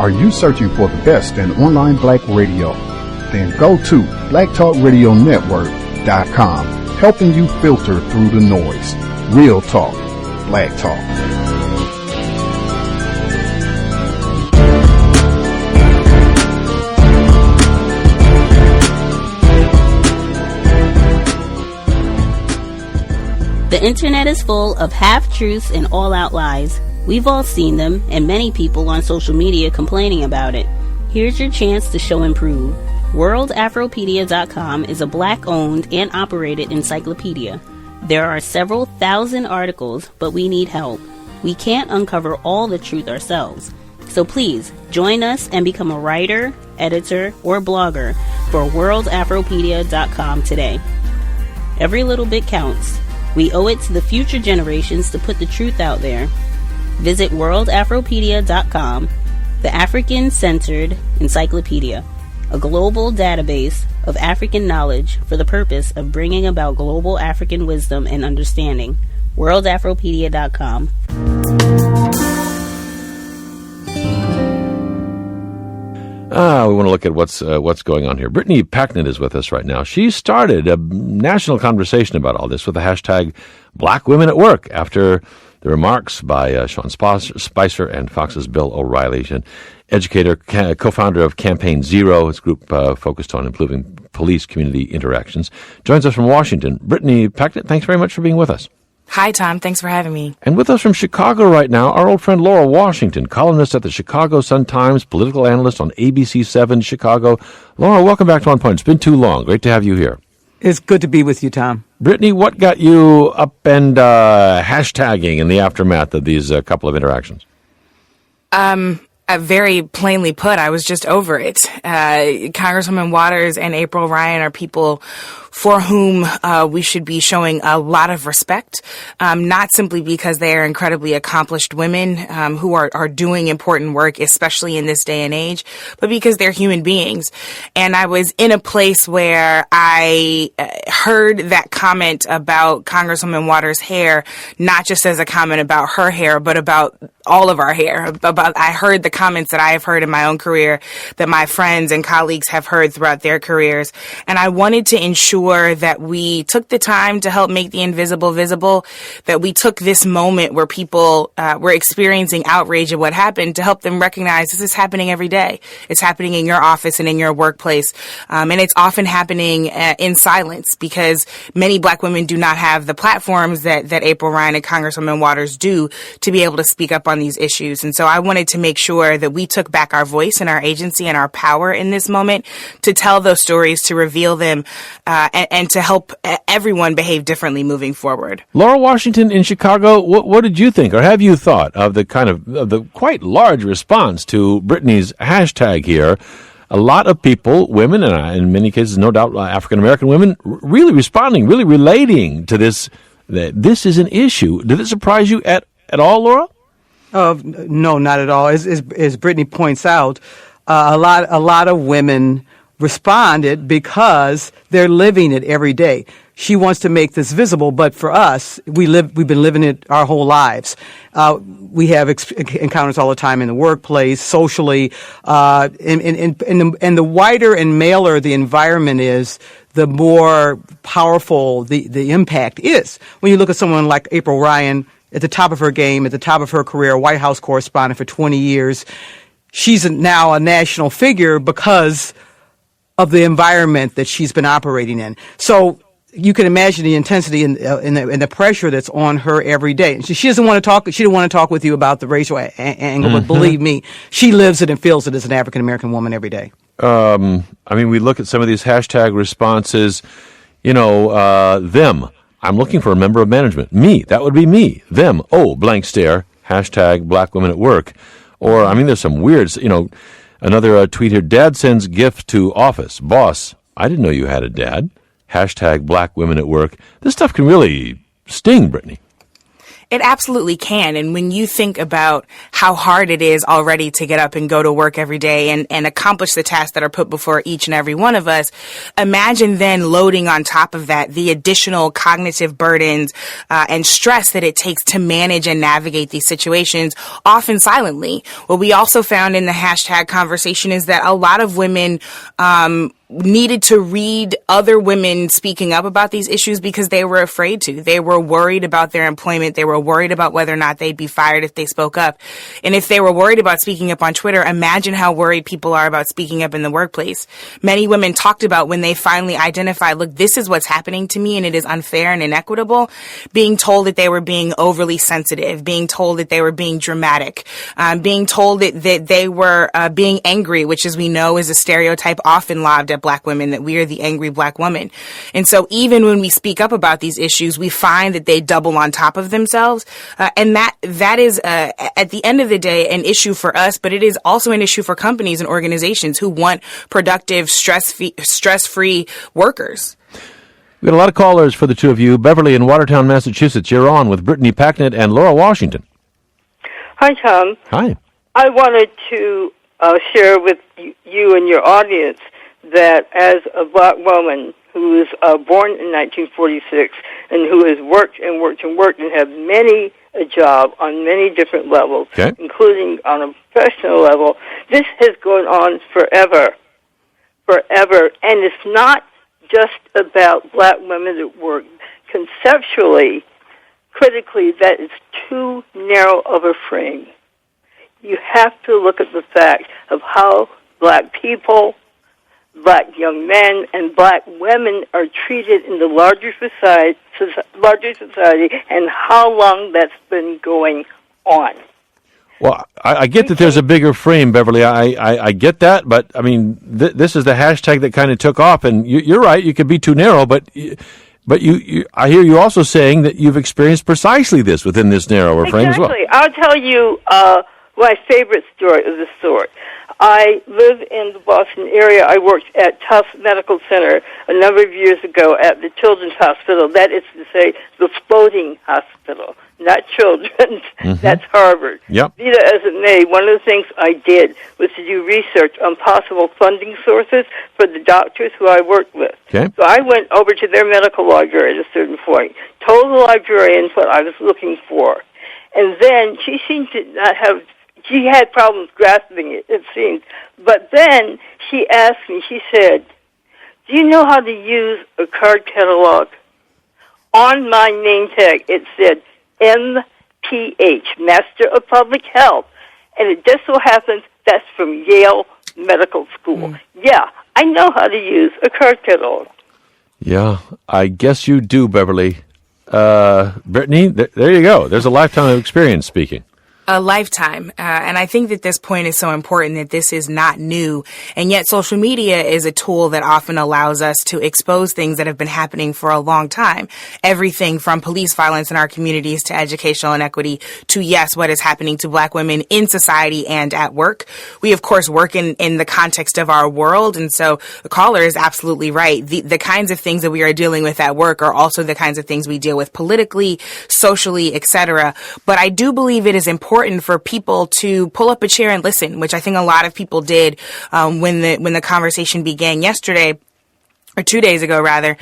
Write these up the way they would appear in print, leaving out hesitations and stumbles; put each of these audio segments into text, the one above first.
Are you searching for the best in online black radio? Then go to blacktalkradionetwork.com, helping you filter through the noise. Real talk, black talk. The internet is full of half-truths and all-out lies. We've all seen them, and many people on social media complaining about it. Here's your chance to show and prove. WorldAfropedia.com is a black-owned and operated encyclopedia. There are several thousand articles, but we need help. We can't uncover all the truth ourselves. So please, join us and become a writer, editor, or blogger for WorldAfropedia.com today. Every little bit counts. We owe it to the future generations to put the truth out there. Visit WorldAfropedia.com, the African-centered encyclopedia, a global database of African knowledge for the purpose of bringing about global African wisdom and understanding. WorldAfropedia.com. We want to look at what's going on here. Brittany Packnett is with us right now. She started a national conversation about all this with the hashtag Black Women at Work after the remarks by Sean Spicer and Fox's Bill O'Reilly, an educator, co-founder of Campaign Zero, his group focused on improving police community interactions. Joins us from Washington. Brittany Packnett, thanks very much for being with us. Hi, Tom. Thanks for having me. And with us from Chicago right now, our old friend Laura Washington, columnist at the Chicago Sun-Times, political analyst on ABC7 Chicago. Laura, welcome back to On Point. It's been too long. Great to have you here. It's good to be with you, Tom. Brittany, what got you up and hashtagging in the aftermath of these couple of interactions? Very plainly put, I was just over it. Congresswoman Waters and April Ryan are people for whom we should be showing a lot of respect, not simply because they are incredibly accomplished women who are doing important work, especially in this day and age, but because they're human beings. And I was in a place where I heard that comment about Congresswoman Waters' hair, not just as a comment about her hair, but about all of our hair. I heard the comments that I have heard in my own career, that my friends and colleagues have heard throughout their careers. And I wanted to ensure that we took the time to help make the invisible visible, that we took this moment where people were experiencing outrage at what happened to help them recognize this is happening every day. It's happening in your office and in your workplace. And it's often happening in silence because many Black women do not have the platforms that April Ryan and Congresswoman Waters do to be able to speak up on these issues. And so I wanted to make sure that we took back our voice and our agency and our power in this moment to tell those stories, to reveal them, and to help everyone behave differently moving forward. Laura Washington in Chicago, what did you think, or have you thought of the kind of the quite large response to Brittany's hashtag here? A lot of people, women, and in many cases, no doubt, African-American women, really responding, really relating to this. This is an issue. Did it surprise you at all, Laura? No, not at all. As Brittany points out, a lot of women responded because they're living it every day. She wants to make this visible, but for us, we've been living it our whole lives. We have encounters all the time in the workplace, socially, and the wider and mailer the environment is, the more powerful the impact is. When you look at someone like April Ryan, at the top of her game, at the top of her career, White House correspondent for 20 years, she's now a national figure because of the environment that she's been operating in. So you can imagine the intensity and the pressure that's on her every day. And she doesn't want to talk. She didn't want to talk with you about the racial angle, but believe me, she lives it and feels it as an African American woman every day. I mean, we look at some of these hashtag responses. Them. I'm looking for a member of management. Me. That would be me. Them. Oh, blank stare. Hashtag Black Women at Work. Or there's some weird. Another tweet here. Dad sends gift to office. Boss. I didn't know you had a dad. Hashtag Black Women at Work. This stuff can really sting, Brittany. It absolutely can. And when you think about how hard it is already to get up and go to work every day and accomplish the tasks that are put before each and every one of us, imagine then loading on top of that the additional cognitive burdens and stress that it takes to manage and navigate these situations, often silently. What we also found in the hashtag conversation is that a lot of women needed to read other women speaking up about these issues because they were afraid to. They were worried about their employment. They were worried about whether or not they'd be fired if they spoke up. And if they were worried about speaking up on Twitter, imagine how worried people are about speaking up in the workplace. Many women talked about when they finally identified, look, this is what's happening to me and it is unfair and inequitable, being told that they were being overly sensitive, being told that they were being dramatic, being told that they were being angry, which, as we know, is a stereotype often lobbed at Black women, that we are the angry Black woman. And so even when we speak up about these issues, we find that they double on top of themselves. And that is, at the end of the day, an issue for us, but it is also an issue for companies and organizations who want productive, stress-free workers. We've got a lot of callers for the two of you. Beverly in Watertown, Massachusetts. You're on with Brittany Packnett and Laura Washington. Hi, Tom. Hi. I wanted to share with you and your audience that as a Black woman who was born in 1946 and who has worked and worked and worked and had a job on many different levels, okay, including on a professional level, this has gone on forever. And it's not just about Black women at work. Conceptually, critically, that is too narrow of a frame. You have to look at the fact of how Black people, Black young men, and Black women are treated in the larger society, and how long that's been going on. Well, I get that there's a bigger frame, Beverly. I get that, but I mean, this is the hashtag that kind of took off, and you're right. You could be too narrow, but I hear you also saying that you've experienced precisely this within this narrower frame as well. Exactly. I'll tell you my favorite story of this sort. I live in the Boston area. I worked at Tufts Medical Center a number of years ago at the Children's Hospital. That is to say, the floating hospital, not children's. Mm-hmm. That's Harvard. Yep. Be that as it may, one of the things I did was to do research on possible funding sources for the doctors who I worked with. Okay. So I went over to their medical library at a certain point, told the librarian what I was looking for, and then she seemed to not have... She had problems grasping it seemed. But then she asked me, she said, do you know how to use a card catalog? On my name tag, it said MPH, Master of Public Health. And it just so happens that's from Yale Medical School. Mm. Yeah, I know how to use a card catalog. Yeah, I guess you do, Beverly. Brittany, there you go. There's a lifetime of experience speaking. A lifetime. And I think that this point is so important, that this is not new. And yet social media is a tool that often allows us to expose things that have been happening for a long time. Everything from police violence in our communities to educational inequity to, yes, what is happening to Black women in society and at work. We, of course, work in the context of our world. And so the caller is absolutely right. The kinds of things that we are dealing with at work are also the kinds of things we deal with politically, socially, etc. But I do believe it is important for people to pull up a chair and listen, which I think a lot of people did when the conversation began yesterday. Or 2 days ago, rather,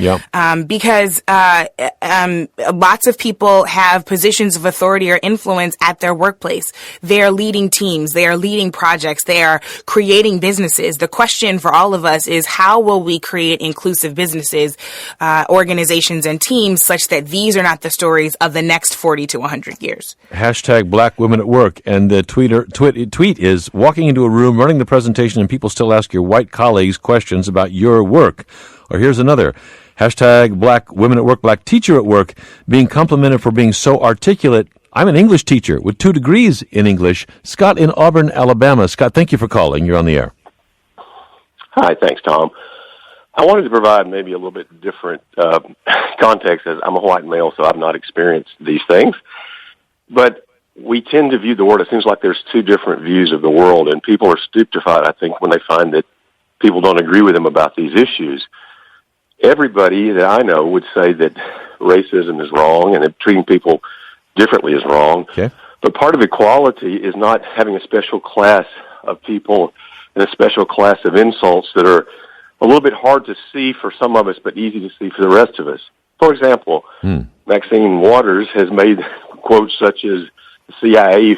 because lots of people have positions of authority or influence at their workplace. They are leading teams. They are leading projects. They are creating businesses. The question for all of us is, how will we create inclusive businesses, organizations, and teams such that these are not the stories of the next 40 to 100 years? Hashtag Black Women at Work. And the tweet is, walking into a room, running the presentation, and people still ask your white colleagues questions about your work. Or here's another, hashtag Black Women at Work, Black Teacher at Work, being complimented for being so articulate. I'm an English teacher with 2 degrees in English. Scott in Auburn, Alabama. Scott, thank you for calling. You're on the air. Hi, thanks, Tom. I wanted to provide maybe a little bit different context, as I'm a white male, so I've not experienced these things. But we tend to view the world, it seems like there's 2 different views of the world, and people are stupefied, I think, when they find that people don't agree with them about these issues. Everybody that I know would say that racism is wrong and that treating people differently is wrong. Okay. But part of equality is not having a special class of people and a special class of insults that are a little bit hard to see for some of us, but easy to see for the rest of us. For example, Maxine Waters has made quotes such as the CIA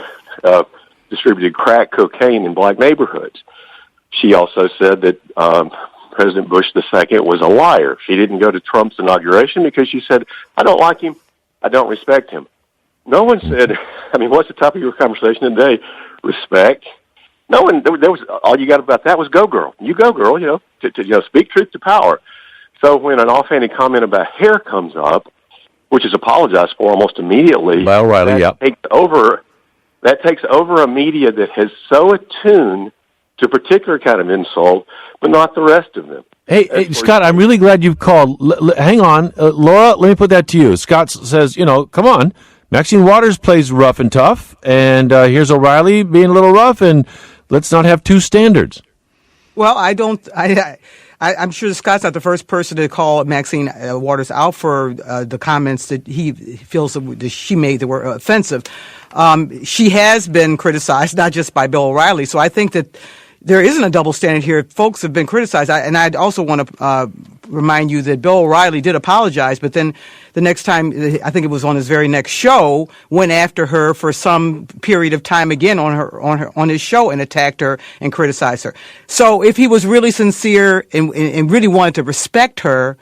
distributed crack cocaine in black neighborhoods. She also said that President Bush II was a liar. She didn't go to Trump's inauguration because she said, I don't like him, I don't respect him. No one said, I mean, what's the topic of your conversation today? Respect. No one, there was, all you got about that was go girl. You go girl, to speak truth to power. So when an offhanded comment about hair comes up, which is apologized for almost immediately, by O'Reilly, that takes over a media that has so attuned to a particular kind of insult, but not the rest of them. Hey, Scott, I'm really glad you've called. Hang on. Laura, let me put that to you. Scott says, come on. Maxine Waters plays rough and tough, and here's O'Reilly being a little rough, and let's not have two standards. Well, I'm sure Scott's not the first person to call Maxine Waters out for the comments that he feels that she made that were offensive. She has been criticized, not just by Bill O'Reilly, so I think that there isn't a double standard here. Folks have been criticized. And I'd also want to remind you that Bill O'Reilly did apologize, but then the next time, I think it was on his very next show, went after her for some period of time again on his show and attacked her and criticized her. So if he was really sincere and really wanted to respect her,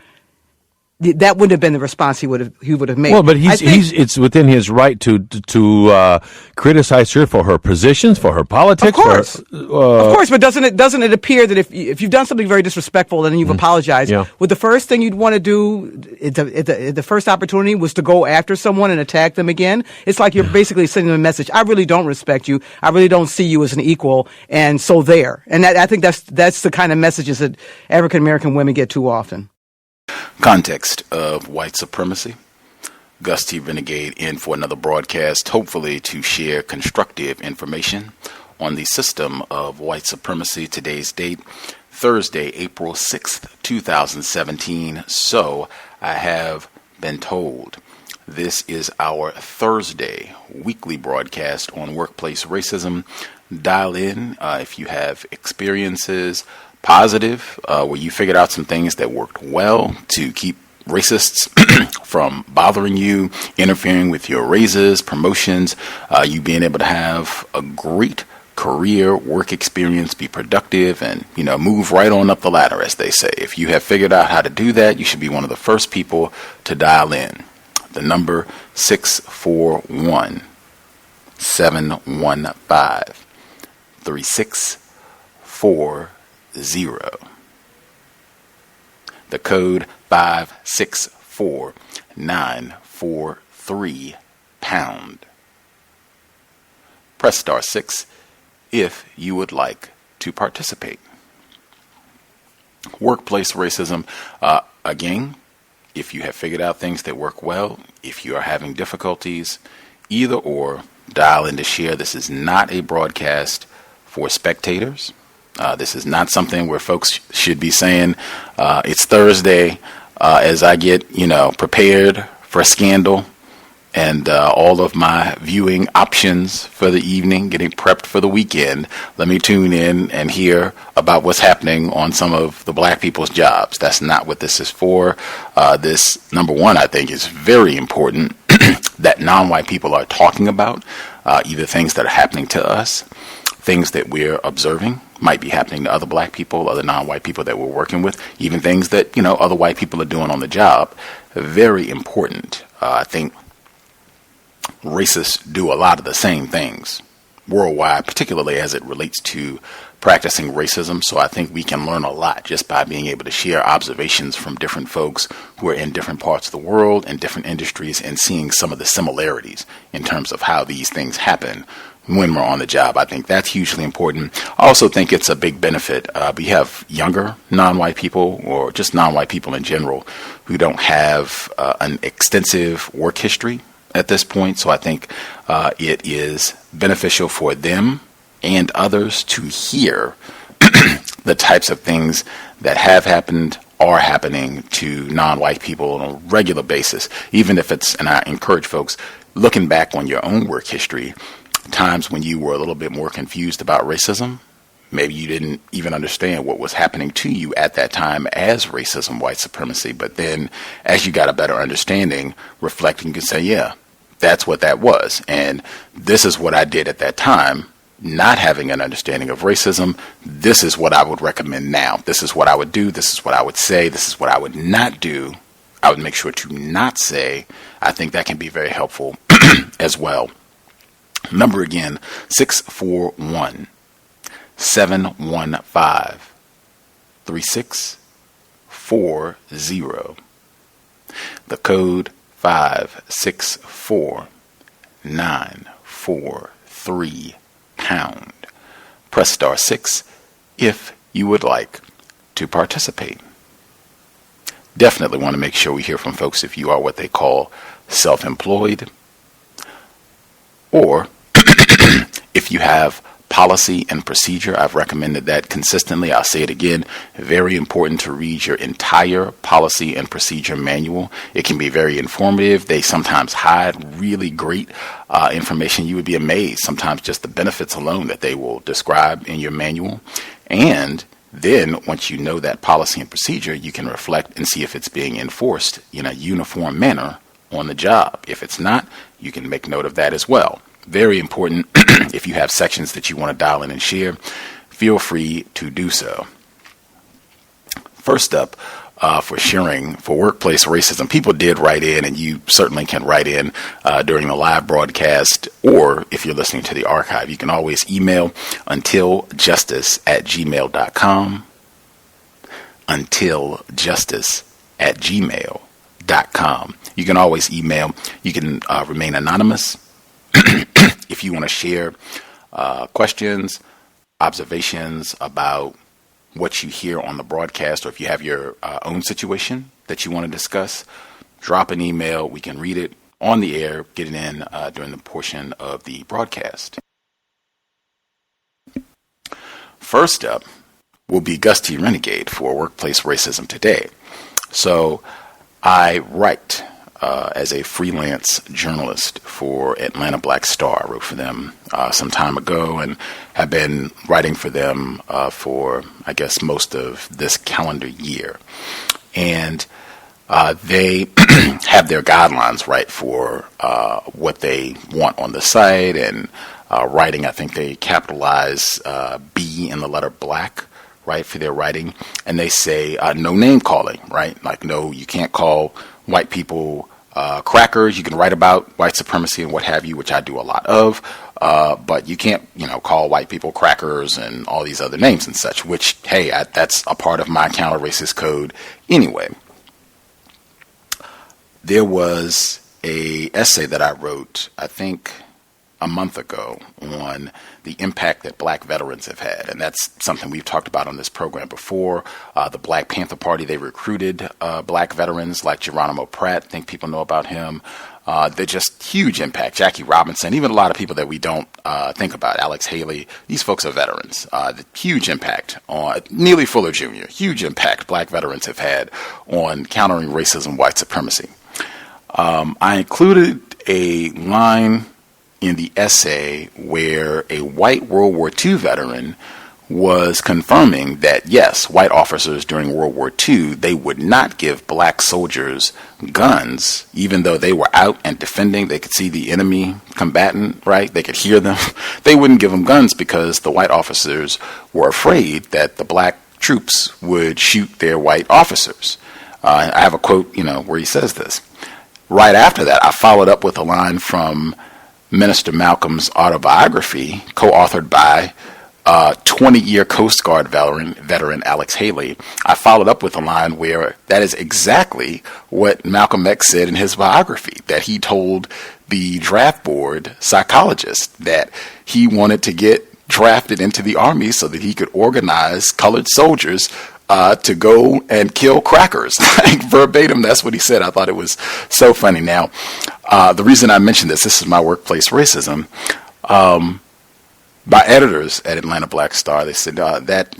that wouldn't have been the response he would have made. Well, but it's within his right to criticize her for her positions, for her politics. Of course, but doesn't it appear that if you've done something very disrespectful and you've apologized, would the first thing you'd want to do at the first opportunity was to go after someone and attack them again? It's like you're basically sending them a message: I really don't respect you. I really don't see you as an equal, and so there. And I think that's the kind of messages that African American women get too often. Context of White Supremacy. Gus T Renegade in for another broadcast, hopefully to share constructive information on the system of white supremacy. Today's date, Thursday, April 6th, 2017. So I have been told. This is our Thursday weekly broadcast on workplace racism. Dial in if you have experiences positive, where you figured out some things that worked well to keep racists from bothering you, interfering with your raises, promotions, you being able to have a great career, work experience, be productive, and, move right on up the ladder, as they say. If you have figured out how to do that, you should be one of the first people to dial in. The number 641-715-3640. The code 564943 pound. Press star 6 if you would like to participate. Workplace racism, again, if you have figured out things that work well, if you are having difficulties, either or, dial in to share. This is not a broadcast for spectators. This is not something where folks should be saying, it's Thursday, as I get, prepared for scandal and all of my viewing options for the evening, getting prepped for the weekend. Let me tune in and hear about what's happening on some of the black people's jobs. That's not what this is for. This, number one, I think is very important that non-white people are talking about, either things that are happening to us, things that we're observing might be happening to other black people, other non-white people that we're working with, even things that, other white people are doing on the job. Very important. I think racists do a lot of the same things worldwide, particularly as it relates to practicing racism. So I think we can learn a lot just by being able to share observations from different folks who are in different parts of the world and different industries and seeing some of the similarities in terms of how these things happen when we're on the job. I think that's hugely important. I also think it's a big benefit. We have younger non-white people, or just non-white people in general, who don't have an extensive work history at this point. So I think it is beneficial for them and others to hear the types of things that have happened, are happening to non-white people on a regular basis, even if it's, and I encourage folks, looking back on your own work history, times when you were a little bit more confused about racism, maybe you didn't even understand what was happening to you at that time as racism, white supremacy. But then as you got a better understanding, reflecting, you can say, yeah, that's what that was. And this is what I did at that time, not having an understanding of racism. This is what I would recommend now. This is what I would do. This is what I would say. This is what I would not do. I would make sure to not say. I think that can be very helpful as well. Number again, 641-715-3640. The code 564943 pound. Press star 6 if you would like to participate. Definitely want to make sure we hear from folks if you are what they call self-employed, or if you have policy and procedure. I've recommended that consistently. I'll say it again. Very important to read your entire policy and procedure manual. It can be very informative. They sometimes hide really great information. You would be amazed sometimes just the benefits alone that they will describe in your manual. And then once you know that policy and procedure, you can reflect and see if it's being enforced in a uniform manner on the job. If it's not, you can make note of that as well. Very important. If you have sections that you want to dial in and share, feel free to do so. First up, for sharing for workplace racism, people did write in, and you certainly can write in during the live broadcast, or if you're listening to the archive, you can always email untiljustice@gmail.com, untiljustice@gmail.com. You can always email. You can remain anonymous. If you want to share questions, observations about what you hear on the broadcast, or if you have your own situation that you want to discuss, drop an email. We can read it on the air, get it in during the portion of the broadcast. First up will be Gus T Renegade for Workplace Racism Today. So I write as a freelance journalist for Atlanta Black Star. I wrote for them some time ago and have been writing for them for, I guess, most of this calendar year. And they have their guidelines, right, for what they want on the site. And writing, I think they capitalize B in the letter black, right, for their writing. And they say no name calling, right? Like, no, you can't call white people crackers. You can write about white supremacy and what have you, which I do a lot of, but you can't, call white people crackers and all these other names and such, which, hey, that's a part of my counter-racist code anyway. There was a essay that I wrote, I think, a month ago on the impact that black veterans have had. And that's something we've talked about on this program before. The Black Panther Party, they recruited black veterans like Geronimo Pratt. I think people know about him. They're just huge impact. Jackie Robinson, even a lot of people that we don't think about. Alex Haley, these folks are veterans. The huge impact on Neely Fuller Jr., huge impact black veterans have had on countering racism, white supremacy. I included a line in the essay where a white World War II veteran was confirming that, yes, white officers during World War II, they would not give black soldiers guns, even though they were out and defending. They could see the enemy combatant, right? They could hear them. They wouldn't give them guns because the white officers were afraid that the black troops would shoot their white officers. I have a quote, where he says this. Right after that, I followed up with a line from Minister Malcolm's autobiography, co-authored by 20-year Coast Guard veteran Alex Haley. I followed up with a line where that is exactly what Malcolm X said in his biography, that he told the draft board psychologist that he wanted to get drafted into the Army so that he could organize colored soldiers to go and kill crackers. Like, verbatim, that's what he said. I thought it was so funny. Now, the reason I mentioned this is my workplace racism. By editors at Atlanta Black Star, they said that,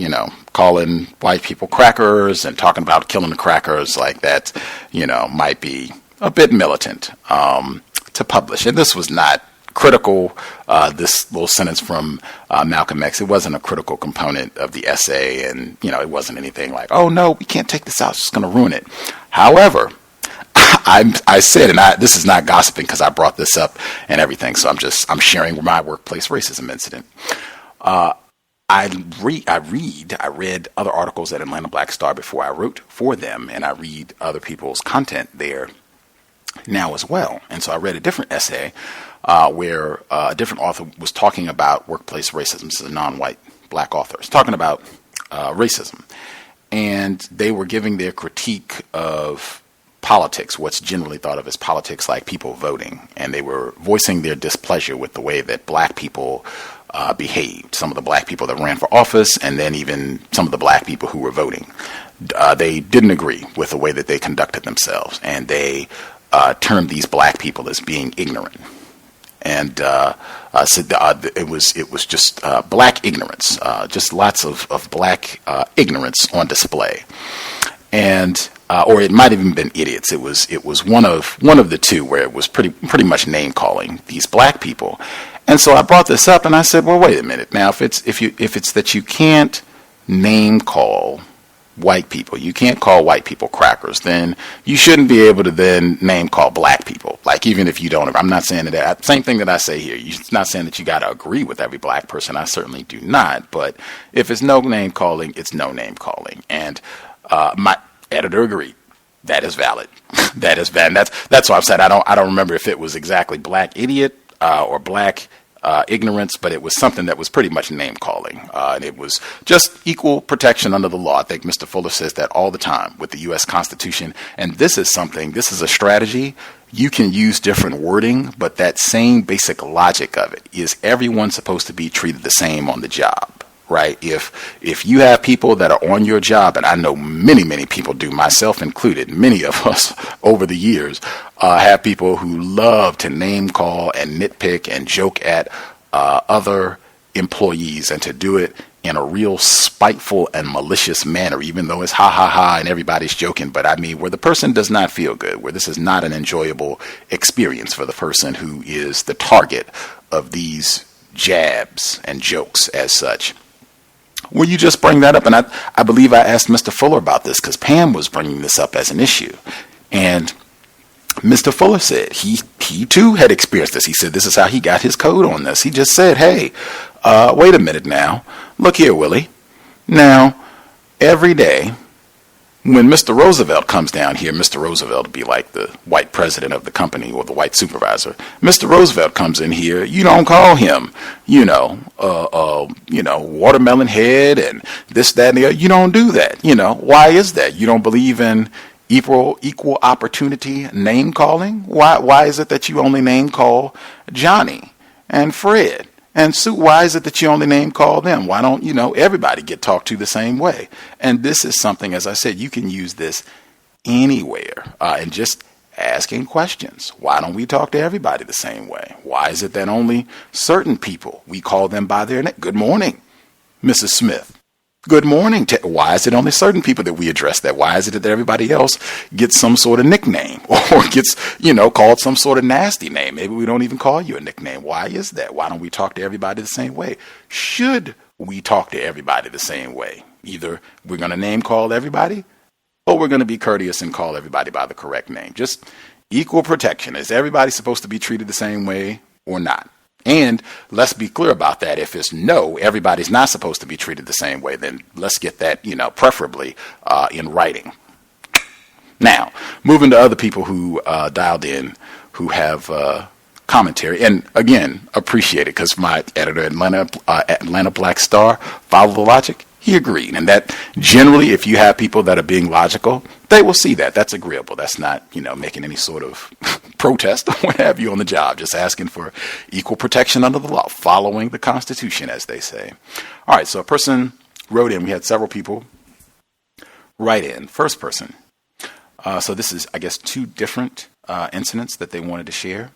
calling white people crackers and talking about killing the crackers like that, might be a bit militant. To to publish. And this was not critical. This little sentence from Malcolm X, it wasn't a critical component of the essay, and it wasn't anything like, oh no, we can't take this out, it's just going to ruin it. However, I said, and this is not gossiping because I brought this up and everything, so I'm sharing my workplace racism incident. I read other articles at Atlanta Black Star before I wrote for them, and I read other people's content there now as well. And so I read a different essay where a different author was talking about workplace racism. This is a non-white black author. He's talking about racism. And they were giving their critique of politics, what's generally thought of as politics, like people voting. And they were voicing their displeasure with the way that black people behaved. Some of the black people that ran for office, and then even some of the black people who were voting. They didn't agree with the way that they conducted themselves. And they termed these black people as being ignorant. And said it was just black ignorance, just lots of black ignorance on display, and or it might have even been idiots. It was one of the two, where it was pretty much name calling these black people. And so I brought this up, and I said, well, wait a minute. Now, if it's that you can't name call white people, you can't call white people crackers, then you shouldn't be able to then name call black people. Like, even if you don't, I'm not saying that, same thing that I say here. It's not saying that you got to agree with every black person. I certainly do not. But if it's no name calling, it's no name calling. And my editor agreed. That is valid. That is valid. That's why I've said I don't remember if it was exactly black idiot or black ignorance, but it was something that was pretty much name calling, and it was just equal protection under the law. I think Mr. Fuller says that all the time with the U.S. Constitution, and this is a strategy. You can use different wording, but that same basic logic of it is everyone's supposed to be treated the same on the job, right? If you have people that are on your job, and I know many people do, myself included, many of us over the years have people who love to name call and nitpick and joke at other employees, and to do it in a real spiteful and malicious manner, even though it's ha ha ha and everybody's joking. But I mean, where the person does not feel good, where this is not an enjoyable experience for the person who is the target of these jabs and jokes as such. Will you just bring that up? And I believe I asked Mr. Fuller about this because Pam was bringing this up as an issue. And Mr. Fuller said he too had experienced this. He said this is how he got his code on this. He just said, hey, wait a minute now. Look here, Willie. Now, every day when Mr. Roosevelt comes down here, Mr. Roosevelt would be like the white president of the company or the white supervisor. Mr. Roosevelt comes in here, you don't call him, watermelon head and this, that, and the other. You don't do that. Why is that? You don't believe in equal opportunity name calling? Why is it that you only name call Johnny and Fred and Sue? Why is it that you only name call them? Why don't, everybody get talked to the same way? And this is something, as I said, you can use this anywhere, and just asking questions. Why don't we talk to everybody the same way? Why is it that only certain people, we call them by their name? Good morning, Mrs. Smith. Good morning. Why is it only certain people that we address that? Why is it that everybody else gets some sort of nickname or gets, called some sort of nasty name? Maybe we don't even call you a nickname. Why is that? Why don't we talk to everybody the same way? Should we talk to everybody the same way? Either we're going to name call everybody, or we're going to be courteous and call everybody by the correct name. Just equal protection. Is everybody supposed to be treated the same way or not? And let's be clear about that. If it's no, everybody's not supposed to be treated the same way, then let's get that, preferably in writing. Now, moving to other people who dialed in, who have commentary, and again, appreciate it, because my editor at Atlanta Black Star, follow the logic. He agreed. And that generally, if you have people that are being logical, they will see that. That's agreeable. That's not, making any sort of protest or what have you on the job. Just asking for equal protection under the law, following the Constitution, as they say. All right. So a person wrote in. We had several people write in. First person. So this is, I guess, two different incidents that they wanted to share.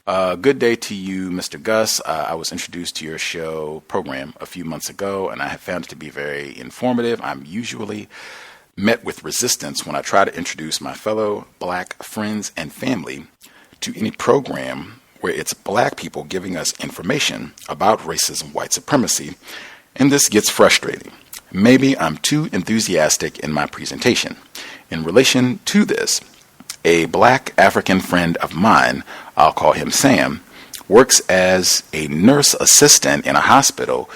Good day to you, Mr. Gus. I was introduced to your show program a few months ago, and I have found it to be very informative. I'm usually met with resistance when I try to introduce my fellow black friends and family to any program where it's black people giving us information about racism, white supremacy, and this gets frustrating. Maybe I'm too enthusiastic in my presentation. In relation to this, a black African friend of mine, I'll call him Sam, works as a nurse assistant in a hospital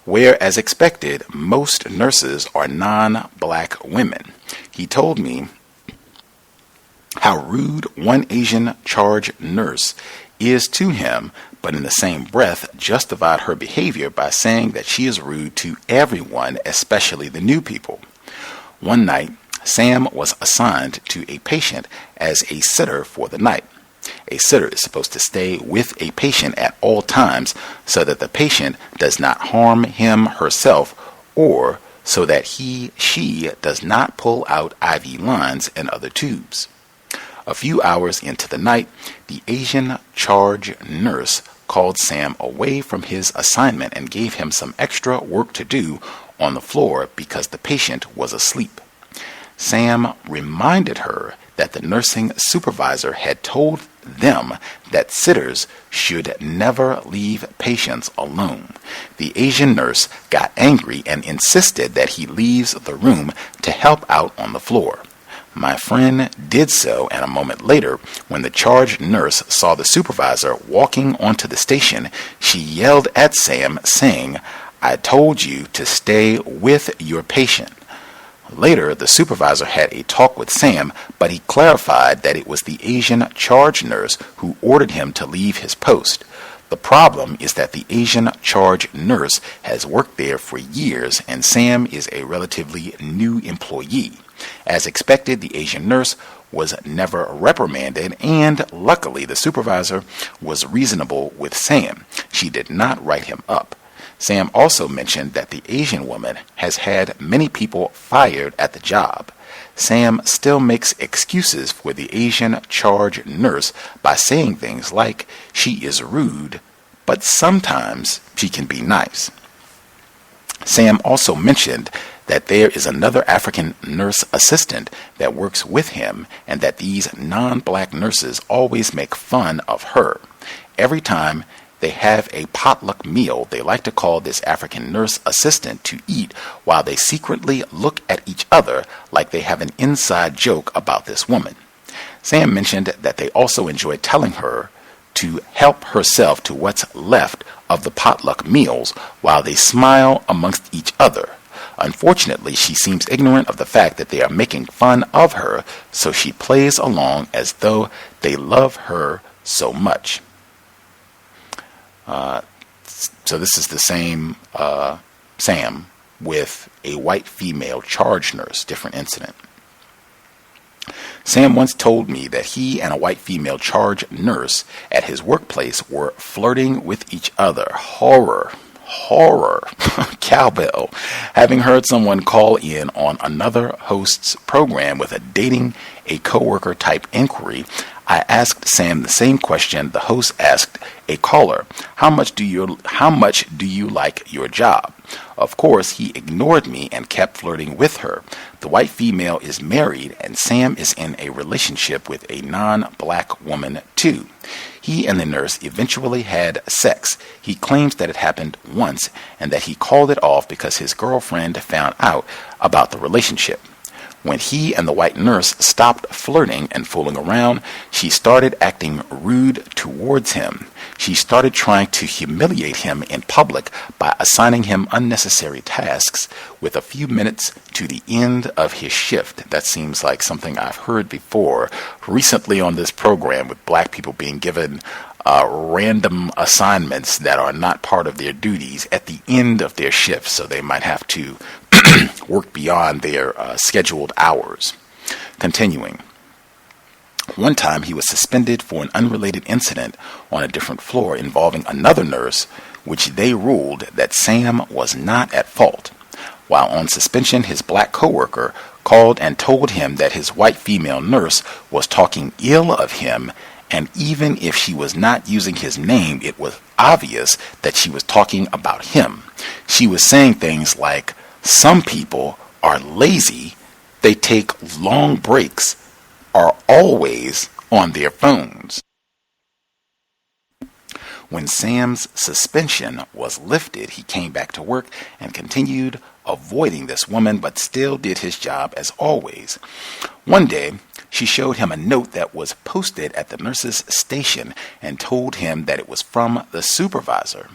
where, as expected, most nurses are non-black women. He told me how rude one Asian charge nurse is to him, but in the same breath justified her behavior by saying that she is rude to everyone, especially the new people. One night, Sam was assigned to a patient as a sitter for the night. A sitter is supposed to stay with a patient at all times so that the patient does not harm him herself, or so that she does not pull out IV lines and other tubes. A few hours into the night, the Asian charge nurse called Sam away from his assignment and gave him some extra work to do on the floor because the patient was asleep. Sam reminded her that the nursing supervisor had told them that sitters should never leave patients alone. The Asian nurse got angry and insisted that he leaves the room to help out on the floor. My friend did so, and a moment later, when the charge nurse saw the supervisor walking onto the station, she yelled at Sam, saying, "I told you to stay with your patient." Later, the supervisor had a talk with Sam, but he clarified that it was the Asian charge nurse who ordered him to leave his post. The problem is that the Asian charge nurse has worked there for years, and Sam is a relatively new employee. As expected, the Asian nurse was never reprimanded, and luckily the supervisor was reasonable with Sam. She did not write him up. Sam also mentioned that the Asian woman has had many people fired at the job. Sam still makes excuses for the Asian charge nurse by saying things like she is rude, but sometimes she can be nice. Sam also mentioned that there is another African nurse assistant that works with him and that these non-black nurses always make fun of her. Every time they have a potluck meal, they like to call this African nurse assistant to eat while they secretly look at each other like they have an inside joke about this woman. Sam mentioned that they also enjoy telling her to help herself to what's left of the potluck meals while they smile amongst each other. Unfortunately, she seems ignorant of the fact that they are making fun of her, so she plays along as though they love her so much. So this is the same Sam with a white female charge nurse, different incident. Sam once told me that he and a white female charge nurse at his workplace were flirting with each other. Horror. Cowbell. Having heard someone call in on another host's program with a dating a coworker type inquiry, I asked Sam the same question the host asked a caller. How much do you like your job? Of course, he ignored me and kept flirting with her. The white female is married, and Sam is in a relationship with a non-black woman too. He and the nurse eventually had sex. He claims that it happened once and that he called it off because his girlfriend found out about the relationship. When he and the white nurse stopped flirting and fooling around, she started acting rude towards him. She started trying to humiliate him in public by assigning him unnecessary tasks with a few minutes to the end of his shift. That seems like something I've heard before recently on this program, with black people being given random assignments that are not part of their duties at the end of their shift, so they might have to work beyond their scheduled hours. Continuing. One time he was suspended for an unrelated incident on a different floor involving another nurse, which they ruled that Sam was not at fault. While on suspension, his black coworker called and told him that his white female nurse was talking ill of him, and even if she was not using his name, it was obvious that she was talking about him. She was saying things like, "Some people are lazy, they take long breaks, are always on their phones." When Sam's suspension was lifted, he came back to work and continued avoiding this woman, but still did his job as always. One day, she showed him a note that was posted at the nurse's station and told him that it was from the supervisor.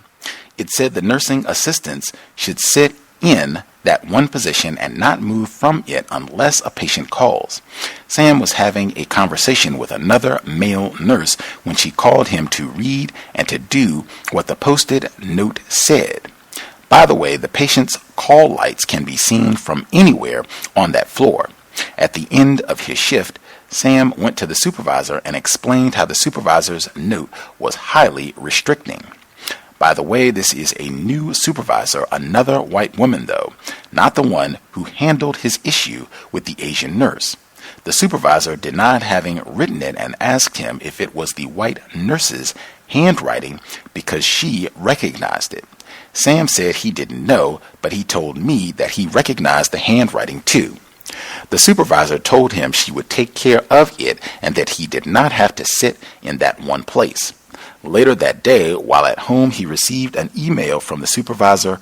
It said the nursing assistants should sit in that one position and not move from it unless a patient calls. Sam was having a conversation with another male nurse when she called him to read and to do what the posted note said. By the way, the patient's call lights can be seen from anywhere on that floor. At the end of his shift, Sam went to the supervisor and explained how the supervisor's note was highly restricting. By the way, this is a new supervisor, another white woman though, not the one who handled his issue with the Asian nurse. The supervisor denied having written it and asked him if it was the white nurse's handwriting because she recognized it. Sam said he didn't know, but he told me that he recognized the handwriting too. The supervisor told him she would take care of it and that he did not have to sit in that one place. Later that day, while at home, he received an email from the supervisor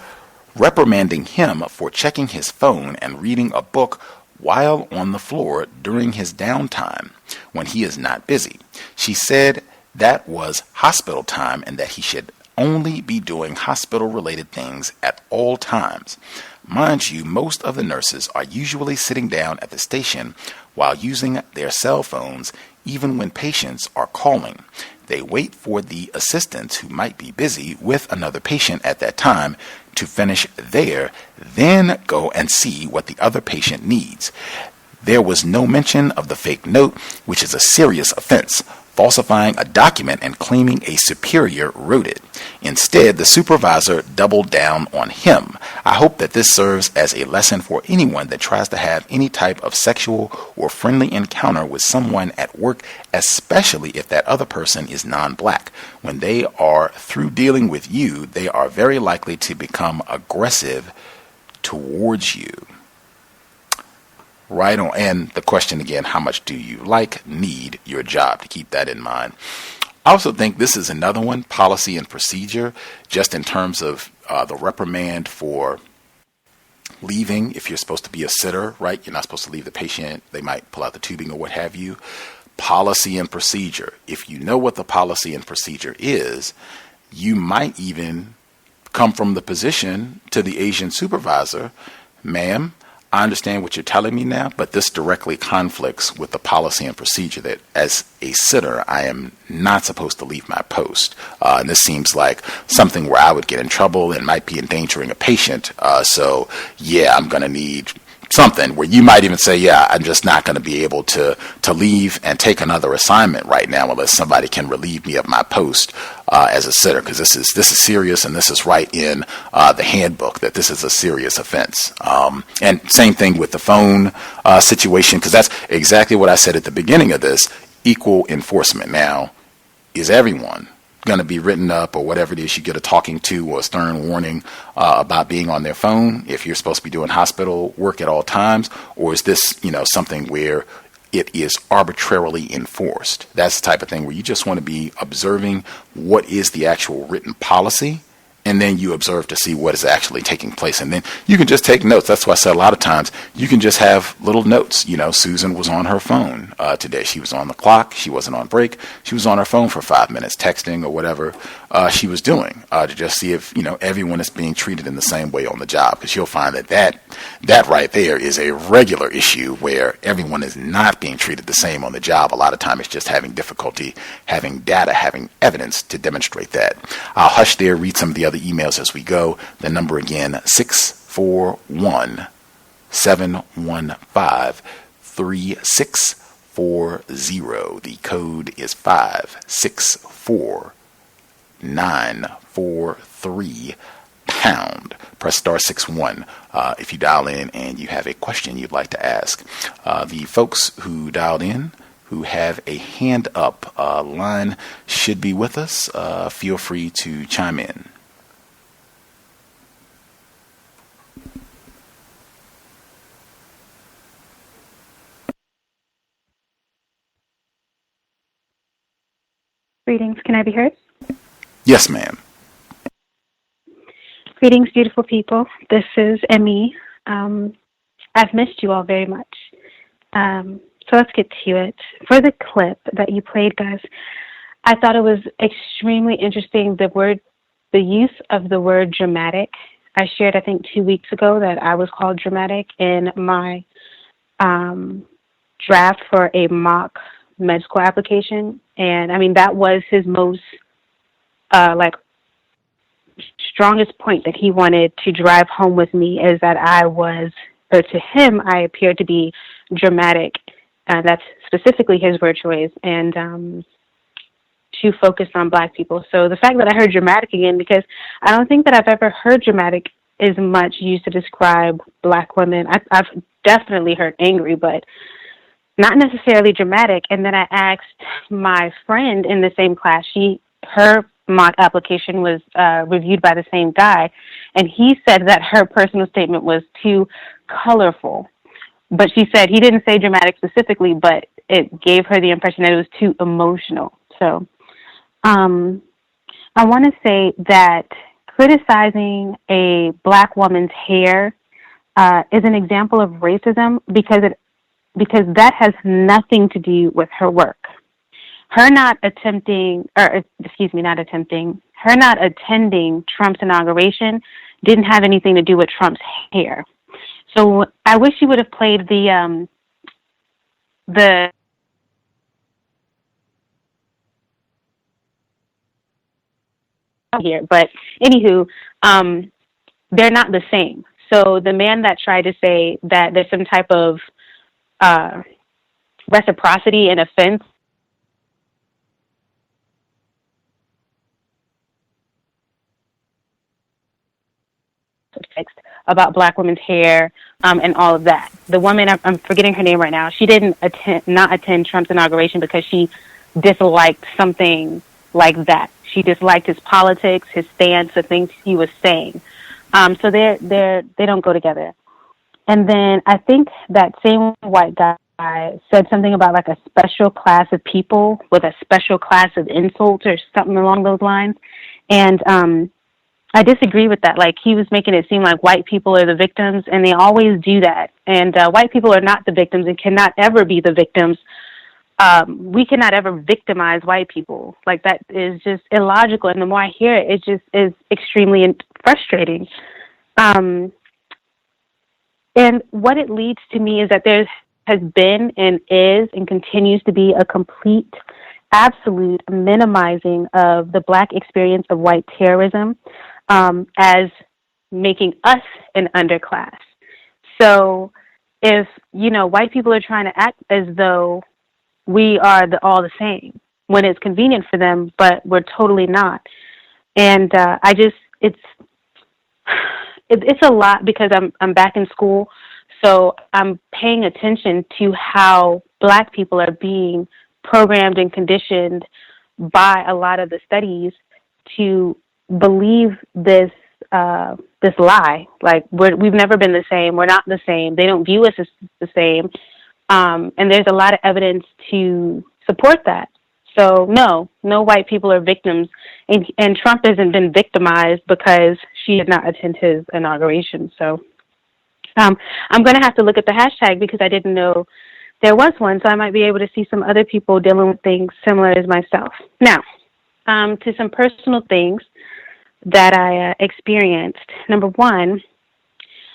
reprimanding him for checking his phone and reading a book while on the floor during his downtime when he is not busy. She said that was hospital time and that he should only be doing hospital-related things at all times. Mind you, most of the nurses are usually sitting down at the station while using their cell phones, even when patients are calling. They wait for the assistants who might be busy with another patient at that time to finish there, then go and see what the other patient needs. There was no mention of the fake note, which is a serious offense, falsifying a document and claiming a superior wrote it. Instead, the supervisor doubled down on him. I hope that this serves as a lesson for anyone that tries to have any type of sexual or friendly encounter with someone at work, especially if that other person is non-black. When they are through dealing with you, they are very likely to become aggressive towards you. Right on. And the question again, how much do you need your job? To keep that in mind. I also think this is another one, policy and procedure, just in terms of the reprimand for leaving. If you're supposed to be a sitter, right? You're not supposed to leave the patient. They might pull out the tubing or what have you. Policy and procedure. If you know what the policy and procedure is, you might even come from the position to the Asian supervisor, ma'am, I understand what you're telling me now, but this directly conflicts with the policy and procedure that as a sitter, I am not supposed to leave my post. And this seems like something where I would get in trouble and might be endangering a patient. So, yeah, I'm going to need something where you might even say, yeah, I'm just not going to be able to leave and take another assignment right now unless somebody can relieve me of my post as a sitter, because this is serious, and this is right in the handbook that this is a serious offense. And same thing with the phone situation, because that's exactly what I said at the beginning of this, equal enforcement. Now, is everyone going to be written up or whatever it is, you get a talking to or a stern warning about being on their phone if you're supposed to be doing hospital work at all times? Or is this, something where it is arbitrarily enforced? That's the type of thing where you just want to be observing what is the actual written policy, and then you observe to see what is actually taking place. And then you can just take notes. That's why I said a lot of times you can just have little notes. Susan was on her phone today. She was on the clock. She wasn't on break. She was on her phone for 5 minutes, texting or whatever she was doing to just see if, everyone is being treated in the same way on the job. Because you'll find that right there is a regular issue where everyone is not being treated the same on the job. A lot of time it's just having difficulty having data, having evidence to demonstrate that. I'll hush there, read some of the other emails as we go. The number again, 641-715-3640. The code is 564943 pound. Press star 61 if you dial in and you have a question you'd like to ask. The folks who dialed in who have a hand up line should be with us. Feel free to chime in. Greetings. Can I be heard? Yes, ma'am. Greetings, beautiful people. This is Emmy. I've missed you all very much. So let's get to it. For the clip that you played, Gus, I thought it was extremely interesting, the use of the word dramatic. I shared, I think, 2 weeks ago that I was called dramatic in my draft for a mock med school application. And, I mean, that was his most, strongest point that he wanted to drive home with me, is that to him, I appeared to be dramatic. That's specifically his word choice, and to focus on Black people. So the fact that I heard dramatic again, because I don't think that I've ever heard dramatic as much used to describe Black women. I've definitely heard angry, but not necessarily dramatic. And then I asked my friend in the same class, her mock application was reviewed by the same guy, and he said that her personal statement was too colorful. But she said he didn't say dramatic specifically, but it gave her the impression that it was too emotional. So I want to say that criticizing a Black woman's hair is an example of racism because that has nothing to do with her work. Her not attending Trump's inauguration didn't have anything to do with Trump's hair. So I wish you would have played the here, but anywho, they're not the same. So the man that tried to say that there's some type of reciprocity and offense about Black women's hair and all of that. The woman, I'm forgetting her name right now, she didn't not attend Trump's inauguration because she disliked something like that. She disliked his politics, his stance, the things he was saying. So they don't go together. And then I think that same white guy said something about like a special class of people with a special class of insults or something along those lines. And I disagree with that. Like, he was making it seem like white people are the victims, and they always do that. And white people are not the victims and cannot ever be the victims. We cannot ever victimize white people. Like, that is just illogical. And the more I hear it, it just is extremely frustrating. And what it leads to me is that there has been and is and continues to be a complete, absolute minimizing of the Black experience of white terrorism as making us an underclass. So if, white people are trying to act as though we are all the same when it's convenient for them, but we're totally not. And it's a lot because I'm back in school, so I'm paying attention to how Black people are being programmed and conditioned by a lot of the studies to believe this lie. Like, we've never been the same. We're not the same. They don't view us as the same. And there's a lot of evidence to support that. So no white people are victims. And Trump hasn't been victimized because she did not attend his inauguration. So I'm going to have to look at the hashtag because I didn't know there was one. So I might be able to see some other people dealing with things similar as myself. Now, to some personal things that I experienced. Number one,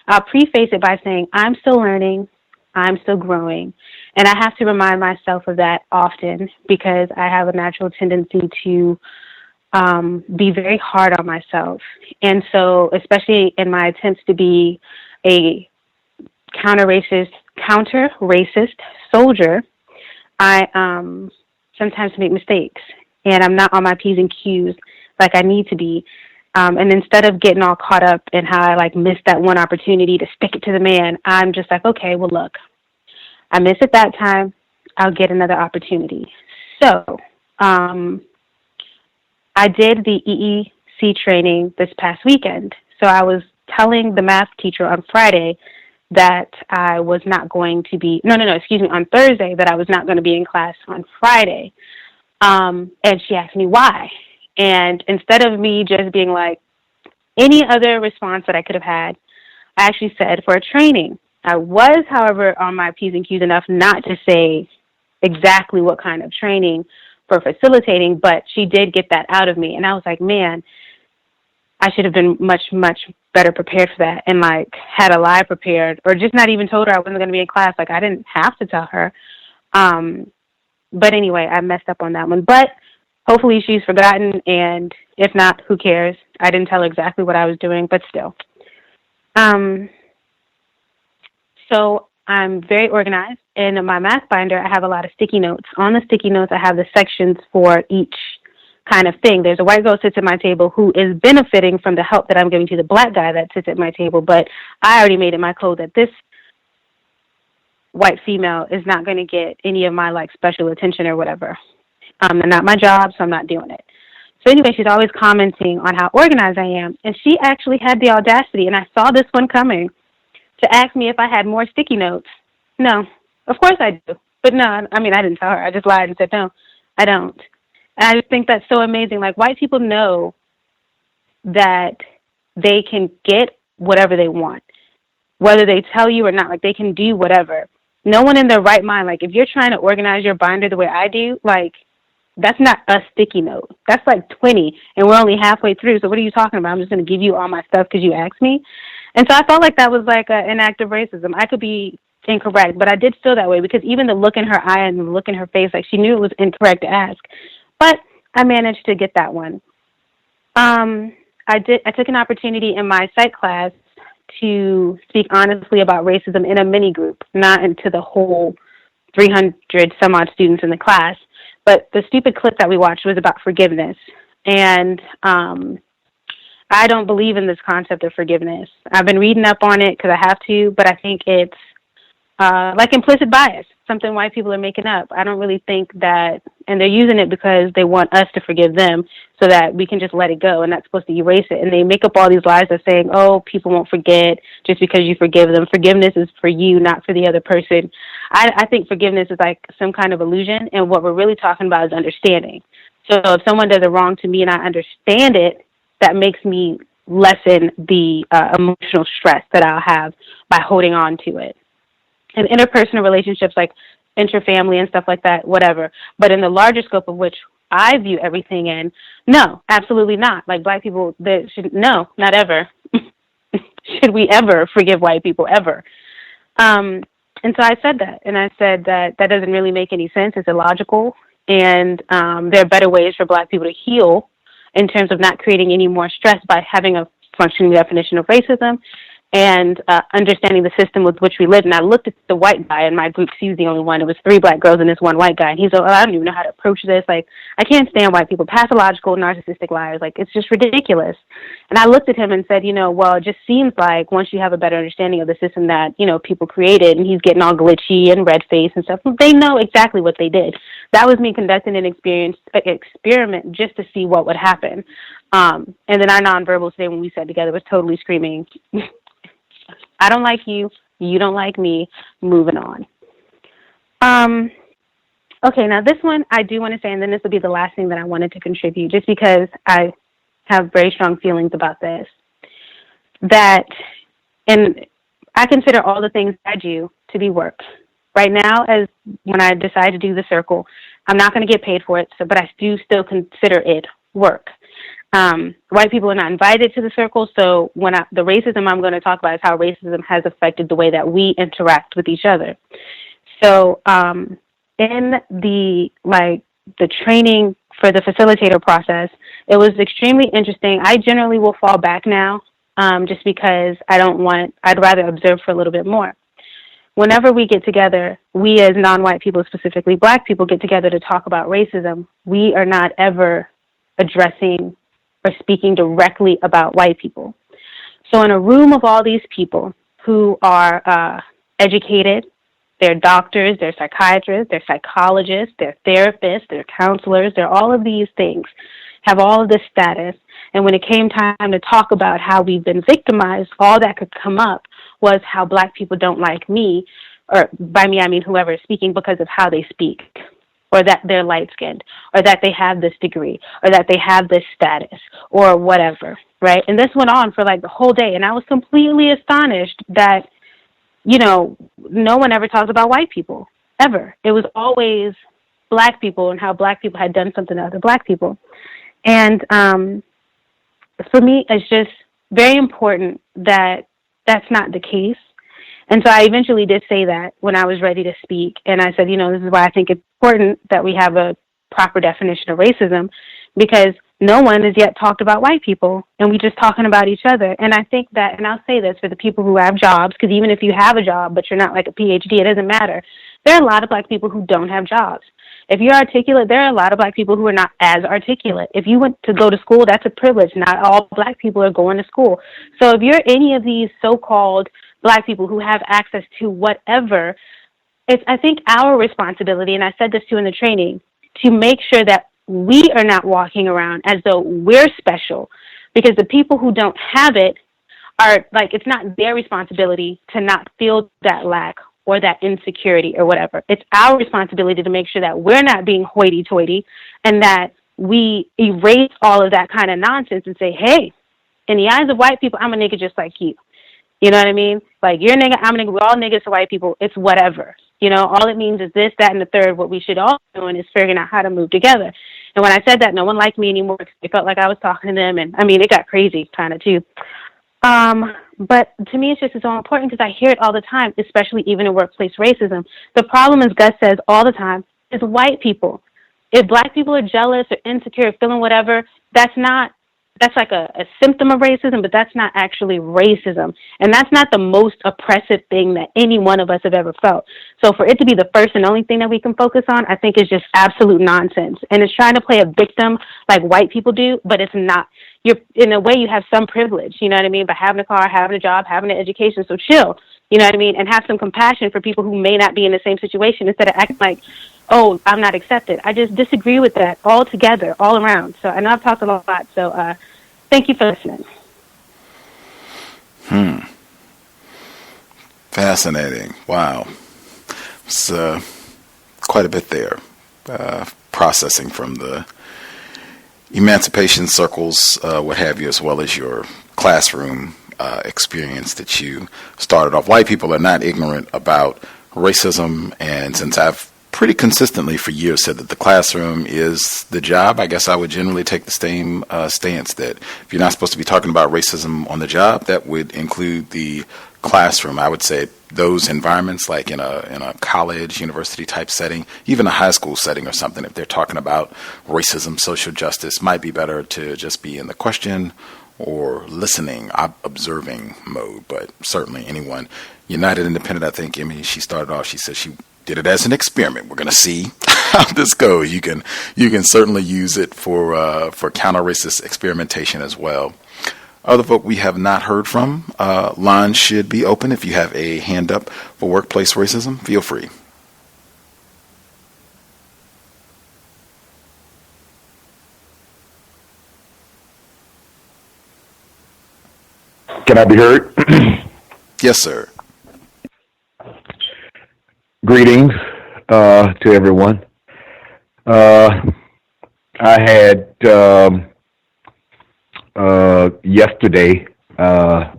I'll preface it by saying I'm still learning. I'm still growing. And I have to remind myself of that often because I have a natural tendency to be very hard on myself. And so, especially in my attempts to be a counter-racist soldier, I sometimes make mistakes. And I'm not on my P's and Q's like I need to be. And instead of getting all caught up in how I missed that one opportunity to stick it to the man, I'm just like, okay, well, look, I missed it that time. I'll get another opportunity. So I did the EEC training this past weekend. So I was telling the math teacher on Friday that I was not going to be, on Thursday that I was not going to be in class on Friday. And she asked me why. And instead of me just being like any other response that I could have had, I actually said for a training. I was, however, on my P's and Q's enough not to say exactly what kind of training for facilitating, but she did get that out of me. And I was like, man, I should have been much, much better prepared for that, and like had a lie prepared, or just not even told her I wasn't going to be in class. Like I didn't have to tell her. But anyway, I messed up on that one. But hopefully she's forgotten, and if not, who cares? I didn't tell her exactly what I was doing, but still. So I'm very organized. In my math binder, I have a lot of sticky notes. On the sticky notes, I have the sections for each kind of thing. There's a white girl sits at my table who is benefiting from the help that I'm giving to the black guy that sits at my table, but I already made it my code that this white female is not going to get any of my like special attention or whatever. They're not my job, so I'm not doing it. So anyway, she's always commenting on how organized I am, and she actually had the audacity, and I saw this one coming, to ask me if I had more sticky notes. No, of course I do, but no, I mean, I didn't tell her. I just lied and said, no, I don't. And I just think that's so amazing. Like, white people know that they can get whatever they want, whether they tell you or not. Like, they can do whatever. No one in their right mind, like, if you're trying to organize your binder the way I do, like, that's not a sticky note. That's like 20, and we're only halfway through, so what are you talking about? I'm just going to give you all my stuff because you asked me? And so I felt like that was like an act of racism. I could be incorrect, but I did feel that way because even the look in her eye and the look in her face, like she knew it was incorrect to ask. But I managed to get that one. I took an opportunity in my psych class to speak honestly about racism in a mini group, not into the whole 300 some odd students in the class. But the stupid clip that we watched was about forgiveness. And I don't believe in this concept of forgiveness. I've been reading up on it because I have to, but I think it's like implicit bias, something white people are making up. I don't really think that, and they're using it because they want us to forgive them so that we can just let it go and not supposed to erase it. And they make up all these lies of saying, oh, people won't forget just because you forgive them. Forgiveness is for you, not for the other person. I think forgiveness is like some kind of illusion, and what we're really talking about is understanding. So if someone does a wrong to me and I understand it, that makes me lessen the emotional stress that I'll have by holding on to it. And interpersonal relationships, like interfamily and stuff like that, whatever. But in the larger scope of which I view everything in, no, absolutely not. Like black people, no, not ever. Should we ever forgive white people, ever? And so I said that, and I said that doesn't really make any sense. It's illogical, and there are better ways for black people to heal in terms of not creating any more stress by having a functioning definition of racism and understanding the system with which we live. And I looked at the white guy in my group. He was the only one. It was 3 black girls and this one white guy. And he's like, oh, I don't even know how to approach this. Like, I can't stand white people, pathological, narcissistic liars. Like, it's just ridiculous. And I looked at him and said, well, it just seems like once you have a better understanding of the system that, people created, and he's getting all glitchy and red face and stuff, they know exactly what they did. That was me conducting an experiment just to see what would happen. And then our nonverbal today when we sat together was totally screaming, I don't like you, you don't like me, moving on. Okay, now this one I do want to say, and then this will be the last thing that I wanted to contribute, just because I have very strong feelings about this, and I consider all the things I do to be work. Right now, as when I decide to do the circle, I'm not going to get paid for it, but I do still consider it work. White people are not invited to the circle, so the racism I'm going to talk about is how racism has affected the way that we interact with each other. So in the training for the facilitator process, it was extremely interesting. I generally will fall back now just because I'd rather observe for a little bit more. Whenever we get together, we as non-white people, specifically black people, get together to talk about racism, we are not ever addressing or speaking directly about white people. So in a room of all these people who are educated, they're doctors, they're psychiatrists, they're psychologists, they're therapists, they're counselors, they're all of these things, have all of this status. And when it came time to talk about how we've been victimized, all that could come up was how black people don't like me, or by me I mean whoever is speaking, because of how they speak, or that they're light-skinned, or that they have this degree, or that they have this status, or whatever, right? And this went on for like the whole day, and I was completely astonished that, you know, no one ever talks about white people, ever. It was always Black people and how Black people had done something to other Black people. And for me, it's just very important that that's not the case. And so I eventually did say that when I was ready to speak. And I said, you know, this is why I think it's important that we have a proper definition of racism, because no one has yet talked about white people, and we just talking about each other. And I think that, and I'll say this for the people who have jobs, because even if you have a job, but you're not like a PhD, it doesn't matter. There are a lot of Black people who don't have jobs. If you're articulate, there are a lot of Black people who are not as articulate. If you went to go to school, that's a privilege. Not all Black people are going to school. So if you're any of these so-called Black people who have access to whatever, it's, I think, our responsibility, and I said this too in the training, to make sure that we are not walking around as though we're special, because the people who don't have it are like, it's not their responsibility to not feel that lack or that insecurity or whatever. It's our responsibility to make sure that we're not being hoity-toity, and that we erase all of that kind of nonsense and say, hey, in the eyes of white people, I'm a nigga just like you. You know what I mean? Like, you're a nigga, I'm a nigga, we're all niggas to white people. It's whatever. You know, all it means is this, that, and the third. What we should all be doing is figuring out how to move together. And when I said that, no one liked me anymore. It felt like I was talking to them. And, I mean, it got crazy kind of, too. But to me, it's just so important because I hear it all the time, especially even in workplace racism. The problem, as Gus says all the time, is white people. If Black people are jealous or insecure, feeling whatever, that's like a symptom of racism, but that's not actually racism. And that's not the most oppressive thing that any one of us have ever felt. So for it to be the first and only thing that we can focus on, I think is just absolute nonsense. And it's trying to play a victim like white people do, but it's not. You're, in a way, you have some privilege, you know what I mean, by having a car, having a job, having an education. So chill, you know what I mean, and have some compassion for people who may not be in the same situation instead of acting like, oh, I'm not accepted. I just disagree with that altogether, all around. So I know I've talked a lot, so thank you for listening. Fascinating. Wow. It's quite a bit there. Processing from the emancipation circles, what have you, as well as your classroom experience that you started off. White people are not ignorant about racism, and since I've pretty consistently for years said that the classroom is the job, I guess I would generally take the same stance that if you're not supposed to be talking about racism on the job, that would include the classroom. I would say those environments, like in a college, university type setting, even a high school setting or something, if they're talking about racism, social justice, might be better to just be in the question or listening, observing mode. But certainly anyone, United Independent, I think, she started off, she said she did it as an experiment. We're going to see how this goes. You can certainly use it for counter-racist experimentation as well. Other folk we have not heard from, lines should be open. If you have a hand up for workplace racism, feel free. Can I be heard? Yes, sir. Greetings to everyone. I had yesterday, I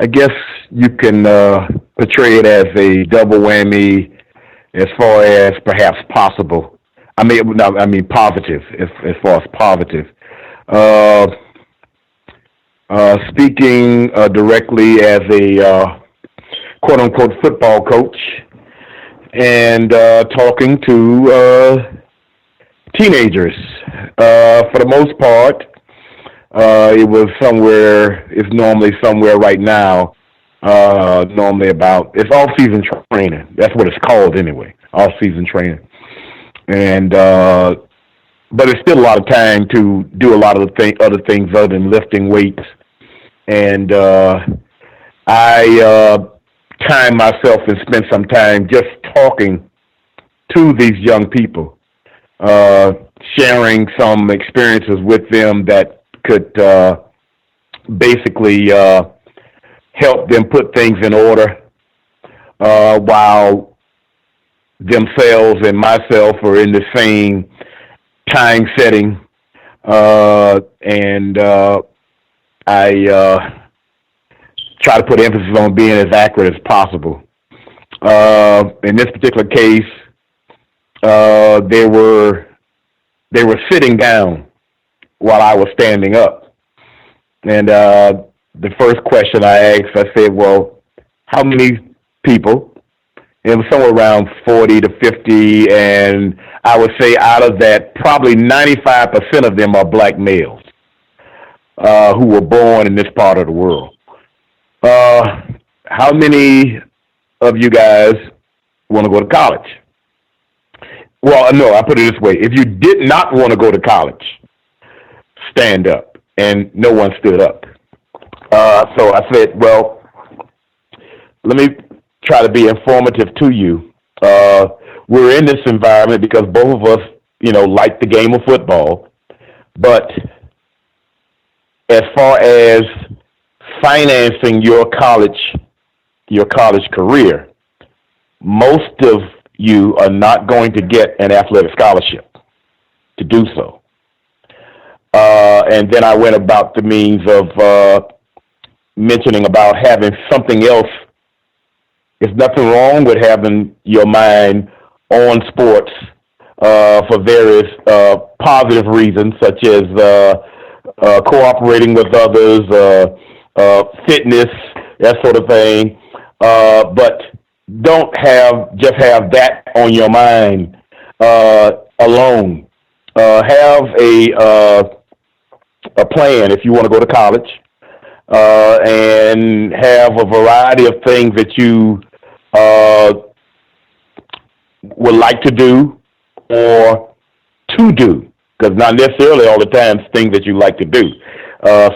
guess you can portray it as a double whammy as far as perhaps possible. I mean positive, as far as positive. Speaking directly as a quote-unquote football coach, and talking to teenagers. For the most part, it's normally somewhere right now, normally about, it's all-season training. That's what it's called anyway, all-season training. And, but it's still a lot of time to do a lot of the other things other than lifting weights. And I time myself and spend some time just talking to these young people, sharing some experiences with them that could basically help them put things in order while themselves and myself are in the same time setting, and I try to put emphasis on being as accurate as possible. In this particular case, they were sitting down while I was standing up, and the first question I asked, I said, "Well, how many people?" It was somewhere around 40 to 50, and I would say out of that, probably 95% of them are black males who were born in this part of the world. How many of you guys want to go to college? Well, no, I put it this way. If you did not want to go to college, stand up. And no one stood up. So I said, well, let me try to be informative to you. We're in this environment because both of us, like the game of football. But as far as financing your college career, most of you are not going to get an athletic scholarship to do so. And then I went about the means of mentioning about having something else. There's nothing wrong with having your mind on sports for various positive reasons, such as cooperating with others, fitness, that sort of thing. But don't just have that on your mind alone. Have a plan if you want to go to college, and have a variety of things that you would like to do or to do, because not necessarily all the time it's things that you like to do.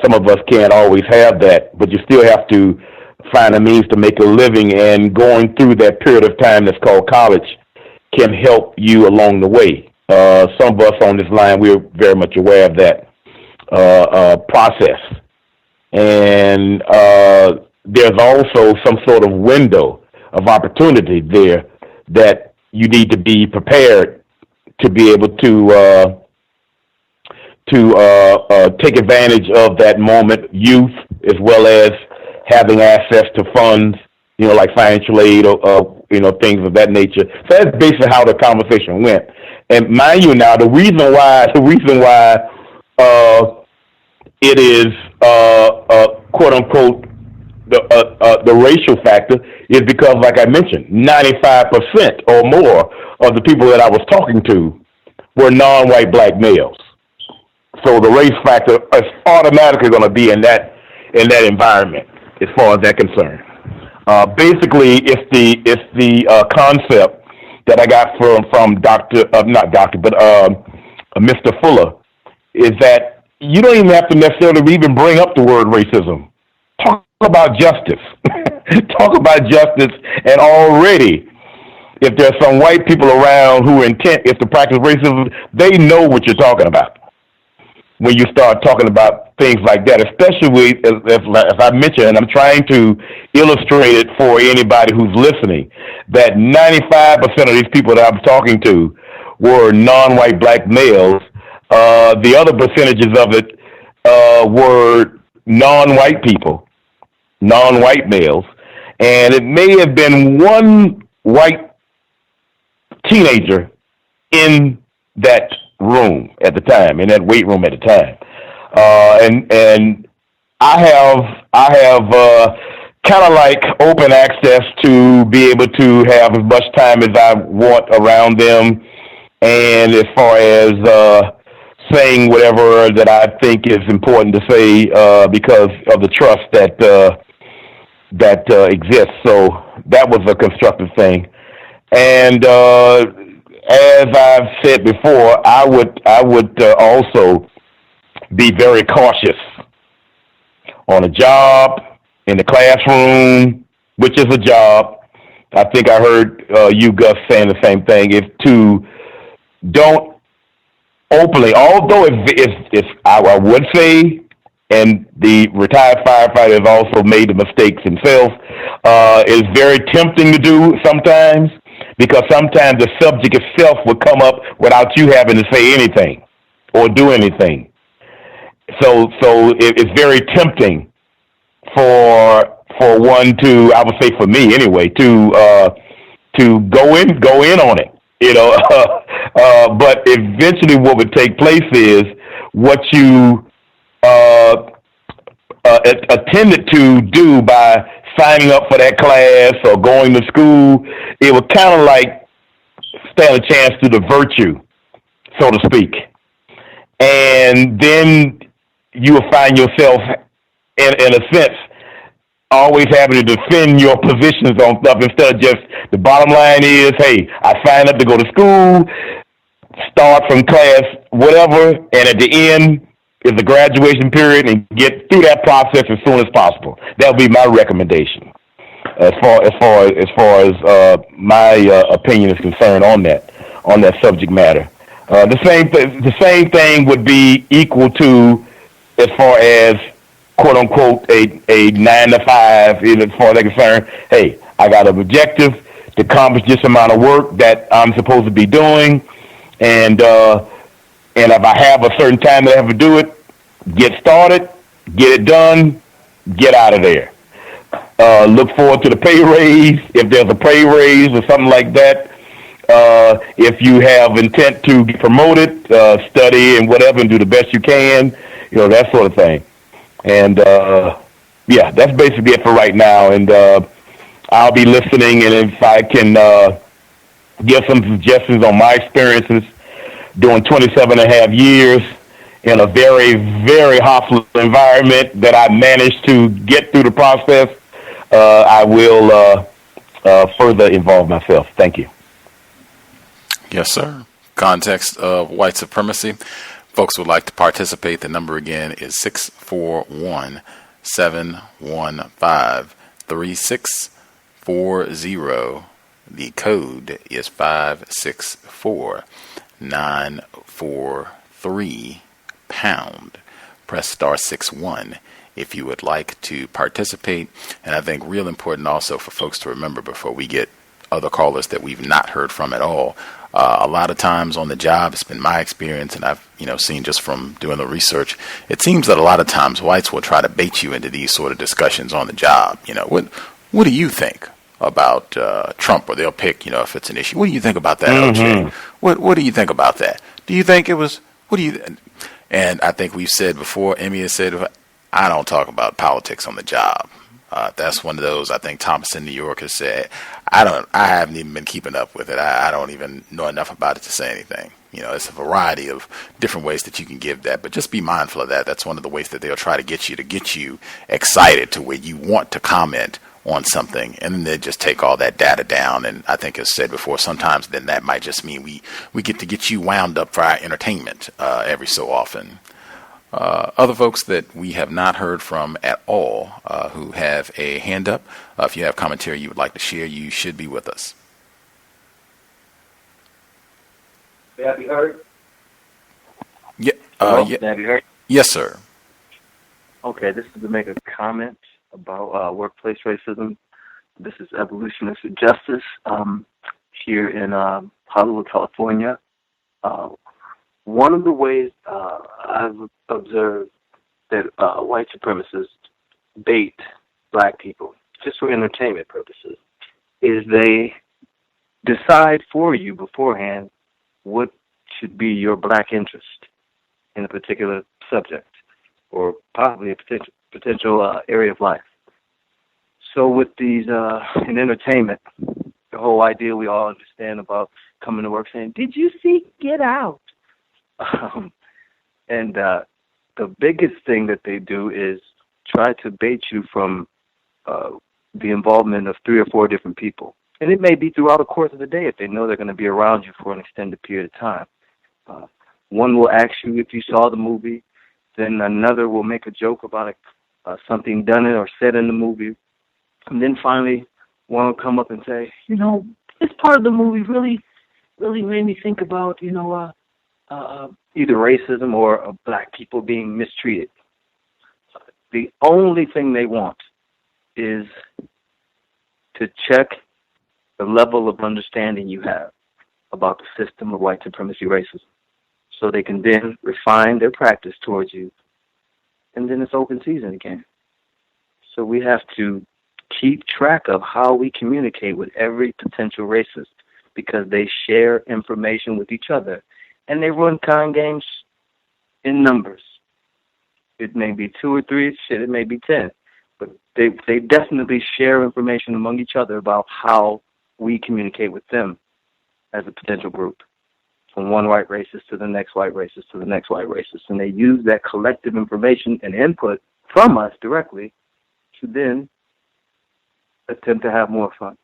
Some of us can't always have that, but you still have to find a means to make a living, and going through that period of time that's called college can help you along the way. Some of us on this line, we're very much aware of that process. And there's also some sort of window of opportunity there that you need to be prepared to be able to take advantage of that moment, youth, as well as having access to funds, like financial aid or things of that nature. So that's basically how the conversation went. And mind you, now the reason why it is quote unquote the racial factor is because, like I mentioned, 95% or more of the people that I was talking to were non-white black males. So the race factor is automatically going to be in that environment as far as that concerned. Basically, it's the concept that I got from Mr. Fuller, is that you don't even have to necessarily even bring up the word racism. Talk about justice. Talk about justice, and already, if there's some white people around who are intent is to practice racism, they know what you're talking about when you start talking about things like that, especially as I mentioned, and I'm trying to illustrate it for anybody who's listening, that 95% of these people that I'm talking to were non-white black males. The other percentages of it were non-white people, non-white males, and it may have been one white teenager in that room at the time, in that weight room at the time. And I have kind of like open access to be able to have as much time as I want around them, and as far as saying whatever that I think is important to say because of the trust that exists. So that was a constructive thing. And as I've said before, I would also be very cautious on a job, in the classroom, which is a job. I think I heard you, Gus, saying the same thing. Don't openly, although if I would say, and the retired firefighter has also made the mistakes himself, is very tempting to do sometimes, because sometimes the subject itself will come up without you having to say anything or do anything. So it's very tempting for one to, I would say for me anyway, to go in on it, but eventually what would take place is what you attended to do by signing up for that class or going to school. It would kind of like stand a chance to divert you, so to speak, and then you will find yourself in a sense always having to defend your positions on stuff instead of just the bottom line is, hey, I signed up to go to school, start from class, whatever, and at the end is the graduation period and get through that process as soon as possible. That would be my recommendation as far as my opinion is concerned on that subject matter. The same thing would be equal to as far as quote unquote a 9 to 5, as far as they're concerned. Hey, I got an objective to accomplish this amount of work that I'm supposed to be doing, and if I have a certain time that I have to do it, get started, get it done, get out of there. Look forward to the pay raise if there's a pay raise or something like that. If you have intent to get promoted, study and whatever, and do the best you can, that sort of thing. And yeah, that's basically it for right now. And I'll be listening, and if I can give some suggestions on my experiences doing 27 and a half years in a very, very hostile environment that I managed to get through the process, I will further involve myself. Thank you. Yes, sir. Context of White Supremacy. Folks would like to participate. The number again is 641-715-3640. The code is 564-943#. Press star 61 if you would like to participate. And I think real important also for folks to remember before we get other callers that we've not heard from at all. A lot of times on the job, it's been my experience, and I've seen just from doing the research, it seems that a lot of times whites will try to bait you into these sort of discussions on the job. What do you think about Trump? Or they'll pick, if it's an issue. What do you think about that, OJ? What do you think about that? Do you think it was? What do you? And I think we've said before. Emmy has said, I don't talk about politics on the job. That's one of those. I think Thomas in New York has said, I haven't even been keeping up with it. I don't even know enough about it to say anything. It's a variety of different ways that you can give that, but just be mindful of that. That's one of the ways that they'll try to get you excited to where you want to comment on something, and then they just take all that data down. And I think, as said before, sometimes then that might just mean we get to get you wound up for our entertainment every so often. Other folks that we have not heard from at all who have a hand up, if you have commentary you would like to share, you should be with us. May I be heard? Yeah. May I be heard? Yes, sir. Okay, this is to make a comment about workplace racism. This is Evolutionist Justice here in Hollywood, California. One of the ways I've observed that white supremacists bait black people, just for entertainment purposes, is they decide for you beforehand what should be your black interest in a particular subject or possibly a potential area of life. So with these, in entertainment, the whole idea we all understand about coming to work saying, "Did you see Get Out?" And the biggest thing that they do is try to bait you from the involvement of 3 or 4 different people. And it may be throughout the course of the day if they know they're going to be around you for an extended period of time. One will ask you if you saw the movie, then another will make a joke about something done or said in the movie, and then finally one will come up and say, this part of the movie really made me think about, either racism or black people being mistreated. The only thing they want is to check the level of understanding you have about the system of white supremacy racism. So they can then refine their practice towards you, and then it's open season again. So we have to keep track of how we communicate with every potential racist, because they share information with each other, and they run con games in numbers. It may be 2 or 3, it may be 10, but they definitely share information among each other about how we communicate with them as a potential group, from one white racist to the next white racist to the next white racist. And they use that collective information and input from us directly to then attempt to have more fun.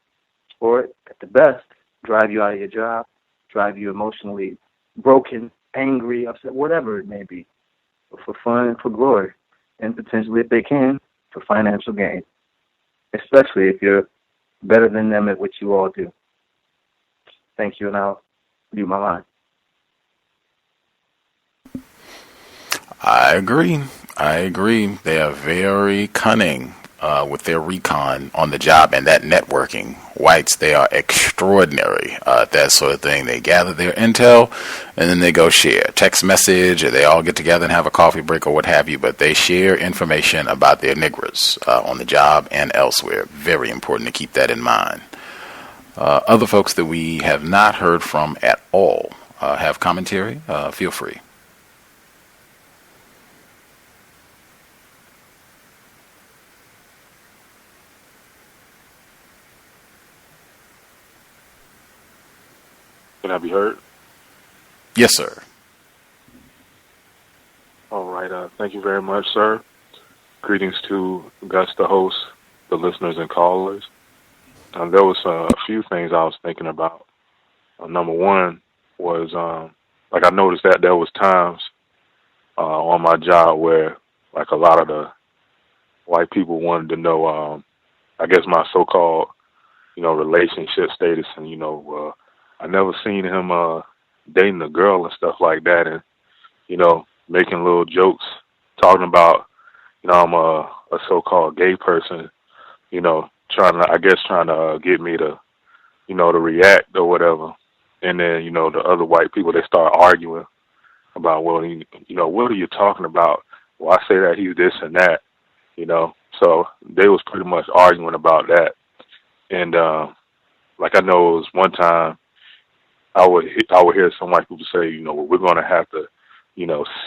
Or, at the best, drive you out of your job, drive you emotionally broken, angry, upset, whatever it may be, for fun and for glory, and potentially, if they can, for financial gain, especially if you're better than them at what you all do. Thank you, and I'll mute my line. I agree. They are very cunning with their recon on the job and that networking. Whites, they are extraordinary at that sort of thing. They gather their intel and then they go share. Text message, or they all get together and have a coffee break or what have you, but they share information about their niggers on the job and elsewhere. Very important to keep that in mind. Other folks that we have not heard from at all have commentary. Feel free. Can I be heard? Yes, sir. All right. Thank you very much, sir. Greetings to Gus, the host, the listeners and callers. There was a few things I was thinking about. Number one was, I noticed that there was times on my job where, a lot of the white people wanted to know, I guess, my so-called, relationship status, and, I never seen him dating a girl and stuff like that, and making little jokes, talking about I'm a so-called gay person, trying to get me to to react or whatever, and then the other white people, they start arguing about, well, what are you talking about? Well, I say that he's this and that, so they was pretty much arguing about that, and I know it was one time. I would hear some white people say, well, we're going to have to,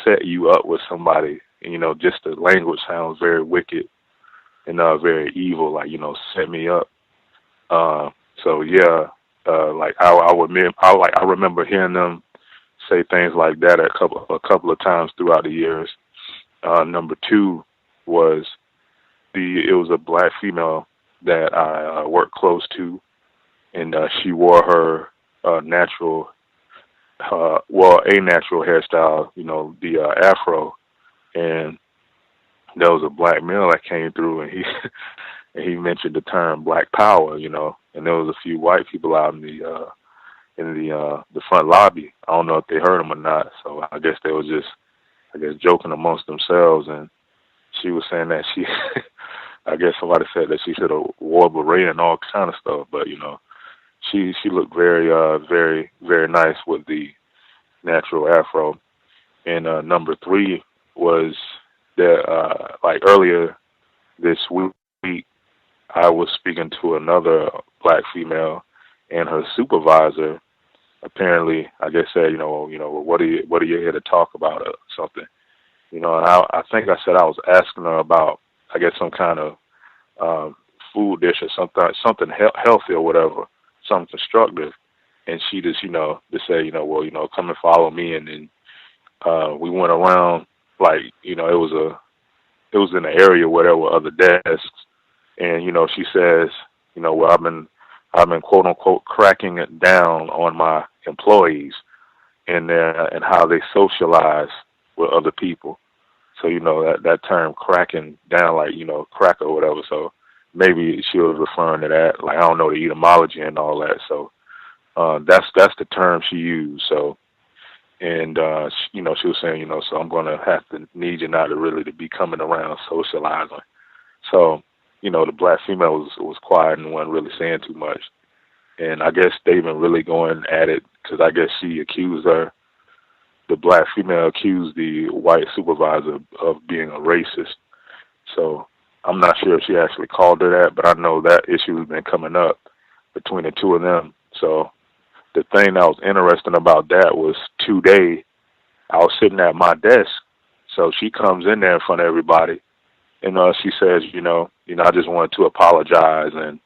set you up with somebody. And, just the language sounds very wicked and very evil, set me up. So yeah, I remember hearing them say things like that a couple of times throughout the years. Number two was it was a black female that I worked close to, and she wore her a natural hairstyle, the afro, and there was a black male that came through, and he mentioned the term Black Power, and there was a few white people out in the front lobby. I don't know if they heard him or not, so I guess they was just joking amongst themselves, and she was saying that she, I guess somebody said that she should have wore a beret and all kind of stuff, but she looked very, very, very nice with the natural afro. And number three was that, earlier this week, I was speaking to another black female, and her supervisor apparently, I guess, said, what are you here to talk about or something? And I think I said I was asking her about, I guess, some kind of food dish or something healthy or whatever, something constructive, and she just, to say, well, come and follow me, and then we went around, it was in an area where there were other desks, and she says, well, I've been quote unquote cracking it down on my employees and how they socialize with other people. So that term cracking down, crack or whatever. So maybe she was referring to that, I don't know the etymology and all that. So that's the term she used. So, and she was saying, so I'm going to have to need you now to be coming around socializing. So, the black female was quiet and wasn't really saying too much. And I guess they've been really going at it because I guess she accused her, the black female accused the white supervisor of being a racist. So I'm not sure if she actually called her that, but I know that issue has been coming up between the two of them. So the thing that was interesting about that was today I was sitting at my desk. So she comes in there in front of everybody, and she says, I just wanted to apologize, and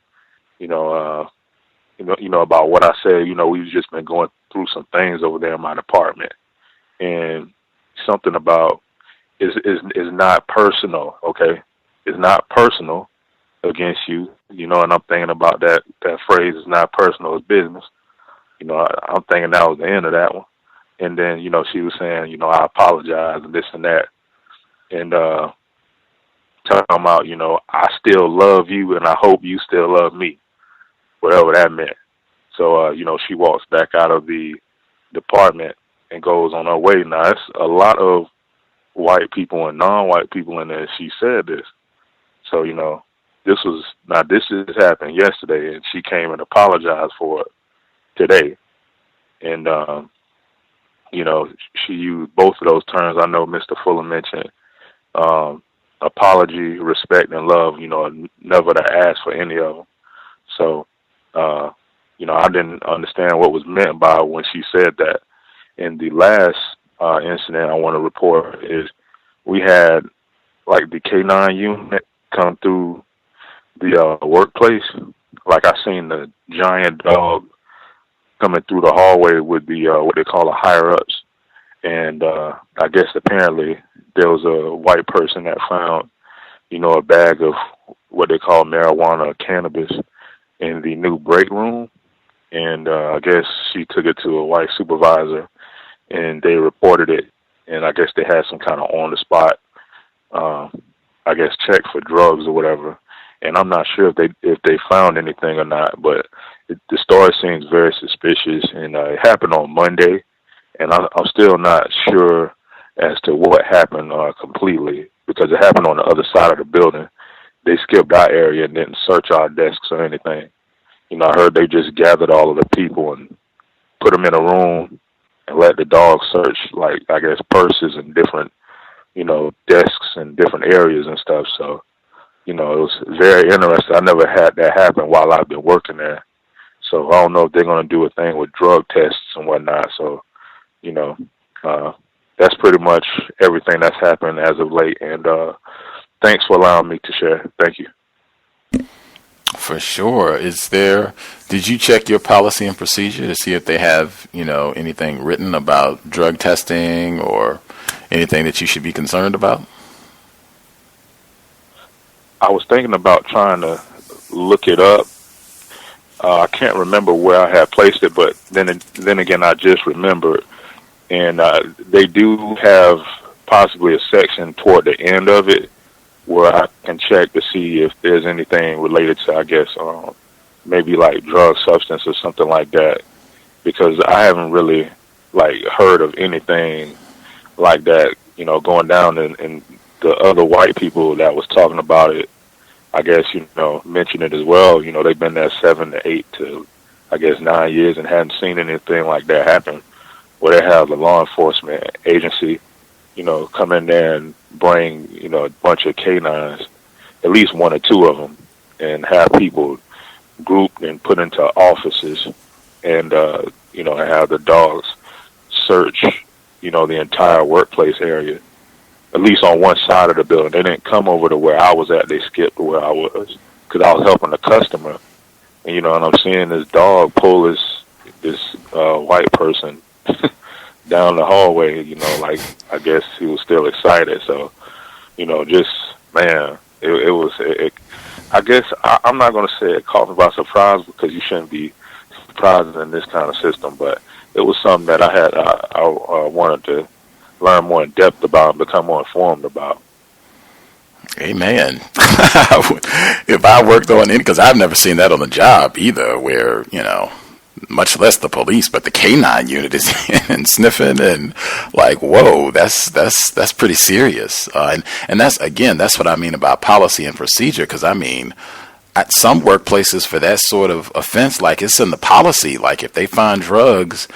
about what I said. We've just been going through some things over there in my department, and something about is not personal. Okay, it's not personal against you. And I'm thinking about that phrase. It's not personal. It's business. I'm thinking that was the end of that one. And then, she was saying, I apologize and this and that. And talking about, I still love you and I hope you still love me, whatever that meant. So, she walks back out of the department and goes on her way. Now, it's a lot of white people and non-white people in there. She said this. So, this has happened yesterday, and she came and apologized for it today. And, she used both of those terms. I know Mr. Fuller mentioned apology, respect, and love, never to ask for any of them. So, I didn't understand what was meant by when she said that. And the last incident I want to report is we had, like, the K9 unit come through the workplace. Like, I seen the giant dog coming through the hallway with the what they call a higher-ups. And I guess apparently there was a white person that found, a bag of what they call marijuana or cannabis in the new break room. And I guess she took it to a white supervisor, and they reported it. And I guess they had some kind of on-the-spot, check for drugs or whatever. And I'm not sure if they found anything or not, but the story seems very suspicious. And it happened on Monday, and I'm still not sure as to what happened completely, because it happened on the other side of the building. They skipped our area and didn't search our desks or anything. I heard they just gathered all of the people and put them in a room and let the dog search, like, I guess, purses and different, desks and different areas and stuff. So, it was very interesting. I never had that happen while I've been working there. So I don't know if they're going to do a thing with drug tests and whatnot. So, that's pretty much everything that's happened as of late. And thanks for allowing me to share. Thank you. For sure. Did you check your policy and procedure to see if they have, anything written about drug testing or anything that you should be concerned about? I was thinking about trying to look it up. I can't remember where I had placed it, but then again, I just remembered. And they do have possibly a section toward the end of it where I can check to see if there's anything related to, I guess, maybe like drug substance or something like that, because I haven't really, like, heard of anything like that, going down, and the other white people that was talking about it, I guess, mentioned it as well. They've been there 7 to 8 to, I guess, 9 years and hadn't seen anything like that happen, where they have the law enforcement agency, come in there and bring, a bunch of canines, at least 1 or 2 of them, and have people grouped and put into offices and, have the dogs search, the entire workplace area, at least on one side of the building. They didn't come over to where I was at. They skipped to where I was because I was helping the customer. And, and I'm seeing this dog pull this white person down the hallway, like, I guess he was still excited. So, just, man, it was, I guess, I'm not going to say it caught me by surprise, because you shouldn't be surprised in this kind of system, but it was something that I wanted to learn more in depth about and become more informed about. Amen. If I worked on it, because I've never seen that on the job either, where, much less the police, but the K9 unit is in and sniffing, and like, whoa, that's pretty serious. And that's what I mean about policy and procedure, because I at some workplaces for that sort of offense, like it's in the policy, like if they find drugs,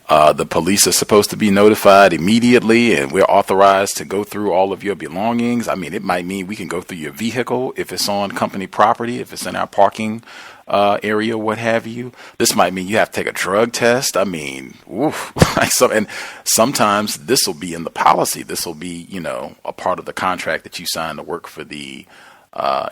the police are supposed to be notified immediately, and we're authorized to go through all of your belongings. I mean, it might mean we can go through your vehicle if it's on company property, if it's in our parking area, what have you. This might mean you have to take a drug test. I mean, oof. And sometimes this will be in the policy. This will be, a part of the contract that you sign to work for the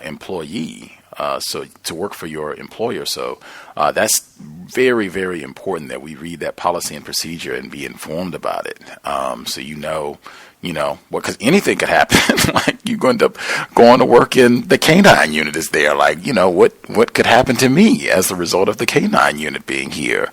employee. So to work for your employer. So that's very, very important that we read that policy and procedure and be informed about it. So because anything could happen. Like you end up going to work in the canine unit is there. Like, what could happen to me as a result of the canine unit being here?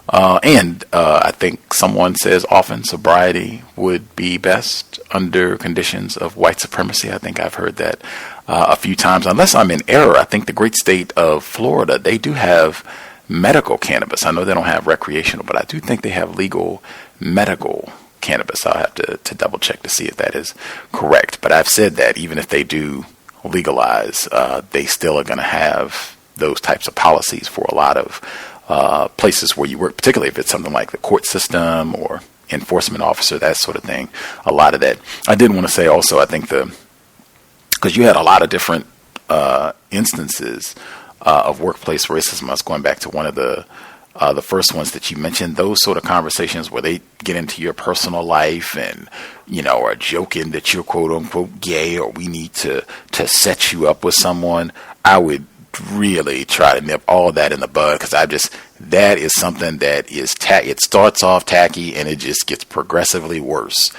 And I think someone says often sobriety would be best under conditions of white supremacy. I think I've heard that a few times. Unless I'm in error, I think the great state of Florida, they do have medical cannabis. I know they don't have recreational, but I do think they have legal medical cannabis. I'll have to double check to see if that is correct. But I've said that even if they do legalize, they still are going to have those types of policies for a lot of places where you work, particularly if it's something like the court system or enforcement officer, that sort of thing. A lot of that. I did want to say also, I think because you had a lot of different instances of workplace racism. I was going back to one of the first ones that you mentioned, those sort of conversations where they get into your personal life and, are joking that you're quote unquote gay or we need to set you up with someone. I would really try to nip all that in the bud, because that is something that is it starts off tacky and it just gets progressively worse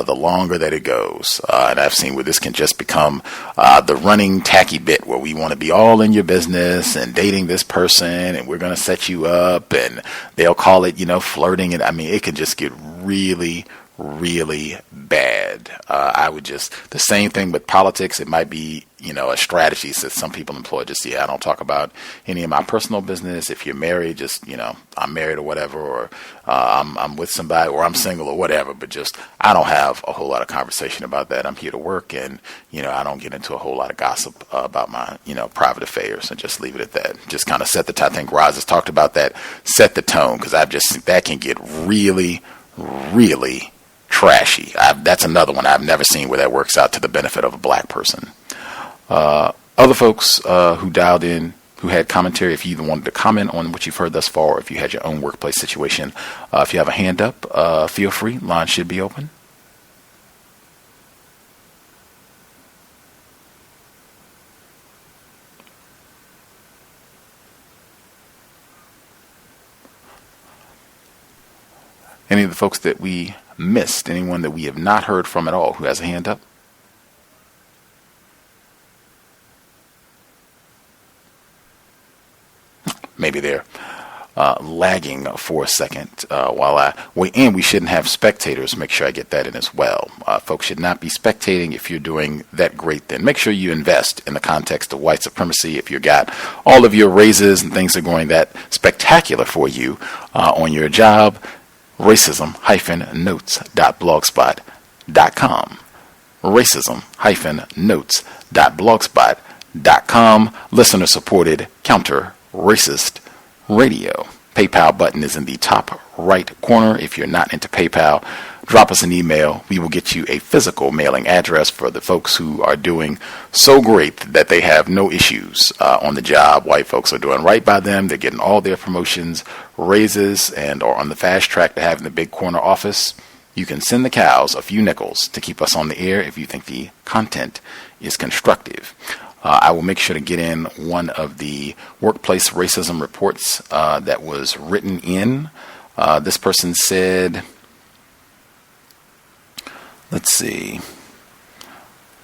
the longer that it goes. And I've seen where this can just become the running tacky bit where we want to be all in your business and dating this person and we're going to set you up, and they'll call it, flirting. And I mean, it can just get really, really bad. The same thing with politics. It might be, a strategy that some people employ. I don't talk about any of my personal business. If you're married, just, I'm married or whatever, or I'm with somebody, or I'm single or whatever, but I don't have a whole lot of conversation about that. I'm here to work, and, I don't get into a whole lot of gossip about my, private affairs, and just leave it at that. Just kind of set the tone. I think Roz has talked about that, set the tone, because that can get really, really trashy. That's another one I've never seen where that works out to the benefit of a black person. Other folks who dialed in, who had commentary, if you even wanted to comment on what you've heard thus far, or if you had your own workplace situation, if you have a hand up, feel free. Line should be open. Any of the folks that we missed, anyone that we have not heard from at all who has a hand up? Maybe they're lagging for a second while I wait. And we shouldn't have spectators. Make sure I get that in as well. Folks should not be spectating. If you're doing that, great. Then make sure you invest in the context of white supremacy. If you got all of your raises and things are going that spectacular for you on your job, racism-notes.blogspot.com. racism-notes.blogspot.com. Listener supported counter racist radio. PayPal button is in the top right corner. If you're not into PayPal, drop us an email. We will get you a physical mailing address for the folks who are doing so great that they have no issues on the job. White folks are doing right by them. They're getting all their promotions, raises, and are on the fast track to having the big corner office. You can send the cows a few nickels to keep us on the air if you think the content is constructive. I will make sure to get in one of the workplace racism reports that was written in. This person said, let's see.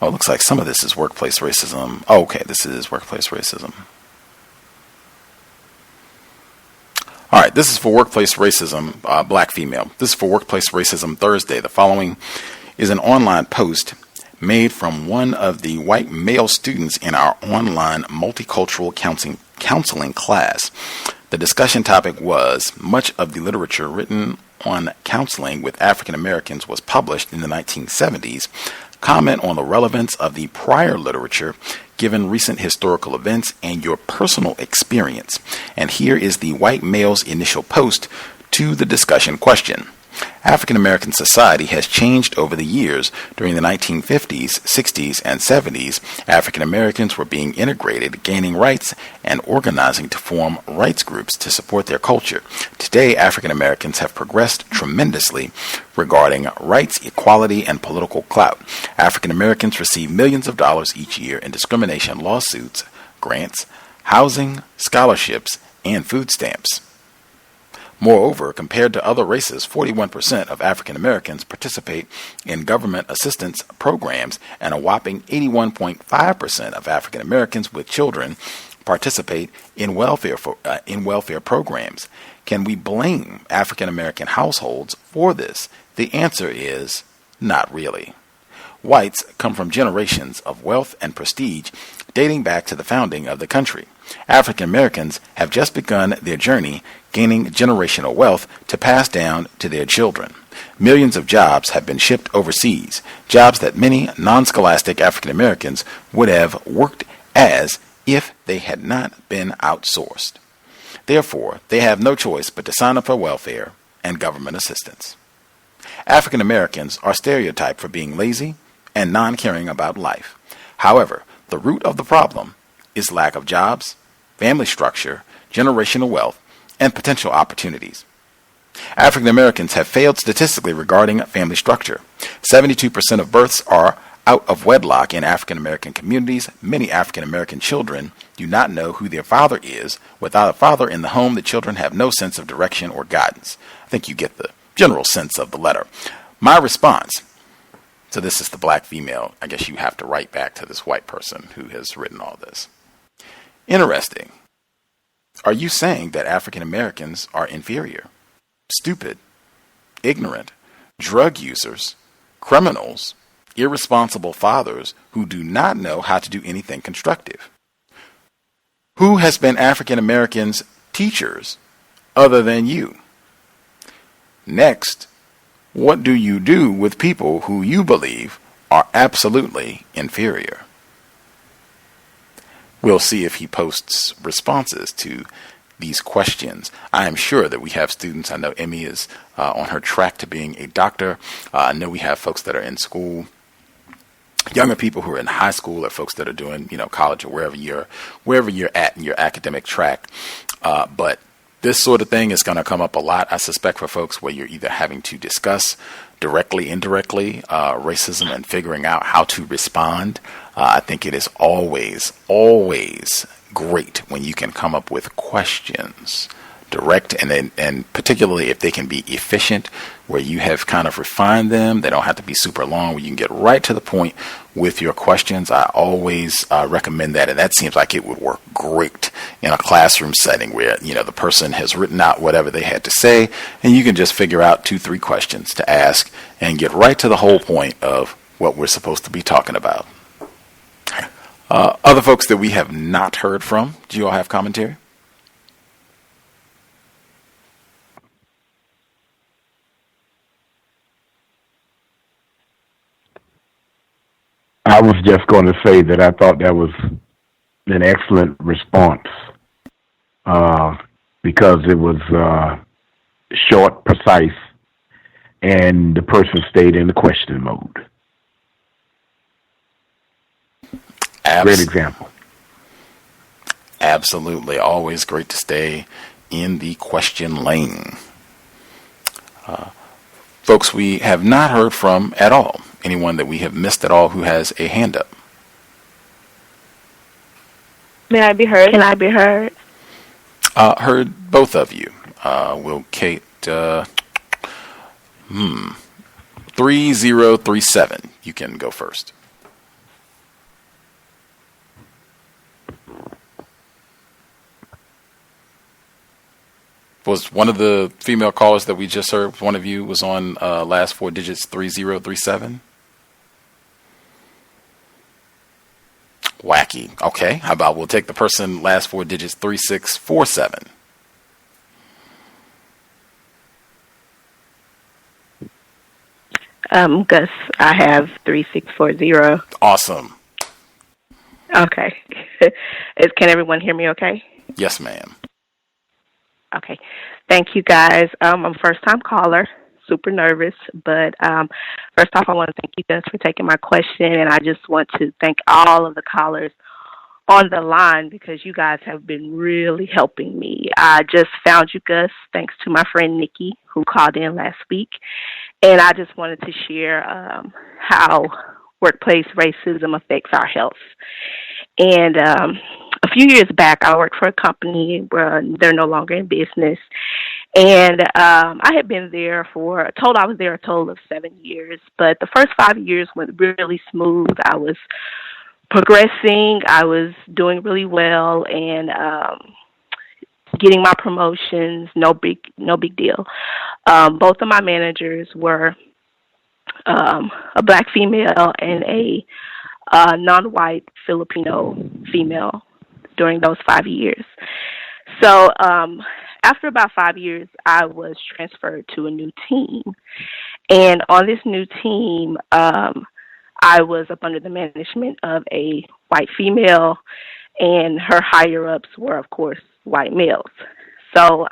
Oh, it looks like some of this is workplace racism. Oh, okay, this is workplace racism. All right, this is for workplace racism, black female. This is for workplace racism Thursday. The following is an online post made from one of the white male students in our online multicultural counseling class. The discussion topic was, much of the literature written on counseling with African Americans was published in the 1970s. Comment on the relevance of the prior literature given recent historical events and your personal experience. And here is the white male's initial post to the discussion question. African American society has changed over the years. During the 1950s, 60s, and 70s, African Americans were being integrated, gaining rights, and organizing to form rights groups to support their culture. Today, African Americans have progressed tremendously regarding rights, equality, and political clout. African Americans receive millions of dollars each year in discrimination lawsuits, grants, housing, scholarships, and food stamps. Moreover, compared to other races, 41% of African Americans participate in government assistance programs, and a whopping 81.5% of African Americans with children participate in welfare programs. Can we blame African American households for this? The answer is not really. Whites come from generations of wealth and prestige dating back to the founding of the country. African Americans have just begun their journey gaining generational wealth to pass down to their children. Millions of jobs have been shipped overseas, jobs that many non-scholastic African Americans would have worked as if they had not been outsourced. Therefore, they have no choice but to sign up for welfare and government assistance. African Americans are stereotyped for being lazy and non-caring about life. However, the root of the problem is lack of jobs, family structure, generational wealth, and potential opportunities. African Americans have failed statistically regarding family structure. 72% of births are out of wedlock in African American communities. Many African American children do not know who their father is. Without a father in the home, the children have no sense of direction or guidance. I think you get the general sense of the letter. My response, so this is the black female, I guess you have to write back to this white person who has written all this. Interesting. Are you saying that African Americans are inferior, stupid, ignorant, drug users, criminals, irresponsible fathers who do not know how to do anything constructive? Who has been African Americans' teachers other than you? Next, what do you do with people who you believe are absolutely inferior? We'll see if he posts responses to these questions. I am sure that we have students. I know Emmy is on her track to being a doctor. I know we have folks that are in school, younger people who are in high school, or folks that are doing, college, or wherever you're at in your academic track. But this sort of thing is going to come up a lot, I suspect, for folks where you're either having to discuss directly, indirectly, racism and figuring out how to respond. I think it is always great when you can come up with questions, direct, and particularly if they can be efficient, where you have kind of refined them. They don't have to be super long, where you can get right to the point with your questions. I always recommend that, and that seems like it would work great in a classroom setting where, the person has written out whatever they had to say, and you can just figure out 2-3 questions to ask and get right to the whole point of what we're supposed to be talking about. Other folks that we have not heard from, do you all have commentary? I was just going to say that I thought that was an excellent response because it was short, precise, and the person stayed in the question mode. Great example. Absolutely. Always great to stay in the question lane. Folks we have not heard from at all. Anyone that we have missed at all who has a hand up? May I be heard? Can I be heard? Heard both of you. Will Kate 3037. You can go first. Was one of the female callers that we just heard, one of you was on last 4 digits 3037? Wacky. Okay, how about we'll take the person last 4 digits 3647. Gus, I have 3640. Awesome. Okay. Can everyone hear me okay? Yes, ma'am. Okay. Thank you, guys. I'm a first-time caller. Super nervous, but first off, I want to thank you guys for taking my question, and I just want to thank all of the callers on the line because you guys have been really helping me. I just found you, Gus, thanks to my friend Nikki, who called in last week, and I just wanted to share how workplace racism affects our health. And a few years back, I worked for a company where they're no longer in business. And I had been there I was there a total of 7 years. But the first 5 years went really smooth. I was progressing. I was doing really well and getting my promotions. No big deal. Both of my managers were a black female and a non-white Filipino female during those 5 years. So after about 5 years, I was transferred to a new team. And on this new team, I was up under the management of a white female, and her higher-ups were, of course, white males. So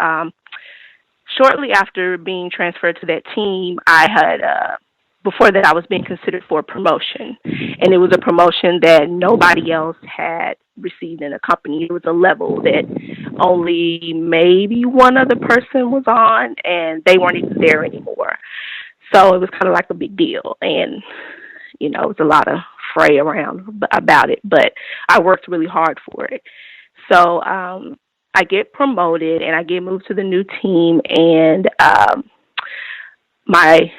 shortly after being transferred to that team, I had before that, I was being considered for a promotion, and it was a promotion that nobody else had received in a company. It was a level that only maybe one other person was on, and they weren't even there anymore. So it was kind of like a big deal, and, it was a lot of fray around about it, but I worked really hard for it. So I get promoted, and I get moved to the new team, and my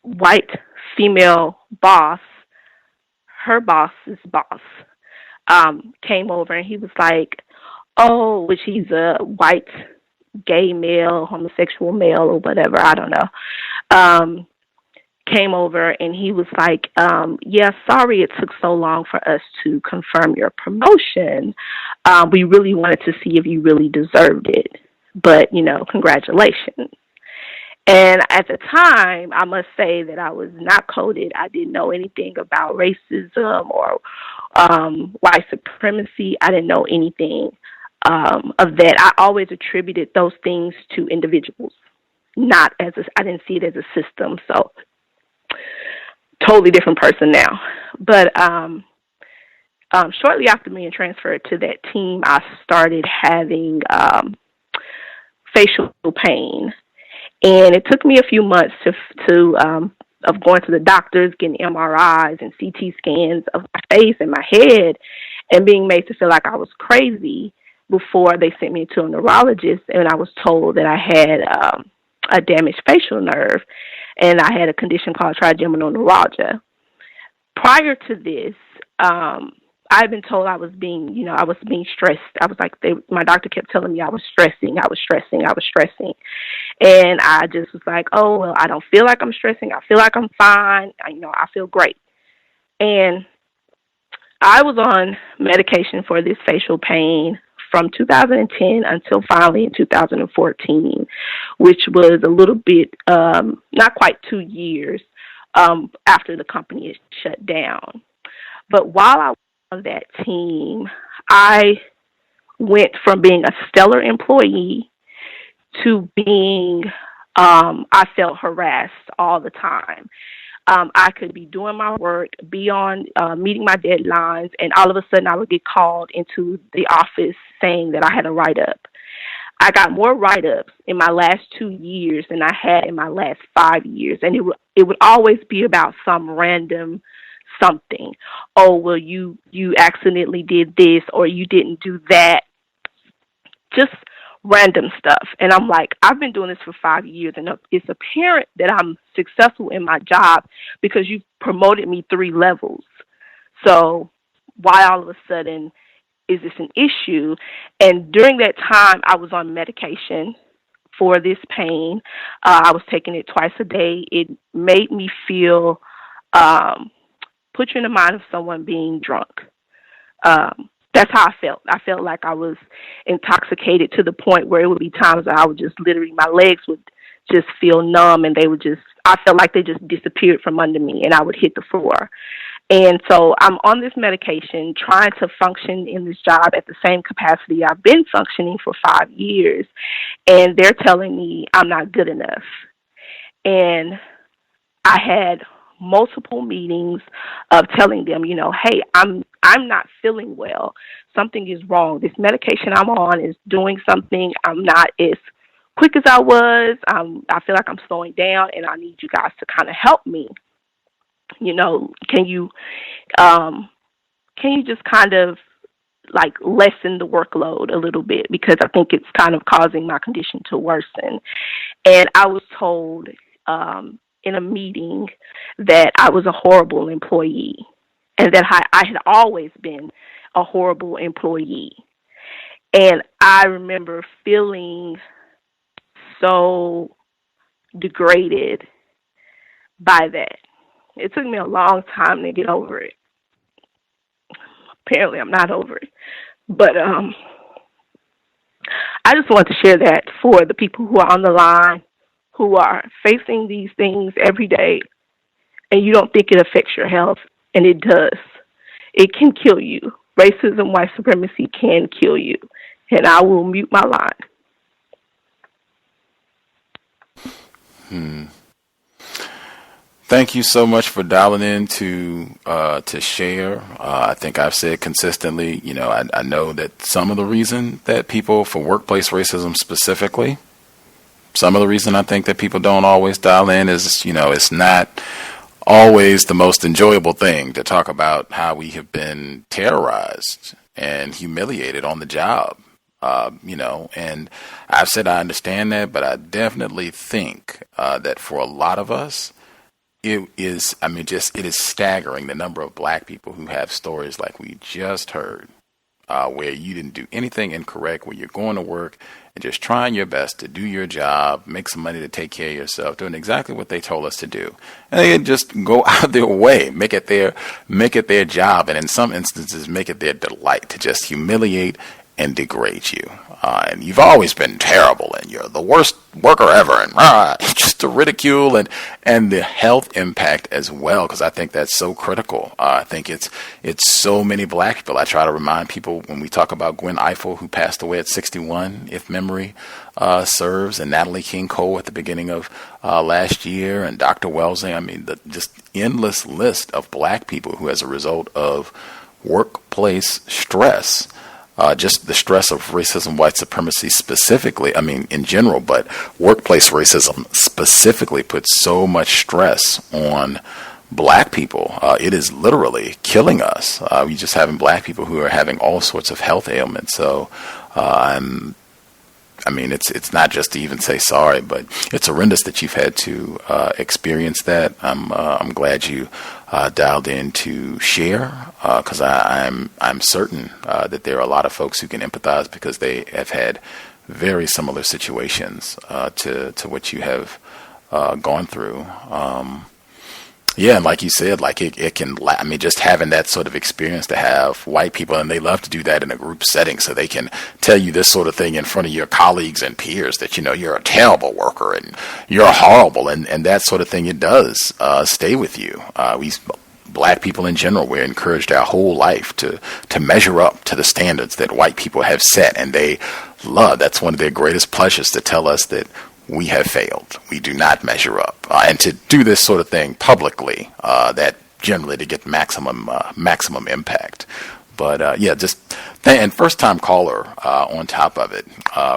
white female boss, her boss's boss, came over and he was like, which he's a white gay male, homosexual male or whatever, I don't know, came over and he was like, sorry it took so long for us to confirm your promotion. We really wanted to see if you really deserved it, but, congratulations. And at the time, I must say that I was not coded. I didn't know anything about racism or white supremacy. I didn't know anything of that. I always attributed those things to individuals, I didn't see it as a system. So, totally different person now. But shortly after being transferred to that team, I started having facial pain. And it took me a few months of going to the doctors, getting MRIs and CT scans of my face and my head, and being made to feel like I was crazy before they sent me to a neurologist. And I was told that I had a damaged facial nerve, and I had a condition called trigeminal neuralgia. Prior to this, I've been told I was being stressed. I was like, my doctor kept telling me I was stressing. And I just was like, I don't feel like I'm stressing. I feel like I'm fine. I feel great. And I was on medication for this facial pain from 2010 until finally in 2014, which was a little bit, not quite 2 years after the company is shut down. But while I was on that team, I went from being a stellar employee to being, I felt harassed all the time. I could be doing my work, be on meeting my deadlines, and all of a sudden I would get called into the office saying that I had a write-up. I got more write-ups in my last 2 years than I had in my last 5 years, and it would always be about some random something. You accidentally did this, or you didn't do that. Just random stuff. And I'm like, I've been doing this for 5 years, and it's apparent that I'm successful in my job because you promoted me 3 levels. So why all of a sudden is this an issue? And during that time, I was on medication for this pain. I was taking it twice a day. It made me feel, put you in the mind of someone being drunk. That's how I felt. I felt like I was intoxicated to the point where it would be times that I would just literally, my legs would just feel numb, and I felt like they just disappeared from under me, and I would hit the floor. And so I'm on this medication trying to function in this job at the same capacity I've been functioning for 5 years. And they're telling me I'm not good enough. And I had multiple meetings of telling them, hey, I'm not feeling well. Something is wrong. This medication I'm on is doing something. I'm not as quick as I was. I feel like I'm slowing down, and I need you guys to kind of help me. Can you just kind of like lessen the workload a little bit, because I think it's kind of causing my condition to worsen. And I was told in a meeting that I was a horrible employee, and that I had always been a horrible employee. And I remember feeling so degraded by that. It took me a long time to get over it. Apparently, I'm not over it. But I just want to share that for the people who are on the line, who are facing these things every day, and you don't think it affects your health, and it does. It can kill you. Racism, white supremacy can kill you. And I will mute my line. Thank you so much for dialing in to share. I think I've said consistently, I know that some of the reason that people, for workplace racism specifically, some of the reason I think that people don't always dial in is, it's not always the most enjoyable thing to talk about how we have been terrorized and humiliated on the job. And I've said I understand that, but I definitely think that for a lot of us, it is staggering the number of black people who have stories like we just heard, where you didn't do anything incorrect, where you're going to work and just trying your best to do your job, make some money to take care of yourself, doing exactly what they told us to do. And they just go out of their way, make it their job, and in some instances make it their delight to just humiliate and degrade you. And you've always been terrible, and you're the worst worker ever, and just the ridicule and the health impact as well, because I think that's so critical. I think it's so many black people. I try to remind people when we talk about Gwen Ifill, who passed away at 61, if memory serves, and Natalie King Cole at the beginning of last year, and Dr. Wellesley. I mean, the just endless list of black people who, as a result of workplace stress, just the stress of racism, white supremacy specifically, in general, but workplace racism specifically puts so much stress on black people. It is literally killing us. We just having black people who are having all sorts of health ailments. So, it's not just to even say sorry, but it's horrendous that you've had to experience that. I'm glad you dialed in to share, because I'm certain that there are a lot of folks who can empathize, because they have had very similar situations to what you have gone through. Yeah, and like you said, like it can, just having that sort of experience to have white people, and they love to do that in a group setting, so they can tell you this sort of thing in front of your colleagues and peers, that, you're a terrible worker and you're horrible, and that sort of thing, it does stay with you. Black people in general, we're encouraged our whole life to measure up to the standards that white people have set, and they love, that's one of their greatest pleasures, to tell us that we have failed. We do not measure up. And to do this sort of thing publicly, that generally to get maximum impact. But and first time caller on top of it.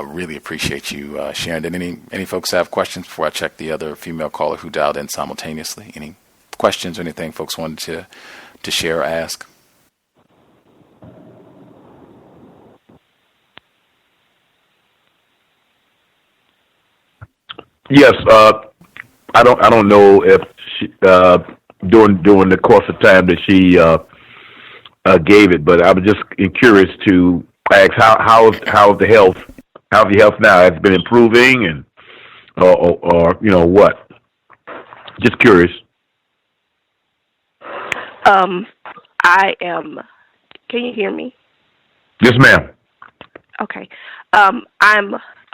Really appreciate you sharing. Did any folks have questions before I check the other female caller who dialed in simultaneously? Any questions or anything folks wanted to share or ask? Yes, I don't know if she, during the course of time that she gave it, but I was just curious to ask how's the health? How's your health now? Has it been improving, and or what? Just curious. I am. Can you hear me? Yes, ma'am. Okay. I'm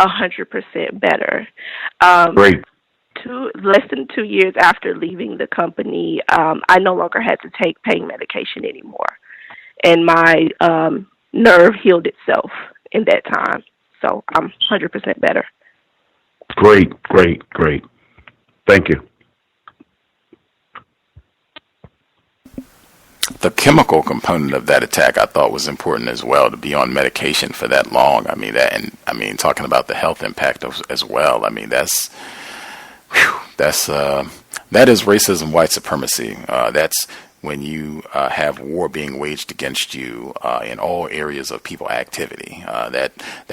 100% better. Great. less than 2 years after leaving the company, I no longer had to take pain medication anymore, and my nerve healed itself in that time. So I'm 100% better. Great. Thank you. The chemical component of that attack I thought was important as well, to be on medication for that long. I mean, talking about the health impact as well. I mean, that is racism, white supremacy. That's when you have war being waged against you in all areas of people activity. That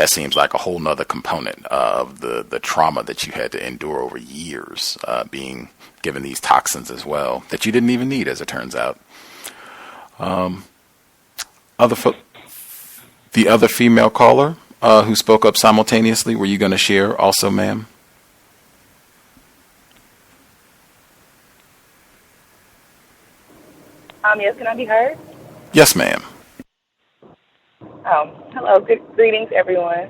seems like a whole nother component of the trauma that you had to endure over years, being given these toxins as well that you didn't even need, as it turns out. The other female caller who spoke up simultaneously, were you going to share also, ma'am? Yes, can I be heard? Yes, ma'am. Hello. Greetings, everyone.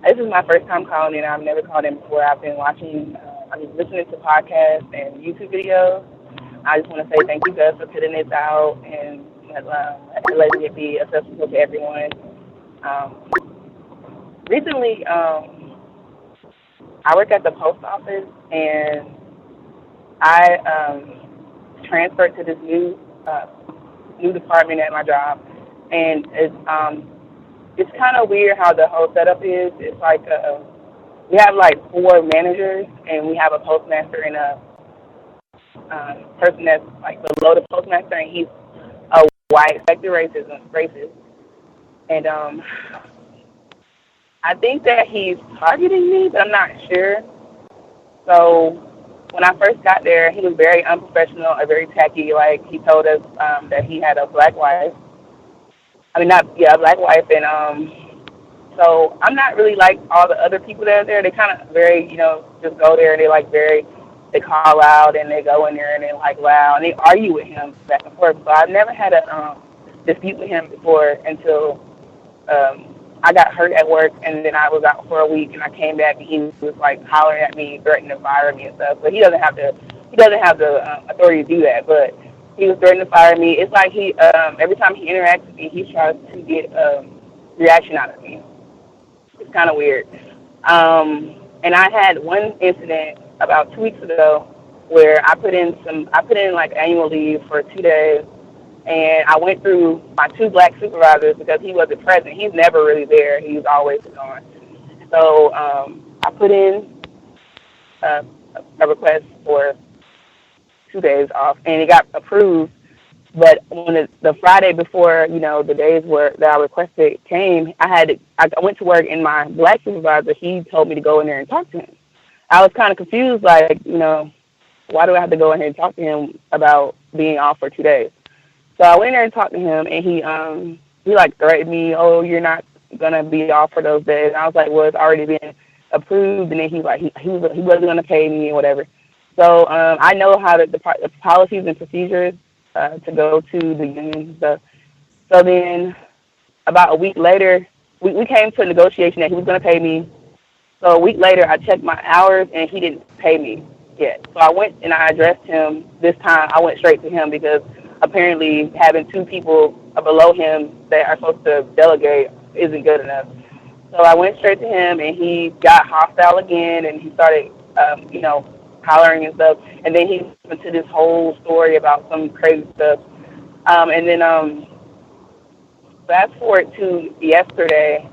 This is my first time calling in. I've never called in before. I've been listening to podcasts and YouTube videos. I just want to say thank you, Gus, for putting this out and letting it be accessible to everyone. Recently, I work at the post office, and I transferred to this new department at my job, and it's kind of weird how the whole setup is. It's like we have like 4 managers, and we have a postmaster and a person that's like below the postmaster, and he's a white, expected racist, and I think that he's targeting me, but I'm not sure. So when I first got there, he was very unprofessional, very tacky. Like, he told us that he had a black wife. A black wife, and so I'm not really like all the other people that are there. They kind of very, just go there and they call out and they go in there and they like loud and they argue with him back and forth. So I've never had a dispute with him before until I got hurt at work, and then I was out for a week, and I came back and he was like hollering at me, threatening to fire me and stuff. But he doesn't have the authority to do that. But he was threatening to fire me. It's like he every time he interacts with me, he tries to get reaction out of me. It's kind of weird. And I had one incident about 2 weeks ago where I put in like annual leave for 2 days, and I went through my 2 black supervisors because he wasn't present. He's never really there. He's always gone. So I put in a request for 2 days off, and it got approved. But when the Friday before, the days that I requested came, I went to work, and my black supervisor, he told me to go in there and talk to him. I was kind of confused, like, why do I have to go in here and talk to him about being off for 2 days? So I went in there and talked to him, and he like threatened me, oh, you're not gonna be off for those days. And I was like, well, it's already been approved, and then he wasn't gonna pay me or whatever. So I know how the policies and procedures to go to the union and stuff. So then about a week later, we came to a negotiation that he was gonna pay me. So a week later, I checked my hours, and he didn't pay me yet. So I went and I addressed him. This time, I went straight to him because apparently having 2 people below him that are supposed to delegate isn't good enough. So I went straight to him, and he got hostile again, and he started, hollering and stuff. And then he went into this whole story about some crazy stuff. And then fast forward to yesterday.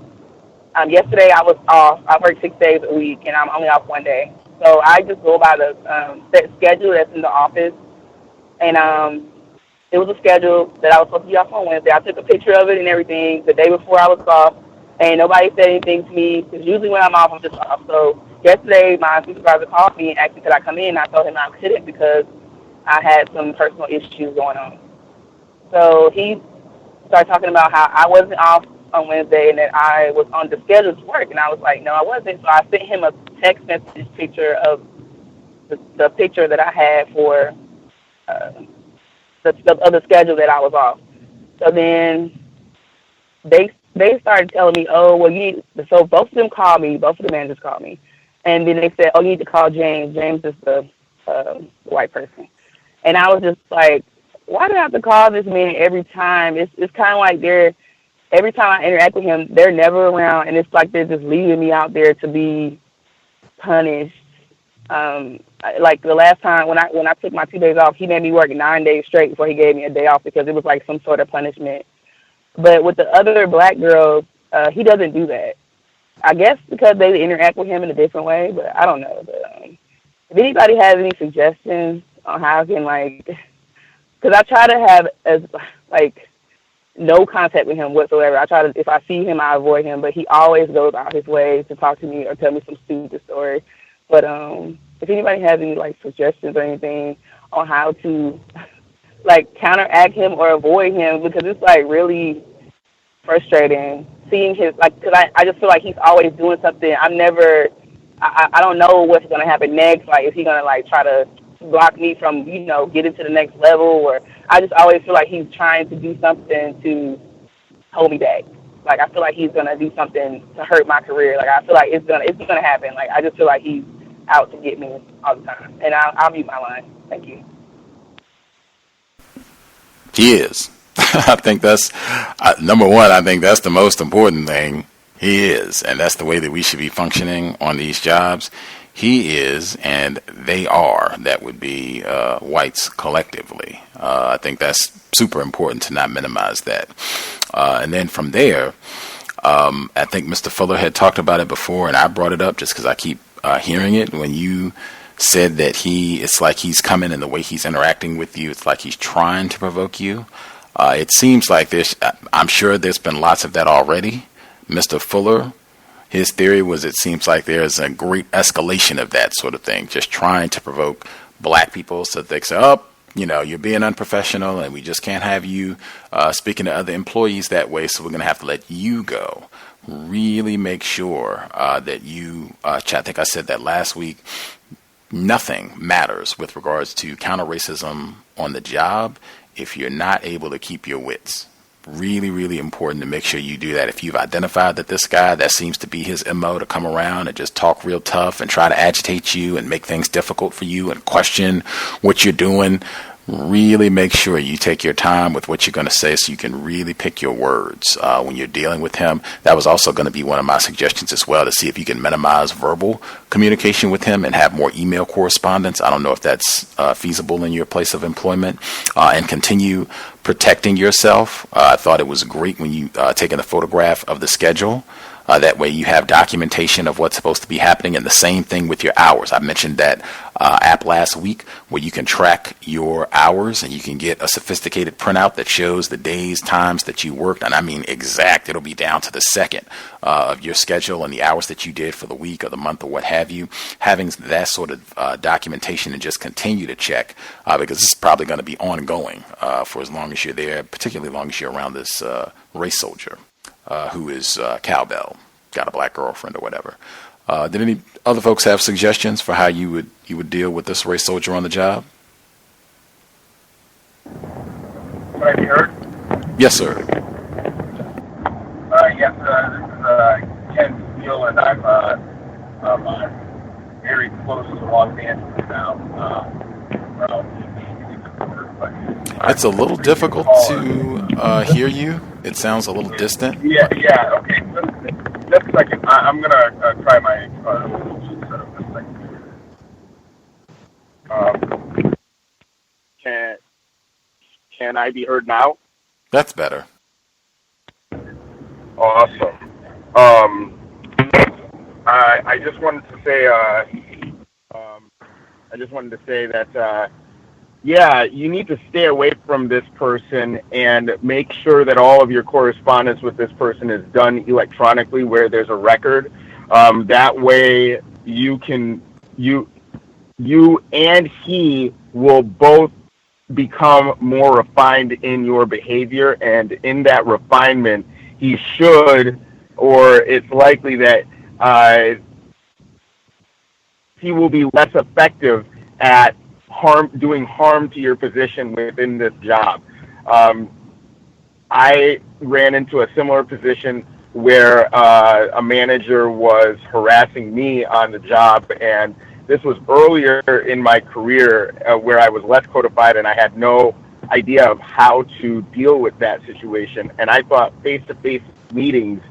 Yesterday I was off. I work 6 days a week, and I'm only off 1 day. So I just go by the set schedule that's in the office. And it was a schedule that I was supposed to be off on Wednesday. I took a picture of it and everything the day before I was off, and nobody said anything to me, because usually when I'm off, I'm just off. So yesterday my supervisor called me and asked me could I come in, and I told him I couldn't because I had some personal issues going on. So he started talking about how I wasn't off on Wednesday and that I was on the schedule to work, and I was like, no, I wasn't. So I sent him a text message picture of the picture that I had for the schedule that I was off. So then they started telling me, oh, well, so both of them called me, both of the managers called me, And then they said, oh, you need to call James. James is the white person. And I was just like, why do I have to call this man every time? It's kind of like every time I interact with him, they're never around, and it's like they're just leaving me out there to be punished. Like the last time when I took my 2 days off, he made me work 9 days straight before he gave me a day off because it was like some sort of punishment. But with the other black girls, he doesn't do that. I guess because they interact with him in a different way, but I don't know. But if anybody has any suggestions on how I can, like, because I try to have as like no contact with him whatsoever. I try to, if I see him, I avoid him, but he always goes out his way to talk to me or tell me some stupid story. But if anybody has any like suggestions or anything on how to like counteract him or avoid him, because it's like really frustrating seeing his, like, because I just feel like he's always doing something. I don't know what's going to happen next. Like, is he going to like try to block me from, getting to the next level? Or I just always feel like he's trying to do something to hold me back. Like, I feel like he's going to do something to hurt my career. Like, I feel like it's gonna happen. Like, I just feel like he's out to get me all the time. And I'll mute my line. Thank you. He is. I think that's, number one, I think that's the most important thing. He is. And that's the way that we should be functioning on these jobs. He is, and they are. That would be whites collectively. I think that's super important to not minimize that. And then from there, I think Mr. Fuller had talked about it before, and I brought it up just because I keep hearing it. When you said that it's like he's coming and the way he's interacting with you, it's like he's trying to provoke you. It seems like I'm sure there's been lots of that already. Mr. Fuller, his theory was it seems like there's a great escalation of that sort of thing, just trying to provoke black people so that they say, oh, you're being unprofessional and we just can't have you speaking to other employees that way, so we're going to have to let you go. Really make sure that you, I think I said that last week, nothing matters with regards to counter-racism on the job if you're not able to keep your wits. Really, really important to make sure you do that. If you've identified that this guy, that seems to be his MO, to come around and just talk real tough and try to agitate you and make things difficult for you and question what you're doing, really make sure you take your time with what you're going to say so you can really pick your words when you're dealing with him. That was also going to be one of my suggestions as well, to see if you can minimize verbal communication with him and have more email correspondence. I don't know if that's feasible in your place of employment, and continue protecting yourself. I thought it was great when you taken a photograph of the schedule. That way you have documentation of what's supposed to be happening, and the same thing with your hours. I mentioned that app last week where you can track your hours and you can get a sophisticated printout that shows the days, times that you worked. And I mean exact, it'll be down to the second of your schedule and the hours that you did for the week or the month or what have you. Having that sort of documentation and just continue to check because this is probably going to be ongoing for as long as you're there, particularly as long as you're around this race soldier. Who is cowbell, got a black girlfriend or whatever. Did any other folks have suggestions for how you would deal with this race soldier on the job? Can I be heard? Yes, sir. Yes, this is Ken Steele, and I'm very close to Los Angeles now. It's a little difficult to hear you. It sounds a little distant. Yeah, okay. Just a second. I'm going to try my setup this thing. Can I be heard now? That's better. Awesome. I just wanted to say that yeah, you need to stay away from this person and make sure that all of your correspondence with this person is done electronically where there's a record. That way you and he will both become more refined in your behavior, and in that refinement, he should, or it's likely that he will be less effective at doing harm to your position within this job. I ran into a similar position where a manager was harassing me on the job, and this was earlier in my career where I was less codified and I had no idea of how to deal with that situation. And I thought face-to-face meetings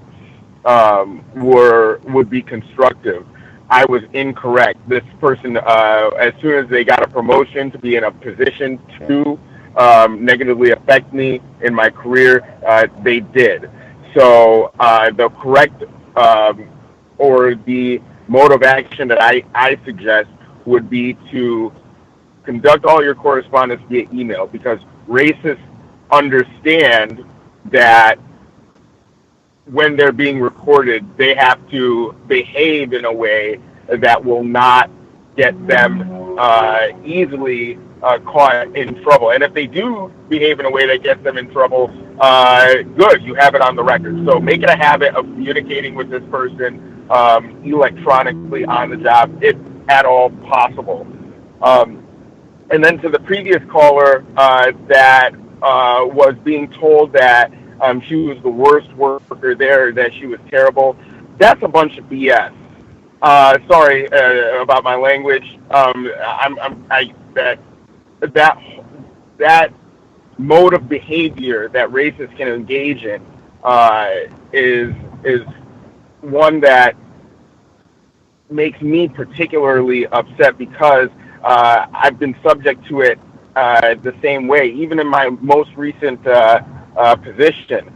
would be constructive. I was incorrect. This person, as soon as they got a promotion to be in a position to negatively affect me in my career, they did. So the correct or the mode of action that I suggest would be to conduct all your correspondence via email, because racists understand that when they're being recorded, they have to behave in a way that will not get them easily caught in trouble. And if they do behave in a way that gets them in trouble, good, you have it on the record. So make it a habit of communicating with this person electronically on the job, if at all possible. And then to the previous caller that was being told that she was the worst worker there, that she was terrible, that's a bunch of BS. Sorry about my language. That mode of behavior that racists can engage in is one that makes me particularly upset, because I've been subject to it the same way. Even in my most recent position,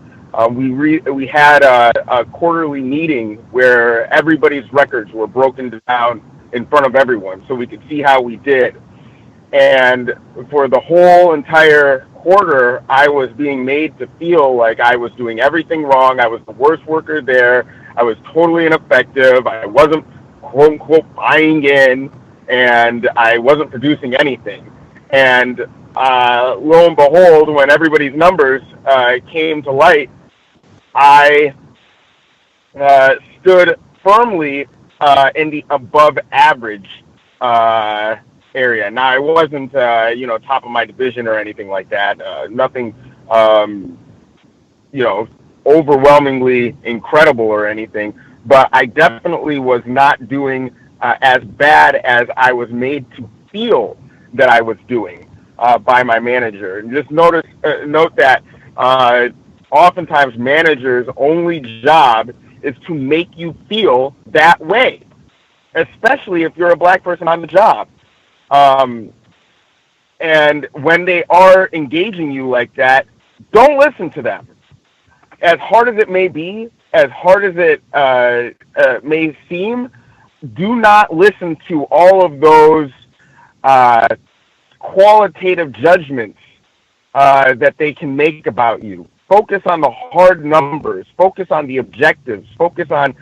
we had a quarterly meeting where everybody's records were broken down in front of everyone so we could see how we did. And for the whole entire quarter, I was being made to feel like I was doing everything wrong. I was the worst worker there. I was totally ineffective. I wasn't, quote unquote, buying in, and I wasn't producing anything. And lo and behold, when everybody's numbers came to light, I stood firmly in the above average area. Now, I wasn't, top of my division or anything like that. Nothing, overwhelmingly incredible or anything. But I definitely was not doing as bad as I was made to feel that I was doing by my manager. And just note that oftentimes managers' only job is to make you feel that way, especially if you're a black person on the job. And when they are engaging you like that, don't listen to them. As hard as it may be, as hard as it may seem, do not listen to all of those qualitative judgments that they can make about you. Focus on the hard numbers. Focus on the objectives. Focus on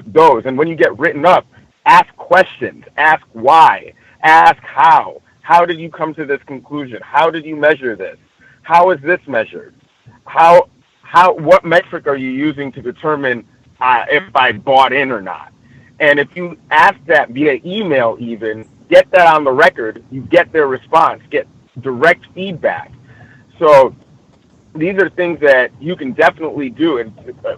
those. And when you get written up, ask questions. Ask why. Ask how. How did you come to this conclusion? How did you measure this? How is this measured? What metric are you using to determine if I bought in or not? And if you ask that via email even, get that on the record, you get their response, get direct feedback. So these are things that you can definitely do. And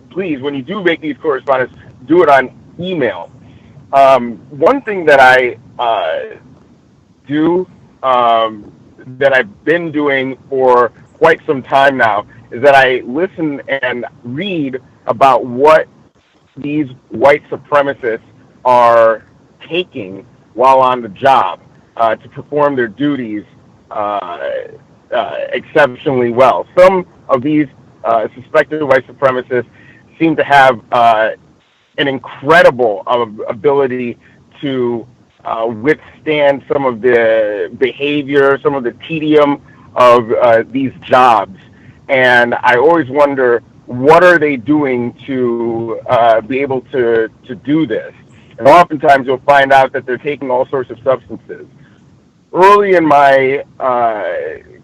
please, when you do make these correspondence, do it on email. One thing that I do, that I've been doing for quite some time now, is that I listen and read about what these white supremacists are taking while on the job to perform their duties exceptionally well. Some of these suspected white supremacists seem to have an incredible ability to withstand some of the behavior, some of the tedium of these jobs. And I always wonder, what are they doing to be able to do this? And oftentimes you'll find out that they're taking all sorts of substances. Early in my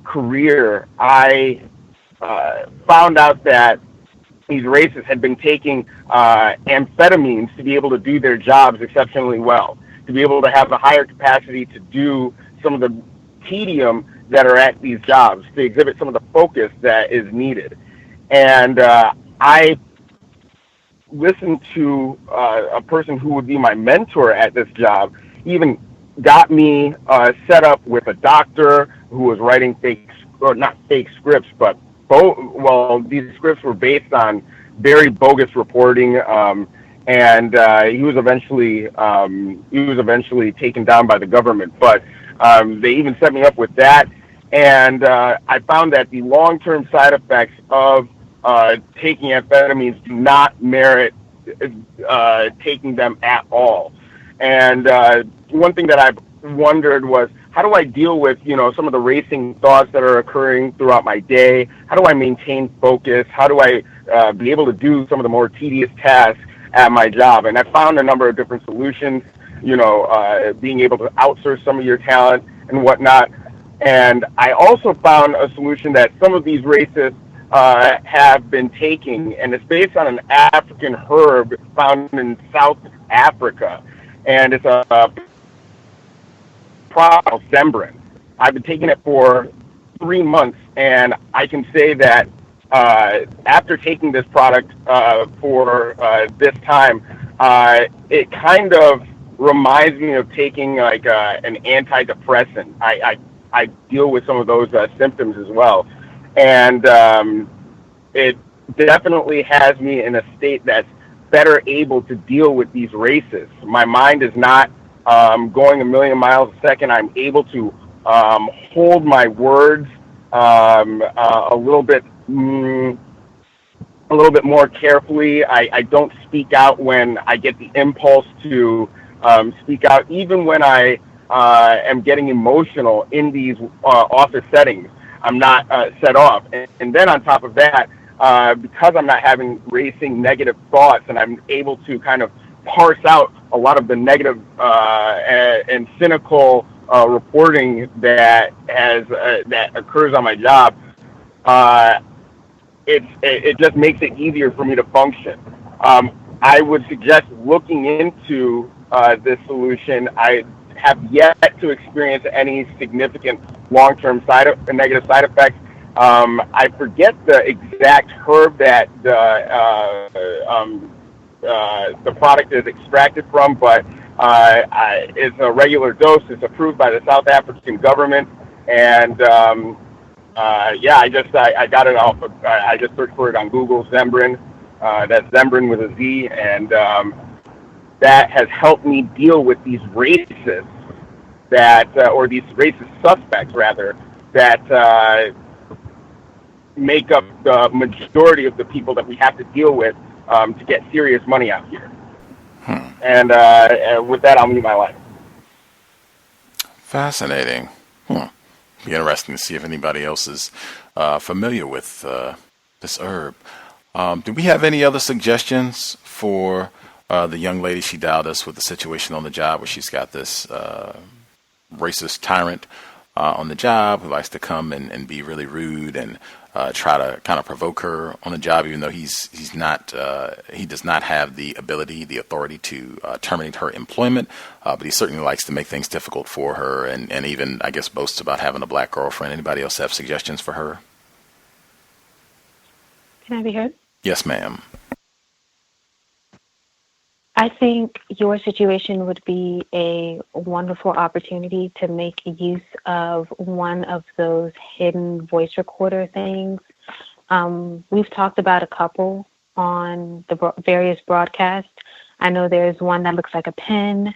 career, I found out that these racists had been taking amphetamines to be able to do their jobs exceptionally well, to be able to have a higher capacity to do some of the tedium that are at these jobs, to exhibit some of the focus that is needed. And I listened to a person who would be my mentor at this job. He even got me set up with a doctor who was writing not fake scripts, but these scripts were based on very bogus reporting, and he was eventually taken down by the government. But they even set me up with that, and I found that the long-term side effects of taking amphetamines do not merit taking them at all. And one thing that I wondered was, how do I deal with, some of the racing thoughts that are occurring throughout my day? How do I maintain focus? How do I be able to do some of the more tedious tasks at my job? And I found a number of different solutions, being able to outsource some of your talent and whatnot. And I also found a solution that some of these racists have been taking, and it's based on an African herb found in South Africa. And it's a product, Zembrin. I've been taking it for 3 months, and I can say that after taking this product for this time, it kind of reminds me of taking like an antidepressant. I deal with some of those symptoms as well, and it definitely has me in a state that's better able to deal with these races. My mind is not going a million miles a second. I'm able to hold my words a little bit more carefully. I don't speak out when I get the impulse to speak out, even when I am getting emotional in these office settings. I'm not set off. And then on top of that, because I'm not having racing negative thoughts, and I'm able to kind of parse out a lot of the negative and cynical reporting that occurs on my job, it just makes it easier for me to function. I would suggest looking into this solution. I have yet to experience any significant long-term negative side effects. I forget the exact herb that the product is extracted from, but it's a regular dose. It's approved by the South African government, and I got it off. I just searched for it on Google, Zembrin. That's Zembrin with a Z, and that has helped me deal with these racists or these racist suspects rather, that make up the majority of the people that we have to deal with to get serious money out here. And with that, I'll mute my line. Fascinating. Be interesting to see if anybody else is familiar with this herb. Do we have any other suggestions for the young lady? She dialed us with the situation on the job where she's got this racist tyrant on the job who likes to come and be really rude and try to kind of provoke her on the job, even though he does not have the ability, the authority to terminate her employment, but he certainly likes to make things difficult for her, and even, I guess, boasts about having a black girlfriend. Anybody else have suggestions for her? Can I be heard? Yes, ma'am. I think your situation would be a wonderful opportunity to make use of one of those hidden voice recorder things. We've talked about a couple on the various broadcasts. I know there's one that looks like a pen,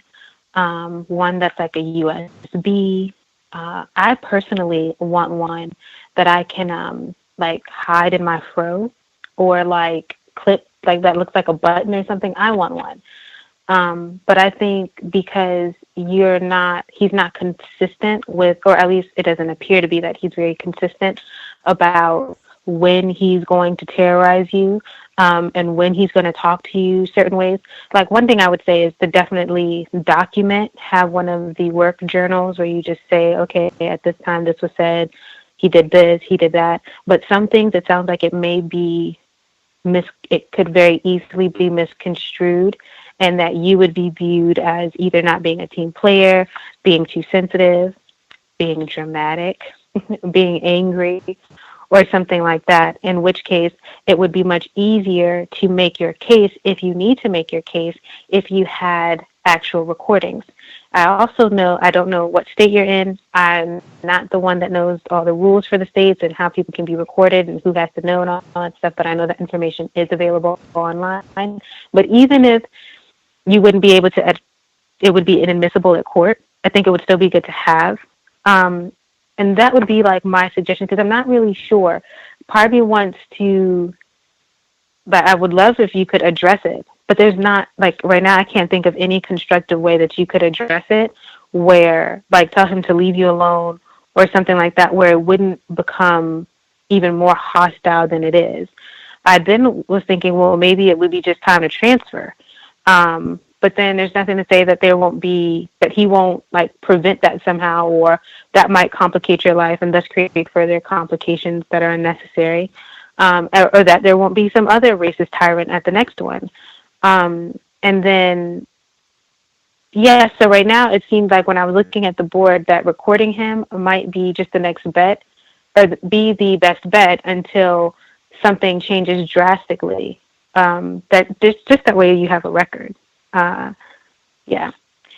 one that's like a USB. I personally want one that I can hide in my fro, or clip, that looks like a button or something. I want one. But I think because he's not consistent with, or at least it doesn't appear to be that he's very consistent about when he's going to terrorize you, and when he's going to talk to you certain ways. Like, one thing I would say is to definitely have one of the work journals where you just say, okay, at this time this was said, he did this, he did that. But some things, it sounds like it may be it could very easily be misconstrued, and that you would be viewed as either not being a team player, being too sensitive, being dramatic, being angry, or something like that, in which case it would be much easier to make your case, if you need to make your case, if you had actual recordings. I also know, I don't know what state you're in. I'm not the one that knows all the rules for the states and how people can be recorded and who has to know and all that stuff, but I know that information is available online. But even if you wouldn't be able to, it would be inadmissible at court, I think it would still be good to have. And that would be like my suggestion, because I'm not really sure. Part of me wants to, but I would love if you could address it. But there's not, like, right now I can't think of any constructive way that you could address it where, like, tell him to leave you alone or something like that, where it wouldn't become even more hostile than it is. I then was thinking, well, maybe it would be just time to transfer. But then there's nothing to say that there won't be, that he won't, like, prevent that somehow, or that might complicate your life and thus create further complications that are unnecessary, or that there won't be some other racist tyrant at the next one. And then, yeah, so right now it seems like when I was looking at the board that recording him might be just the next bet, or be the best bet until something changes drastically. That just that way you have a record. Yeah.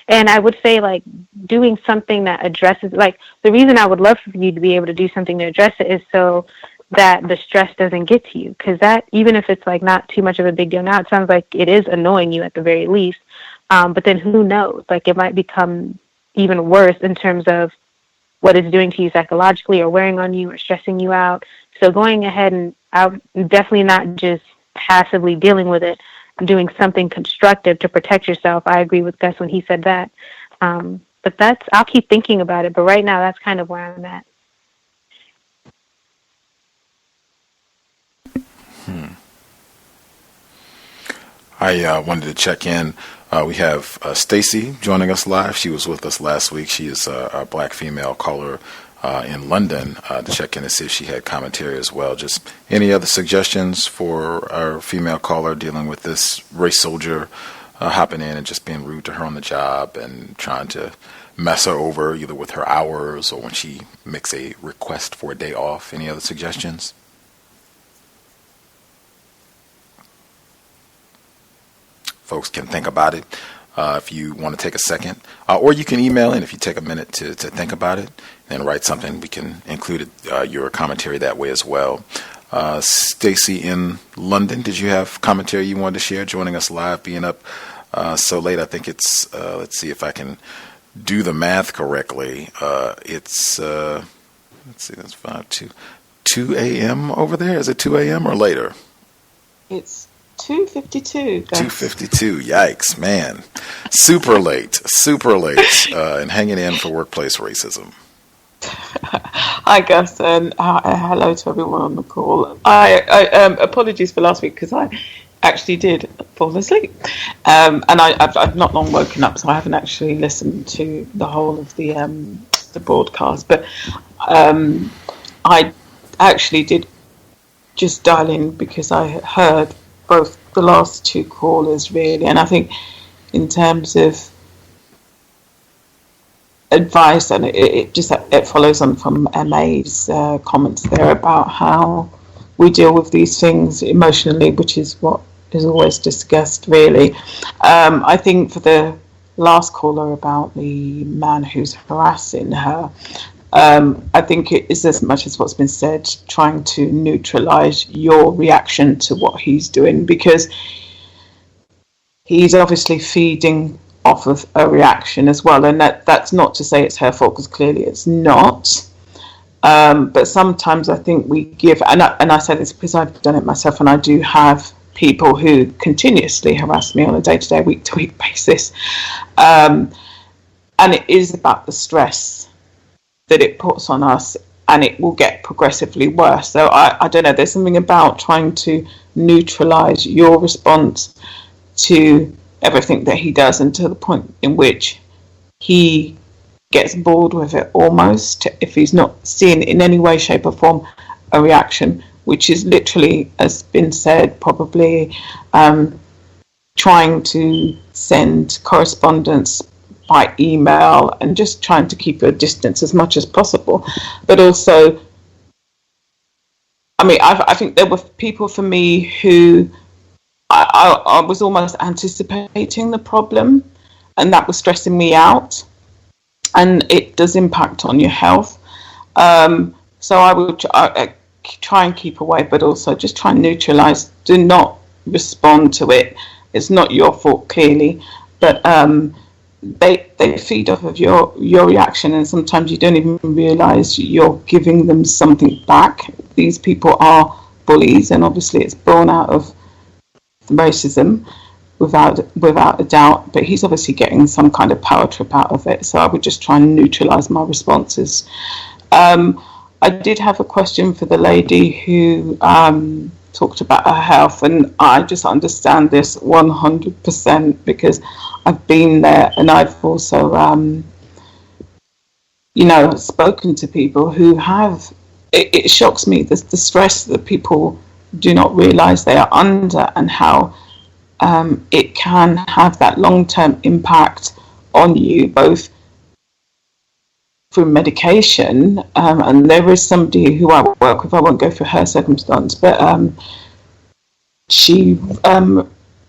And I would say, like, doing something that addresses, like, the reason I would love for you to be able to do something to address it is so that the stress doesn't get to you. Because that, even if it's, like, not too much of a big deal now, it sounds like it is annoying you at the very least. But then who knows? Like, it might become even worse in terms of what it's doing to you psychologically, or wearing on you, or stressing you out. So going ahead and definitely not just passively dealing with it, doing something constructive to protect yourself. I agree with Gus when he said that. But I'll keep thinking about it. But right now, that's kind of where I'm at. I wanted to check in. We have Stacy joining us live. She was with us last week. She is a black female caller in London, to check in and see if she had commentary as well. Just any other suggestions for our female caller dealing with this race soldier hopping in and just being rude to her on the job and trying to mess her over either with her hours or when she makes a request for a day off? Any other suggestions? Folks can think about it if you want to take a second, or you can email in if you take a minute to think about it and write something. We can include your commentary that way as well. Stacy in London, did you have commentary you wanted to share? Joining us live, being up so late. I think it's let's see if I can do the math correctly. It's let's see, that's 2 a.m. over there. Is it 2 a.m. or later? It's 2:52. 2:52. Yikes, man! Super late, and hanging in for workplace racism. Hi, Gus, and hello to everyone on the call. I apologies for last week because I actually did fall asleep, and I've not long woken up, so I haven't actually listened to the whole of the broadcast. But I actually did just dial in because I heard both the last two callers really, and I think in terms of advice, and it follows on from MA's comments there about how we deal with these things emotionally, which is what is always discussed really. I think for the last caller about the man who's harassing her, I think it is as much as what's been said, trying to neutralize your reaction to what he's doing, because he's obviously feeding off of a reaction as well, and that's not to say it's her fault, because clearly it's not. But sometimes I think we give, and I say this because I've done it myself, and I do have people who continuously harass me on a day-to-day, week-to-week basis, and it is about the stress that it puts on us, and it will get progressively worse. So I don't know, there's something about trying to neutralize your response to everything that he does, and to the point in which he gets bored with it almost, if he's not seeing in any way, shape or form a reaction, which is literally, as been said, probably trying to send correspondence by email and just trying to keep your distance as much as possible, but also I mean, I think there were people for me who I was almost anticipating the problem, and that was stressing me out, and it does impact on your health. So I would try and keep away, but also just try and neutralize. Do not respond to it. It's not your fault, clearly, but they feed off of your reaction, and sometimes you don't even realize you're giving them something back. These people are bullies, and obviously it's born out of racism, without a doubt. But he's obviously getting some kind of power trip out of it. So I would just try and neutralize my responses. I did have a question for the lady who talked about her health, and I just understand this 100% because I've been there, and I've also, spoken to people who have. It shocks me the stress that people do not realize they are under, and how it can have that long-term impact on you, both through medication, and there is somebody who I work with, I won't go through her circumstance, but she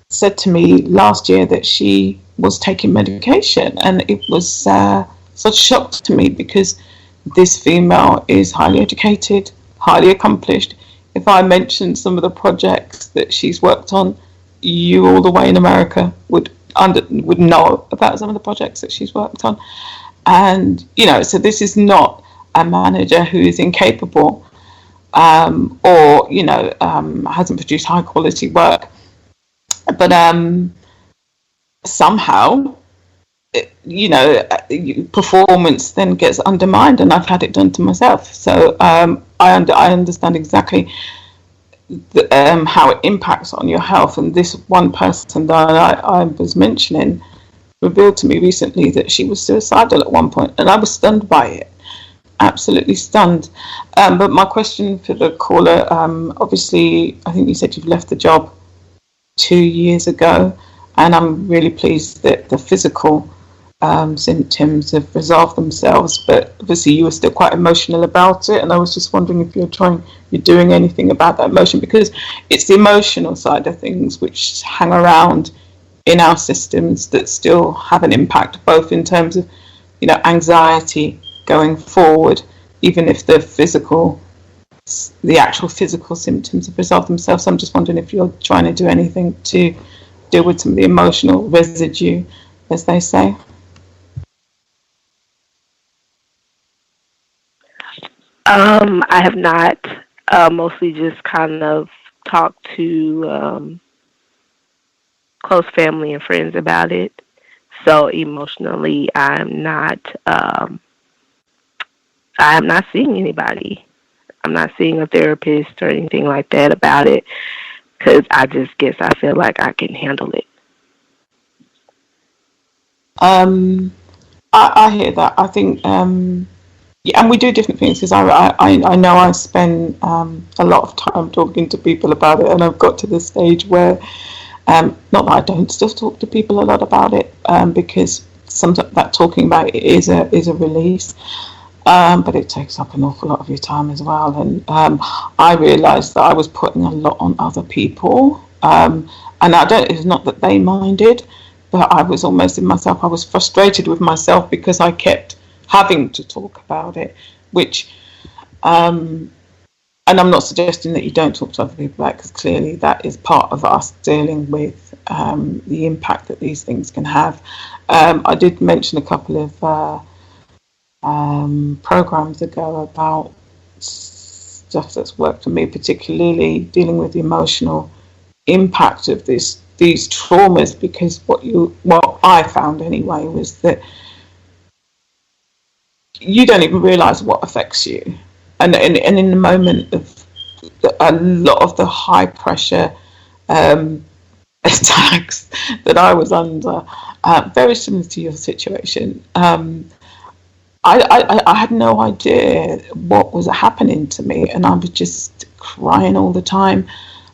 said to me last year that she was taking medication, and it was such a shock to me because this female is highly educated, highly accomplished. If I mentioned some of the projects that she's worked on, you all the way in America would know about some of the projects that she's worked on. And, so this is not a manager who is incapable or, hasn't produced high quality work. But somehow, performance then gets undermined, and I've had it done to myself. So I understand exactly how it impacts on your health. And this one person that I was mentioning revealed to me recently that she was suicidal at one point, and I was stunned by it, absolutely stunned. But my question for the caller, obviously, I think you said you've left the job 2 years ago, and I'm really pleased that the physical symptoms have resolved themselves, but obviously you were still quite emotional about it, and I was just wondering if you're doing anything about that emotion, because it's the emotional side of things which hang around in our systems that still have an impact, both in terms of anxiety going forward, even if the actual physical symptoms have resolved themselves. So I'm just wondering if you're trying to do anything to deal with some of the emotional residue, as they say. I have not, mostly just kind of talked to close family and friends about it. So emotionally, I'm not seeing anybody. I'm not seeing a therapist or anything like that about it, because I just guess I feel like I can handle it. I hear that. I think, yeah, and we do different things, because I know I spend a lot of time talking to people about it, and I've got to the stage where, not that I don't still talk to people a lot about it, because sometimes that talking about it is a release, but it takes up an awful lot of your time as well. And I realised that I was putting a lot on other people, and it's not that they minded, but I was almost in myself. I was frustrated with myself because I kept having to talk about it, which, and I'm not suggesting that you don't talk to other people about it, because clearly that is part of us dealing with the impact that these things can have. I did mention a couple of programs ago about stuff that's worked for me, particularly dealing with the emotional impact of these traumas, because what I found anyway was that you don't even realize what affects you, and in the moment of a lot of the high pressure attacks that I was under, very similar to your situation, I had no idea what was happening to me, and I was just crying all the time.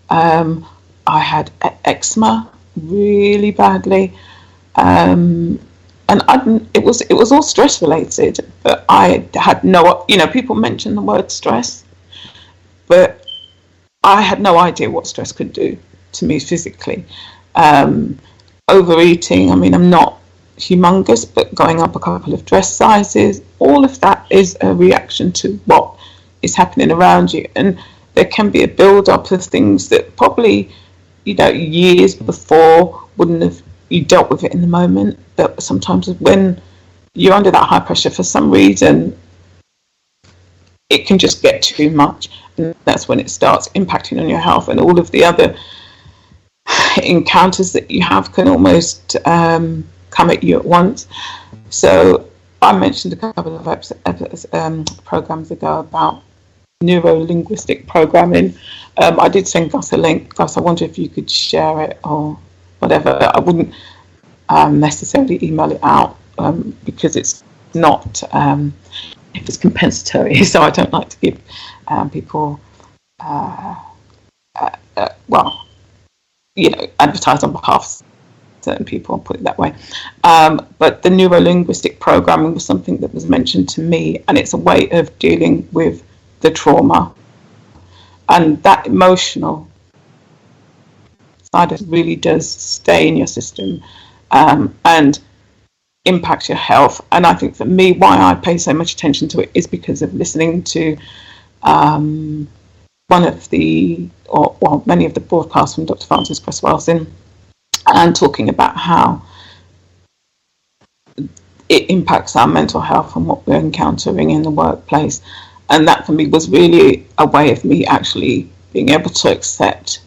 I had eczema really badly, and it was all stress related, but I had no, people mention the word stress, but I had no idea what stress could do to me physically. Overeating, I mean, I'm not humongous, but going up a couple of dress sizes, all of that is a reaction to what is happening around you. And there can be a build-up of things that probably, years before wouldn't have, you dealt with it in the moment. But sometimes when you're under that high pressure, for some reason, it can just get too much. And that's when it starts impacting on your health, and all of the other encounters that you have can almost come at you at once. So I mentioned a couple of programs ago about neuro-linguistic programming. I did send Gus a link. Gus, I wonder if you could share it or whatever. I wouldn't necessarily email it out because it's not, it's compensatory, so I don't like to give people, advertise on behalf of certain people, I'll put it that way. But the neuro-linguistic programming was something that was mentioned to me, and it's a way of dealing with the trauma. And that emotional side of it really does stay in your system and impact your health. And I think for me, why I pay so much attention to it is because of listening to many of the broadcasts from Dr. Francis Cresswellson, and talking about how it impacts our mental health and what we're encountering in the workplace. And that for me was really a way of me actually being able to accept,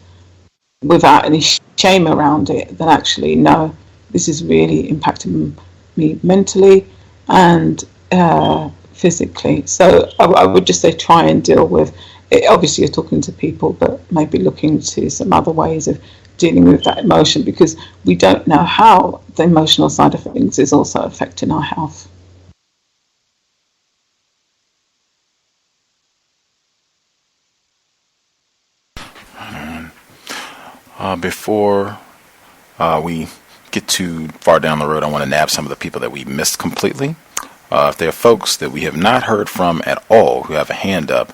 without any shame around it, that actually, no, this is really impacting me mentally and physically. So I would just say try and deal with it. Obviously you're talking to people, but maybe looking to some other ways of dealing with that emotion, because we don't know how the emotional side of things is also affecting our health. Before we get too far down the road, I want to nab some of the people that we missed completely. If there are folks that we have not heard from at all who have a hand up,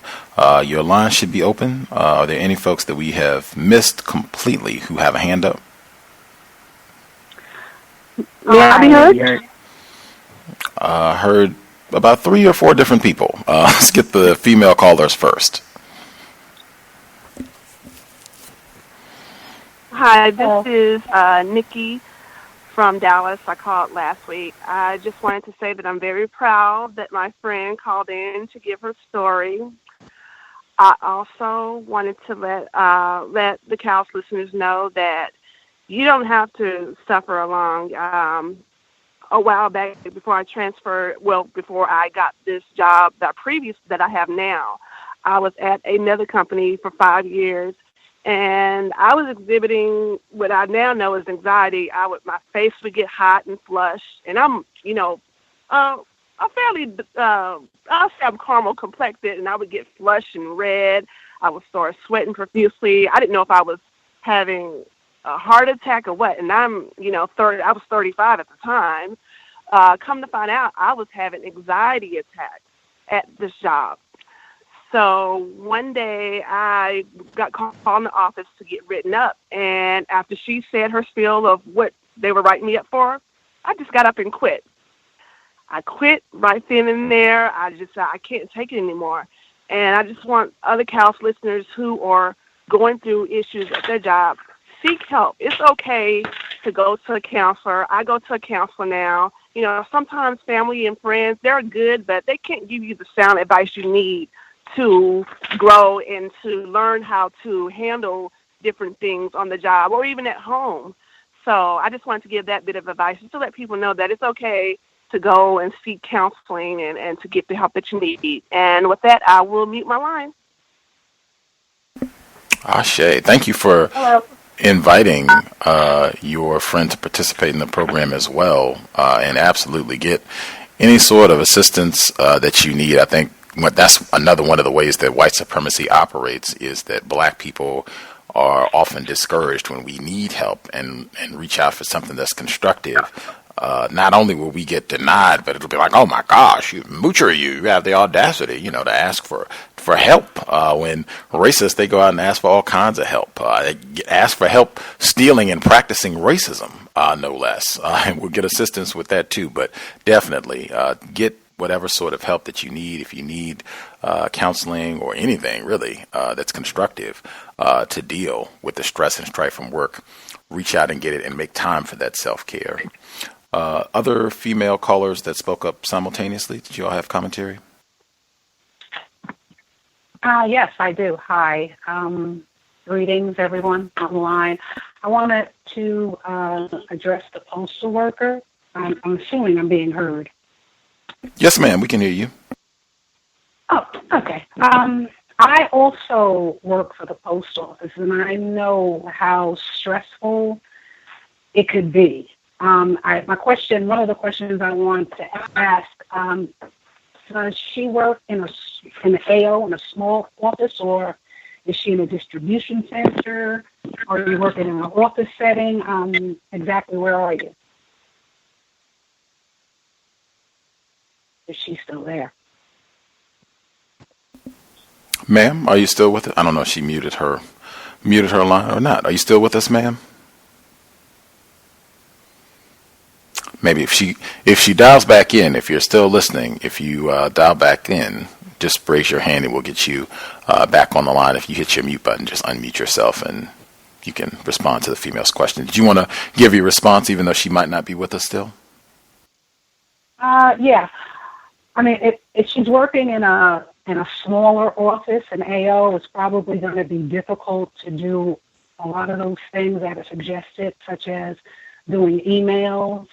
your line should be open. Are there any folks that we have missed completely who have a hand up? May I be heard? Heard about 3 or 4 different people. Let's get the female callers first. Hi, this is Nikki from Dallas. I called last week. I just wanted to say that I'm very proud that my friend called in to give her story. I also wanted to let the C.O.W.S listeners know that you don't have to suffer along. A while back, before I got this job, that I have now, I was at another company for 5 years. And I was exhibiting what I now know as anxiety. My face would get hot and flushed, and I'm caramel complected, and I would get flushed and red. I would start sweating profusely. I didn't know if I was having a heart attack or what. And I was 35 at the time. Come to find out, I was having anxiety attacks at this job. So one day I got called in the office to get written up. And after she said her spiel of what they were writing me up for, I just got up and quit. I quit right then and there. I can't take it anymore. And I just want other C.O.W.S listeners who are going through issues at their job, seek help. It's okay to go to a counselor. I go to a counselor now. Sometimes family and friends, they're good, but they can't give you the sound advice you need to grow and to learn how to handle different things on the job or even at home. So I just wanted to give that bit of advice just to let people know that it's okay to go and seek counseling and to get the help that you need. And with that, I will mute my line. Ashe, thank you for inviting your friend to participate in the program as well, and absolutely get any sort of assistance that you need. I think that's another one of the ways that white supremacy operates, is that black people are often discouraged when we need help and reach out for something that's constructive. Not only will we get denied, but it'll be like, oh my gosh, you moocher, you have the audacity, to ask for for help. When racists, they go out and ask for all kinds of help. They ask for help stealing and practicing racism, no less. And we'll get assistance with that too. But definitely get whatever sort of help that you need. If you need counseling or anything really that's constructive to deal with the stress and strife from work, reach out and get it and make time for that self-care. Other female callers that spoke up simultaneously, did you all have commentary? Yes, I do. Hi. Greetings, everyone on the line. I wanted to address the postal worker. I'm assuming I'm being heard. Yes, ma'am. We can hear you. Oh, okay. I also work for the post office, and I know how stressful it could be. One of the questions I want to ask, does she work in an AO, in a small office, or is she in a distribution center? Or are you working in an office setting? Exactly where are you? Is she still there? Ma'am, are you still with us? I don't know if she muted her line or not. Are you still with us, ma'am? Maybe if she dials back in, if you're still listening, if you dial back in, just raise your hand and we'll get you back on the line. If you hit your mute button, just unmute yourself and you can respond to the female's question. Did you want to give your response even though she might not be with us still? Yeah. I mean, if she's working in a smaller office, an AO, it's probably going to be difficult to do a lot of those things that are suggested, such as doing emails.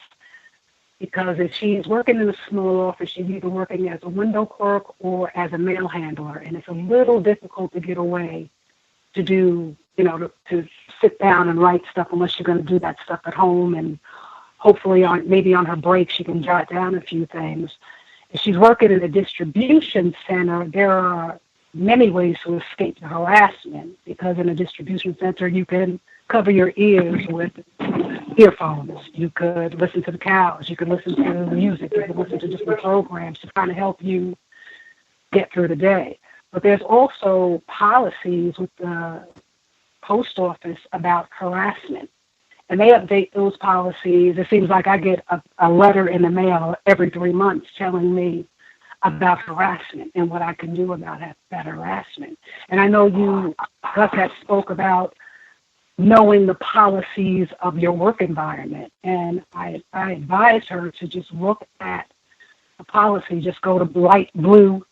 Because if she's working in a small office, she's either working as a window clerk or as a mail handler, and it's a little difficult to get away to do, to sit down and write stuff unless you're going to do that stuff at home. And hopefully, maybe on her break, she can jot down a few things. If she's working in a distribution center, there are many ways to escape the harassment, because in a distribution center, you can cover your ears with earphones. You could listen to the cows. You could listen to music. You could listen to different programs to kind of help you get through the day. But there's also policies with the post office about harassment. And they update those policies. It seems like I get a letter in the mail every 3 months telling me about harassment and what I can do about that harassment. And I know Gus had spoke about knowing the policies of your work environment. And I advise her to just look at the policy, just go to Light Blue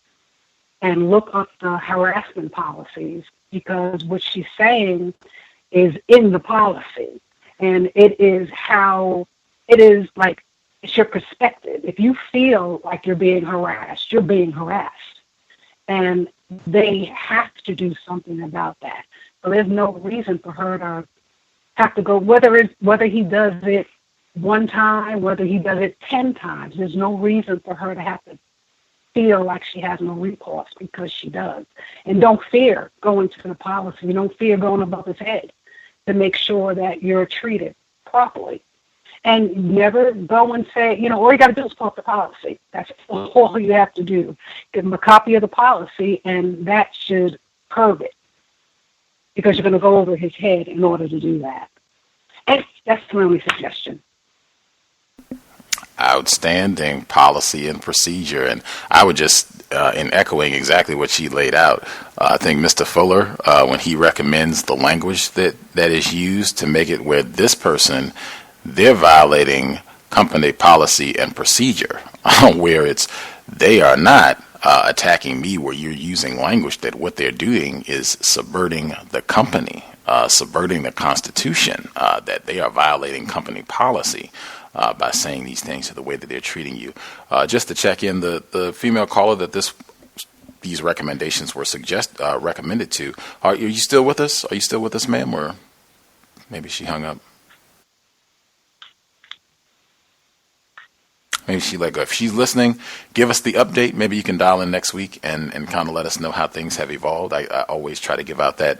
and look up the harassment policies, because what she's saying is in the policy. And it's your perspective. If you feel like you're being harassed, you're being harassed. And they have to do something about that. So there's no reason for her to have to go, whether he does it one time, whether he does it 10 times, there's no reason for her to have to feel like she has no recourse, because she does. And don't fear going to the policy. Don't fear going above his head to make sure that you're treated properly. And never go and say, all you got to do is pull up the policy. That's all you have to do. Give them a copy of the policy, and that should curb it, because you're going to go over his head in order to do that. And that's my only suggestion. Outstanding policy and procedure. And I would just, in echoing exactly what she laid out, I think Mr. Fuller, when he recommends the language that is used to make it where this person, they're violating company policy and procedure, where they are not attacking me, where you're using language that what they're doing is subverting the company, subverting the Constitution, that they are violating company policy by saying these things to the way that they're treating you. Just to check in, the female caller that these recommendations were recommended to, are you still with us? Are you still with us, ma'am? Or maybe she hung up. maybe if she's listening, give us the update. Maybe you can dial in next week and kind of let us know how things have evolved. I always try to give out that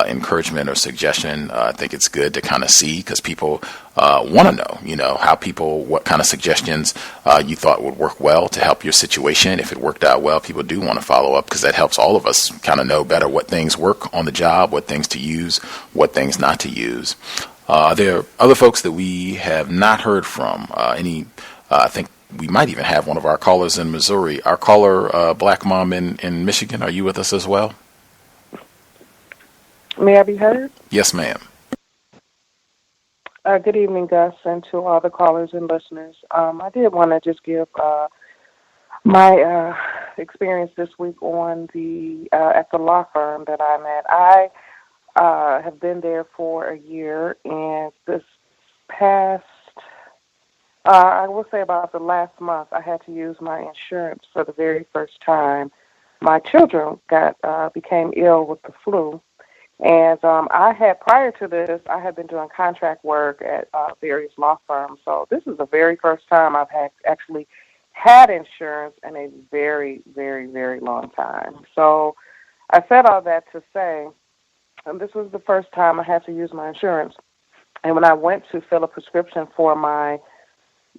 encouragement or suggestion. I think it's good to kind of see, because people want to know, how what kind of suggestions you thought would work well to help your situation. If it worked out well, people do want to follow up, because that helps all of us kind of know better what things work on the job, what things to use, what things not to use. There are other folks that we have not heard from. I think we might even have one of our callers in Missouri. Our caller, Black Mom in Michigan, are you with us as well? May I be heard? Yes, ma'am. Good evening, Gus, and to all the callers and listeners. I did want to just give my experience this week on at the law firm that I'm at. I have been there for a year, and this past, I will say about the last month, I had to use my insurance for the very first time. My children became ill with the flu, and prior to this, I had been doing contract work at various law firms. So this is the very first time I've actually had insurance in a very, very, very long time. So I said all that to say, this was the first time I had to use my insurance. And when I went to fill a prescription for my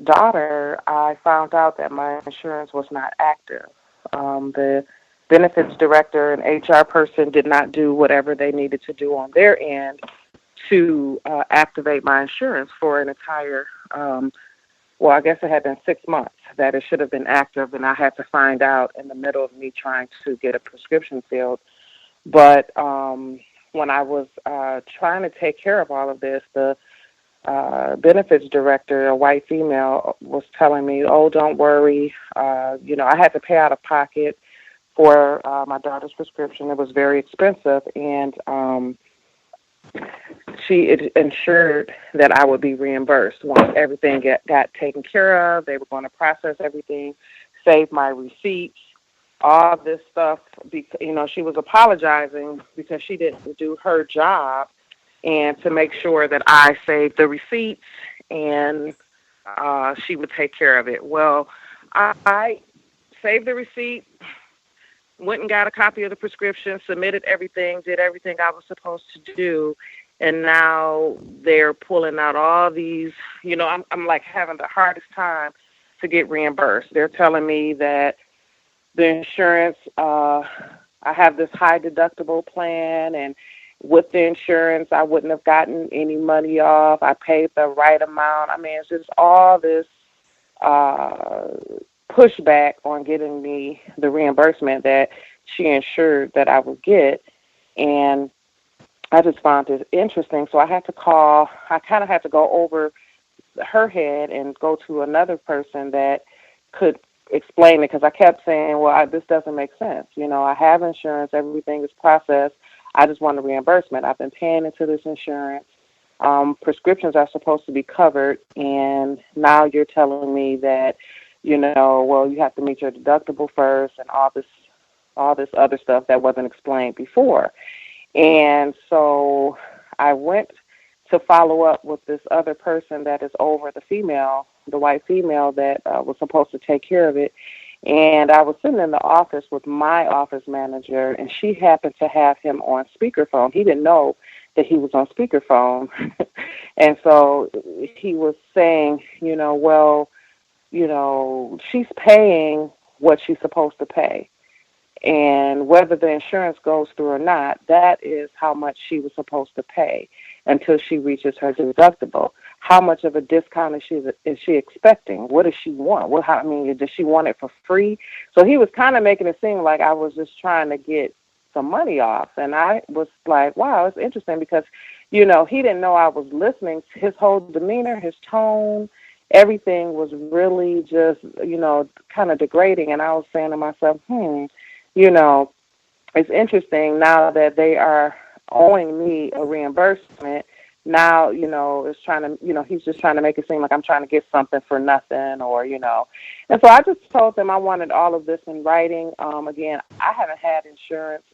daughter, I found out that my insurance was not active. The benefits director and HR person did not do whatever they needed to do on their end to activate my insurance for an entire, I guess it had been 6 months that it should have been active, and I had to find out in the middle of me trying to get a prescription filled. But when I was trying to take care of all of this, the benefits director, a white female, was telling me, "Oh, don't worry. I had to pay out of pocket for my daughter's prescription. It was very expensive, and she ensured that I would be reimbursed once everything got taken care of. They were going to process everything, save my receipts, all this stuff. She was apologizing because she didn't do her job, and to make sure that I saved the receipts and she would take care of it. Well, I saved the receipt, went and got a copy of the prescription, submitted everything, did everything I was supposed to do, and now they're pulling out all these, I'm like having the hardest time to get reimbursed. They're telling me that the insurance, I have this high deductible plan, and with the insurance, I wouldn't have gotten any money off. I paid the right amount. I mean, it's just all this pushback on getting me the reimbursement that she ensured that I would get. And I just found it interesting. So I kind of had to go over her head and go to another person that could explain it, because I kept saying, this doesn't make sense. I have insurance. Everything is processed. I just want a reimbursement. I've been paying into this insurance. Prescriptions are supposed to be covered, and now you're telling me that, you have to meet your deductible first and all this other stuff that wasn't explained before. And so I went to follow up with this other person that is over the white female that was supposed to take care of it. And I was sitting in the office with my office manager, and she happened to have him on speakerphone. He didn't know that he was on speakerphone. And so he was saying, she's paying what she's supposed to pay. And whether the insurance goes through or not, that is how much she was supposed to pay until she reaches her deductible. How much of a discount is she expecting? What does she want? Does she want it for free? So he was kind of making it seem like I was just trying to get some money off. And I was like, wow, it's interesting, because, he didn't know I was listening. His whole demeanor, his tone, everything was really just, kind of degrading. And I was saying to myself, it's interesting now that they are owing me a reimbursement. Now, it's trying to, he's just trying to make it seem like I'm trying to get something for nothing, or, And so I just told them I wanted all of this in writing. Again, I haven't had insurance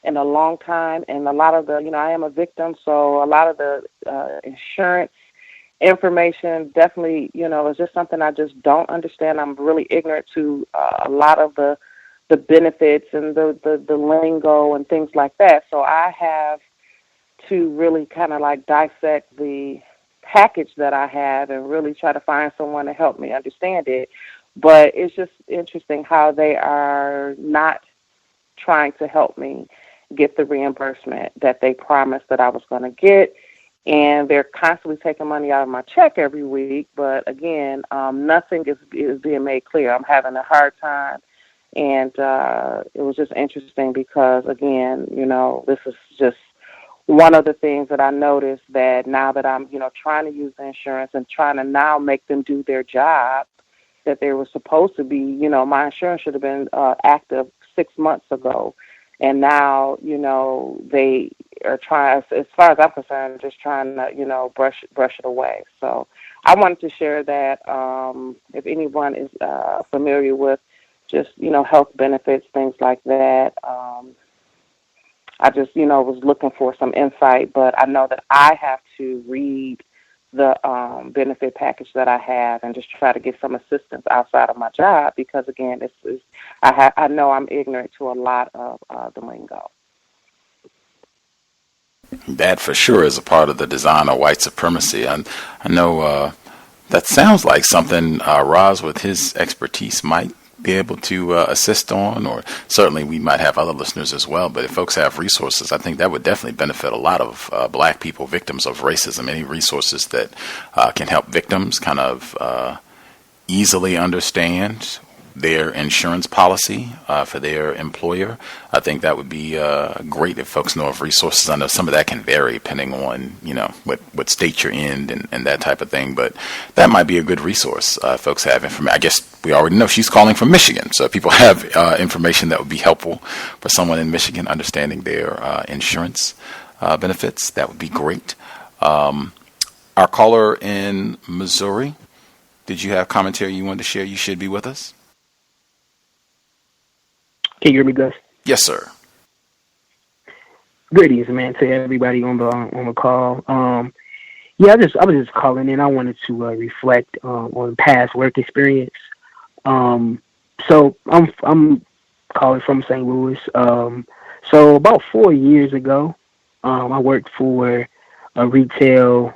in a long time, and a lot of the, I am a victim, so a lot of the insurance information definitely, is just something I just don't understand. I'm really ignorant to a lot of the benefits and the lingo and things like that. So I have to really kind of like dissect the package that I have and really try to find someone to help me understand it. But it's just interesting how they are not trying to help me get the reimbursement that they promised that I was going to get. And they're constantly taking money out of my check every week. But again, nothing is being made clear. I'm having a hard time. And it was just interesting because, again, this is just one of the things that I noticed, that now that I'm, trying to use the insurance and trying to now make them do their job that they were supposed to be, my insurance should have been active 6 months ago. And now, they are trying, as far as I'm concerned, just trying to, brush it away. So I wanted to share that. If anyone is familiar with just, health benefits, things like that, I just, was looking for some insight, but I know that I have to read the benefit package that I have and just try to get some assistance outside of my job because, again, I know I'm ignorant to a lot of the lingo. That for sure is a part of the design of white supremacy. I know that sounds like something Roz, with his expertise, might be able to assist on, or certainly we might have other listeners as well. But if folks have resources, I think that would definitely benefit a lot of black people, victims of racism. Any resources that can help victims kind of easily understand their insurance policy for their employer. I think that would be great if folks know of resources. I know some of that can vary depending on, what state you're in and that type of thing. But that might be a good resource. Folks have information. I guess we already know she's calling from Michigan. So if people have information that would be helpful for someone in Michigan understanding their insurance benefits, that would be great. Our caller in Missouri, did you have commentary you wanted to share? You should be with us. Can you hear me, Gus? Yes, sir. Greetings, man, to everybody on the call. I was just calling in. I wanted to reflect on past work experience. So I'm calling from St. Louis. So about 4 years ago, I worked for a retail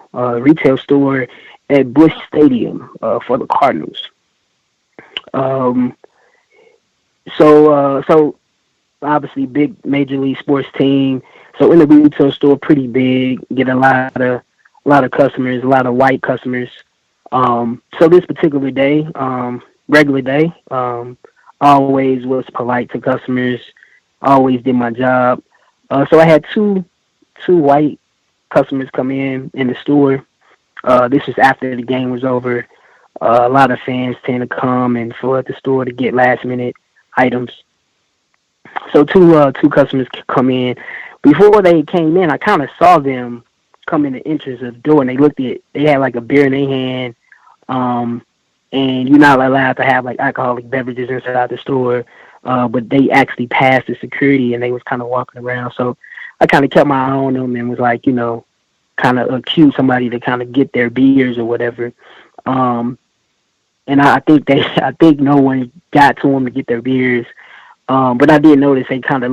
store at Busch Stadium for the Cardinals. So obviously big major league sports team. So in the retail store, pretty big, get a lot of customers, a lot of white customers. So this particular day, regular day, always was polite to customers, always did my job. So I had two white customers come in the store. This was after the game was over. A lot of fans tend to come and flood the store to get last minute items. So two customers come in. Before they came in, I kind of saw them come in the entrance of the door, and they had like a beer in their hand. And you're not allowed to have like alcoholic beverages inside the store, but they actually passed the security and they was kind of walking around. So I kind of kept my eye on them and was like, kind of accuse somebody to kind of get their beers or whatever. And I think no one got to them to get their beers. But I did notice they kind of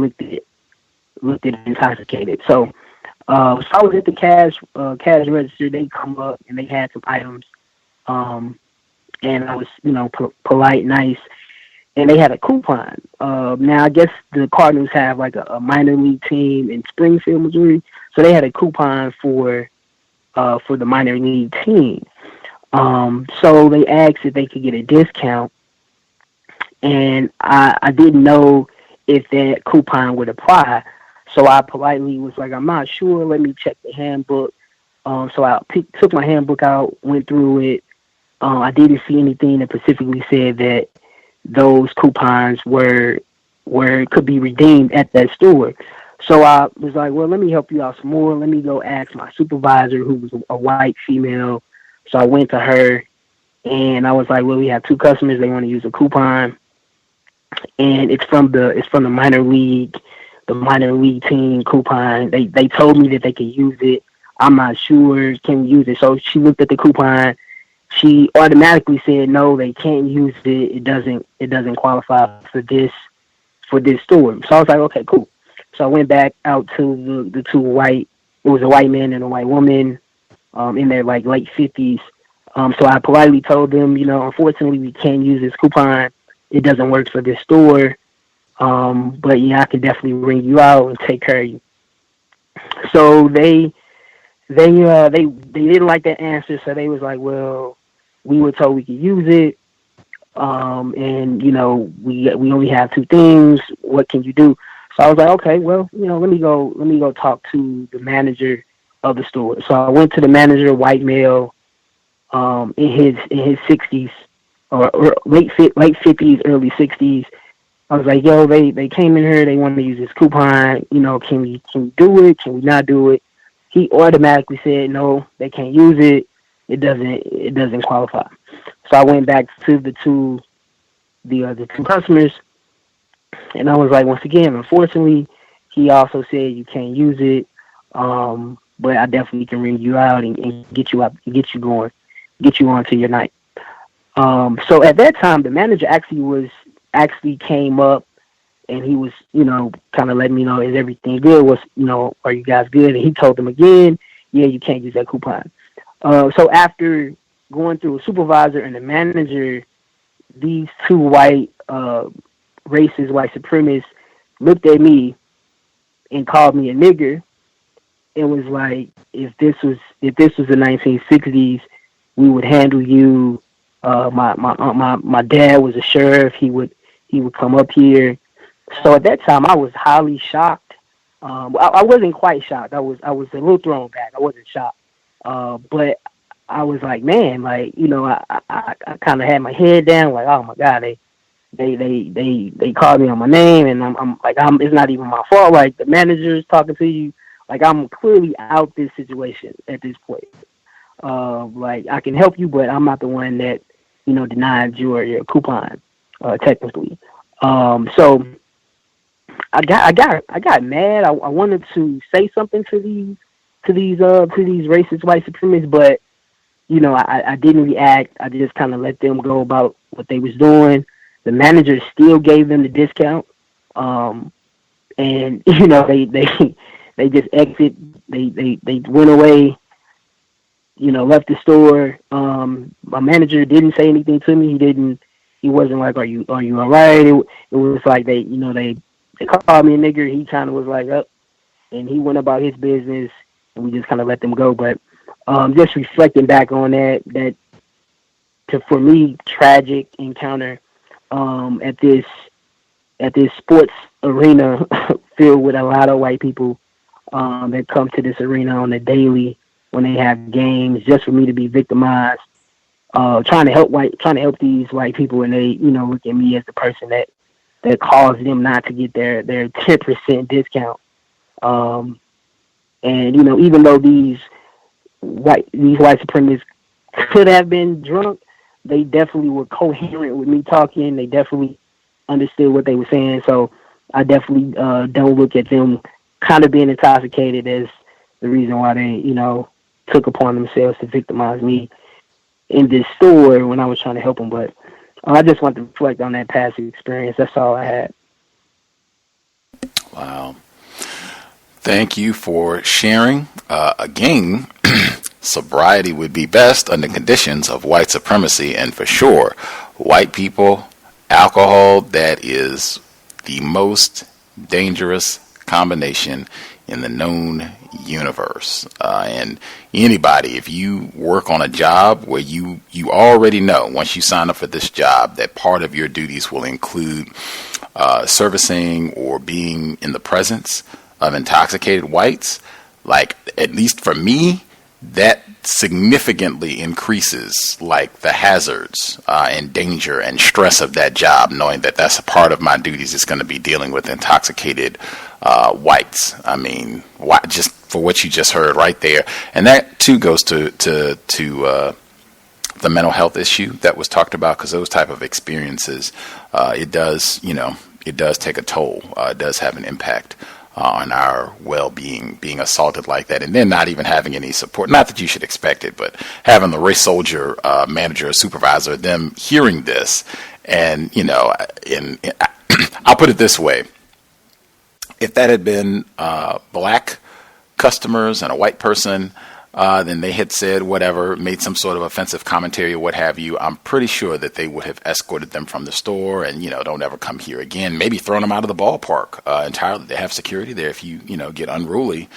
looked intoxicated. So I was at the cash register. They come up and they had some items. And I was, polite, nice. And they had a coupon. Now I guess the Cardinals have like a minor league team in Springfield, Missouri. So they had a coupon for the minor league team. So they asked if they could get a discount, and I didn't know if that coupon would apply. So I politely was like, I'm not sure. Let me check the handbook. So I took my handbook out, went through it. I didn't see anything that specifically said that those coupons could be redeemed at that store. So I was like, well, let me help you out some more. Let me go ask my supervisor, who was a white female. So I went to her, and I was like, well, we have two customers. They want to use a coupon, and it's from the minor league team coupon. They told me that they could use it. I'm not sure, can we use it? So she looked at the coupon. She automatically said, no, they can't use it. It doesn't qualify for this store. So I was like, okay, cool. So I went back out to the two white. It was a white man and a white woman, in their like late 50s. So I politely told them, unfortunately we can't use this coupon. It doesn't work for this store. But I can definitely ring you out and take care of you. So they didn't like that answer. So they was like, well, we were told we could use it. And we only have two things. What can you do? So I was like, okay, well, let me go talk to the manager of the store. So I went to the manager, white male, in his 60s or late 50s, early 60s. I was like, yo, they came in here, they wanted to use this coupon. Can we do it? Can we not do it? He automatically said no, they can't use it. It doesn't qualify. So I went back to the two customers, and I was like, once again, unfortunately, he also said you can't use it. But I definitely can ring you out and get you up, get you going, get you on to your night. So at that time, the manager actually came up, and he was, kind of letting me know, is everything good? Are you guys good? And he told them again, yeah, you can't use that coupon. So after going through a supervisor and a manager, these two white racist white supremacists looked at me and called me a nigger. It was like, if this was the 1960s, we would handle you. My dad was a sheriff. He would come up here. So at that time, I was highly shocked. I wasn't quite shocked. I was a little thrown back. I wasn't shocked. But I was like, man, like, I kind of had my head down, like, oh my God, they called me on my name, and I'm like, it's not even my fault. Like, the manager's talking to you. Like, I'm clearly out this situation at this point. Like, I can help you, but I'm not the one that, denied your coupon, technically. So I got mad. I wanted to say something to these racist white supremacists, but I didn't react. I just kind of let them go about what they was doing. The manager still gave them the discount, and they just exit. They went away. Left the store. My manager didn't say anything to me. He wasn't like, are you all right? It was like they called me a nigger. He kind of was like, up, and he went about his business, and we just kind of let them go. But just reflecting back on that for me, tragic encounter at this sports arena filled with a lot of white people that come to this arena on a daily when they have games, just for me to be victimized, trying to help these white people, and they look at me as the person that caused them not to get their 10% discount. And even though these white supremacists could have been drunk, they definitely were coherent with me talking. They definitely understood what they were saying. So I definitely don't look at them kind of being intoxicated as the reason why they took upon themselves to victimize me in this store when I was trying to help them. But I just want to reflect on that past experience. That's all I had. Wow. Thank you for sharing. Again, sobriety would be best under conditions of white supremacy, and for sure, white people, alcohol, that is the most dangerous combination in the known universe. And anybody, if you work on a job where you already know once you sign up for this job that part of your duties will include servicing or being in the presence of intoxicated whites, like, at least for me, that significantly increases like the hazards and danger and stress of that job, knowing that that's a part of my duties is going to be dealing with intoxicated whites. I mean, just for what you just heard right there. And that too goes to the mental health issue that was talked about, because those type of experiences, it does take a toll. It does have an impact on our well-being, being assaulted like that, and then not even having any support. Not that you should expect it, but having the race soldier manager or supervisor, them hearing this, and I'll put it this way: if that had been black customers and a white person, then they had said whatever, made some sort of offensive commentary or what have you, I'm pretty sure that they would have escorted them from the store and, don't ever come here again. Maybe thrown them out of the ballpark entirely. They have security there. If you, get unruly,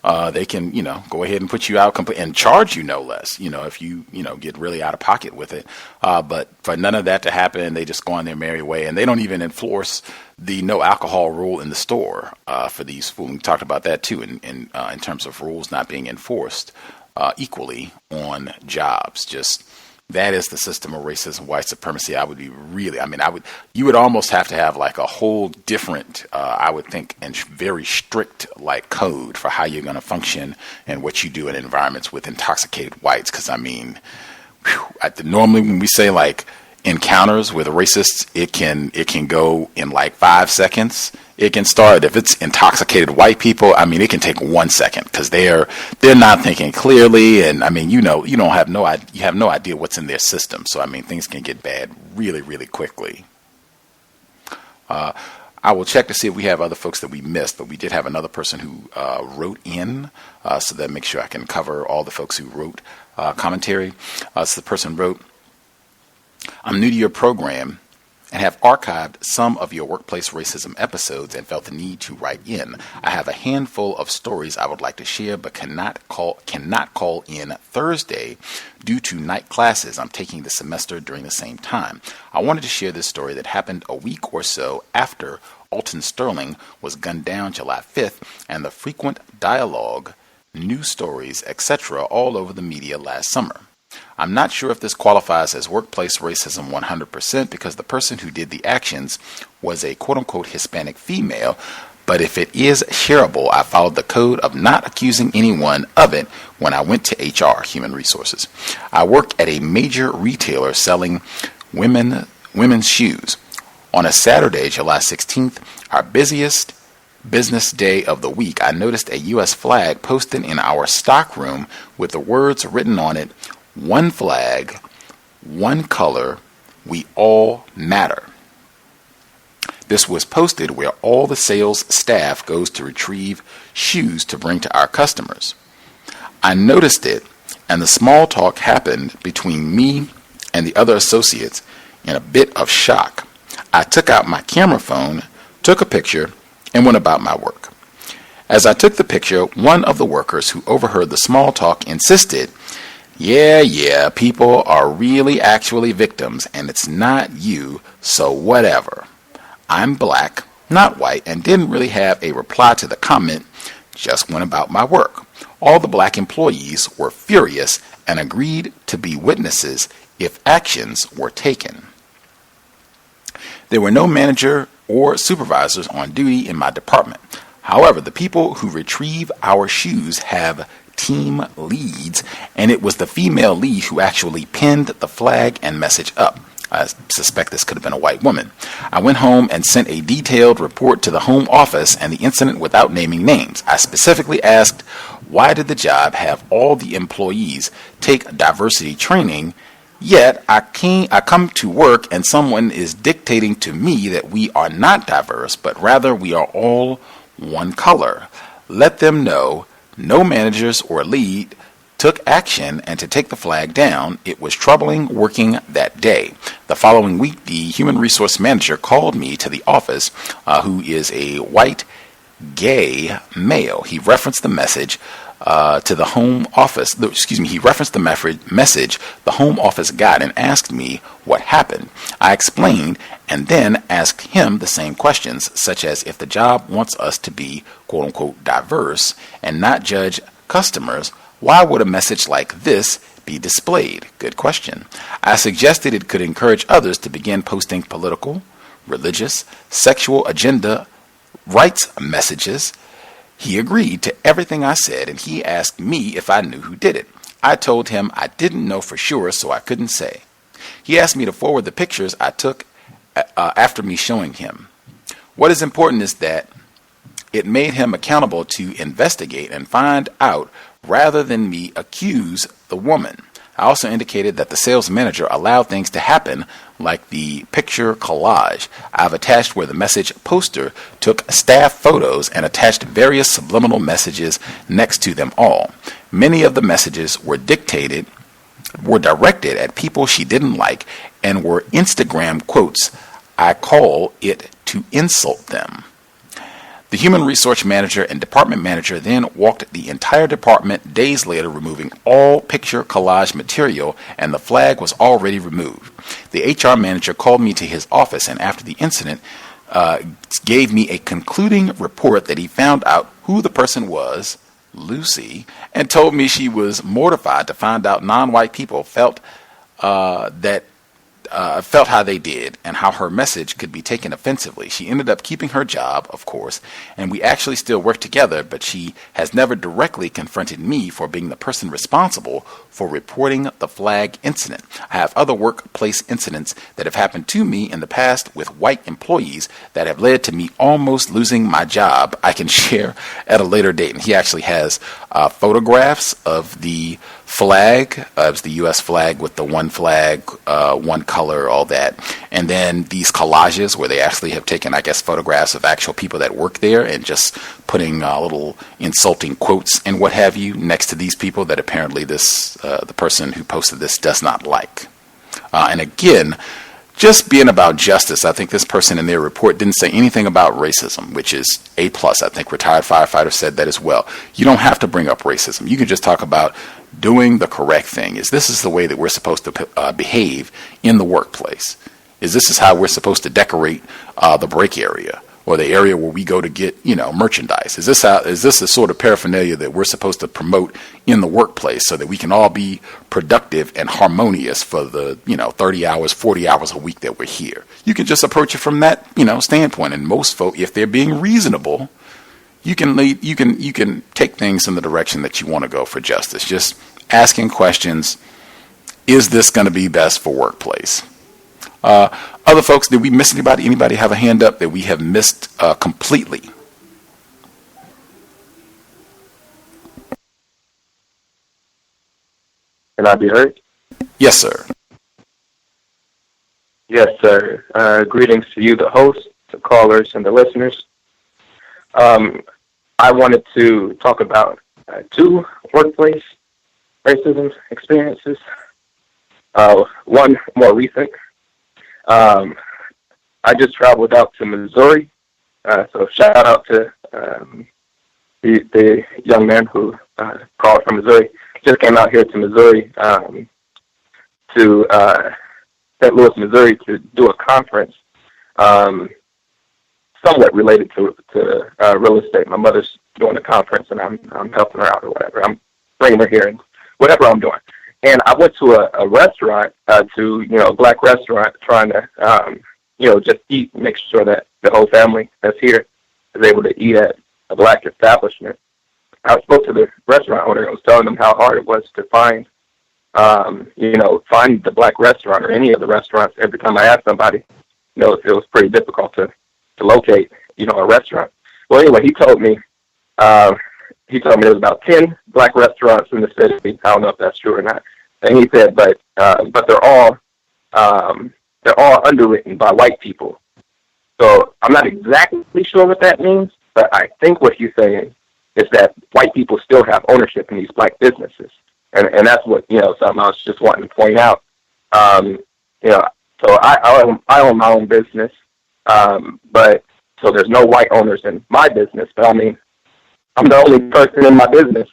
they can, go ahead and put you out and charge you no less, if you, get really out of pocket with it. But for none of that to happen, they just go on their merry way, and they don't even enforce the no alcohol rule in the store for these fools. We talked about that too in terms of rules not being enforced equally on jobs. Just that is the system of racism, white supremacy. You would almost have to have like a whole different, I would think, and very strict like code for how you're going to function and what you do in environments with intoxicated whites. Because normally when we say like encounters with racists, it can go in like 5 seconds. It can start if it's intoxicated white people. It can take 1 second because they're not thinking clearly, and you have no idea what's in their system. So things can get bad really, really quickly. I will check to see if we have other folks that we missed, but we did have another person who wrote in, so that make sure I can cover all the folks who wrote commentary. So the person wrote, "I'm new to your program and have archived some of your workplace racism episodes and felt the need to write in. I have a handful of stories I would like to share, but cannot call in Thursday due to night classes I'm taking this semester during the same time. I wanted to share this story that happened a week or so after Alton Sterling was gunned down July 5th, and the frequent dialogue, news stories, etc. all over the media last summer. I'm not sure if this qualifies as workplace racism 100% because the person who did the actions was a quote-unquote Hispanic female, but if it is shareable, I followed the code of not accusing anyone of it when I went to HR, Human Resources. I work at a major retailer selling women's shoes. On a Saturday, July 16th, our busiest business day of the week, I noticed a U.S. flag posted in our stock room with the words written on it, 'One flag, one color, we all matter.' This was posted where all the sales staff goes to retrieve shoes to bring to our customers. I noticed it, and the small talk happened between me and the other associates in a bit of shock. I took out my camera phone, took a picture, and went about my work. As I took the picture, one of the workers who overheard the small talk insisted, 'Yeah, people are really actually victims, and it's not you, so whatever.' I'm black, not white, and didn't really have a reply to the comment, just went about my work. All the black employees were furious and agreed to be witnesses if actions were taken. There were no manager or supervisors on duty in my department. However, the people who retrieve our shoes have team leads, and it was the female lead who actually pinned the flag and message up. I suspect this could have been a white woman. I went home and sent a detailed report to the home office and the incident without naming names. I specifically asked, why did the job have all the employees take diversity training, yet I come to work and someone is dictating to me that we are not diverse, but rather we are all one color. Let them know no managers or lead took action and to take the flag down. It was troubling working that day. The following week, the human resource manager called me to the office, who is a white gay male. He referenced the message to the home office. He referenced the message the home office got and asked me what happened. I explained and then asked him the same questions, such as if the job wants us to be quote unquote diverse and not judge customers, why would a message like this be displayed? Good question. I suggested it could encourage others to begin posting political, religious, sexual agenda rights messages. He agreed to everything I said, and he asked me if I knew who did it. I told him I didn't know for sure, so I couldn't say. He asked me to forward the pictures I took after me showing him. What is important is that It made him accountable to investigate and find out rather than me accuse the woman. I also indicated that the sales manager allowed things to happen like the picture collage I've attached, where the message poster took staff photos and attached various subliminal messages next to them all. Many of the messages were directed at people she didn't like and were Instagram quotes. I call it to insult them. The human resource manager and department manager then walked the entire department days later, removing all picture collage material, and the flag was already removed. The HR manager called me to his office, and after the incident, gave me a concluding report that he found out who the person was, Lucy, and told me she was mortified to find out non-white people felt how they did and how her message could be taken offensively. She ended up keeping her job, of course, and we actually still work together, but she has never directly confronted me for being the person responsible for reporting the flag incident. I have other workplace incidents that have happened to me in the past with white employees that have led to me almost losing my job. I can share at a later date. And he actually has photographs of the flag, of the U.S. flag with the one flag, one color, all that. And then these collages where they actually have taken, I guess, photographs of actual people that work there and just putting little insulting quotes and what have you next to these people that apparently the person who posted this does not like. And again, just being about justice, I think this person in their report didn't say anything about racism, which is A+. I think retired firefighter said that as well. You don't have to bring up racism. You can just talk about doing the correct thing. This is the way that we're supposed to behave in the workplace. This is how we're supposed to decorate the break area or the area where we go to get, merchandise. Is this the sort of paraphernalia that we're supposed to promote in the workplace so that we can all be productive and harmonious for the, 30 hours, 40 hours a week that we're here? You can just approach it from that, standpoint. And most folk, if they're being reasonable, you can take things in the direction that you want to go for justice. Just asking questions, is this going to be best for workplace? Other folks, did we miss anybody? Anybody have a hand up that we have missed completely? Can I be heard? Yes, sir. Yes, sir. Greetings to you, the host, the callers, and the listeners. I wanted to talk about two workplace racism experiences. One more recent. I just traveled out to Missouri, so shout out to the young man who called from Missouri. Just came out here to Missouri, to St. Louis, Missouri, to do a conference, somewhat related to real estate. My mother's doing a conference, and I'm helping her out or whatever. I'm bringing her here and whatever I'm doing. And I went to a restaurant, a black restaurant, trying to, just eat, make sure that the whole family that's here is able to eat at a black establishment. I spoke to the restaurant owner and was telling them how hard it was to find the black restaurant or any of the restaurants. Every time I asked somebody, it was pretty difficult to locate, a restaurant. Well, anyway, he told me there was about 10 black restaurants in the city. I don't know if that's true or not. And he said, but they're all underwritten by white people. So I'm not exactly sure what that means, but I think what he's saying is that white people still have ownership in these black businesses. And that's what, something I was just wanting to point out. So I own my own business, but so there's no white owners in my business, but I mean, I'm the only person in my business,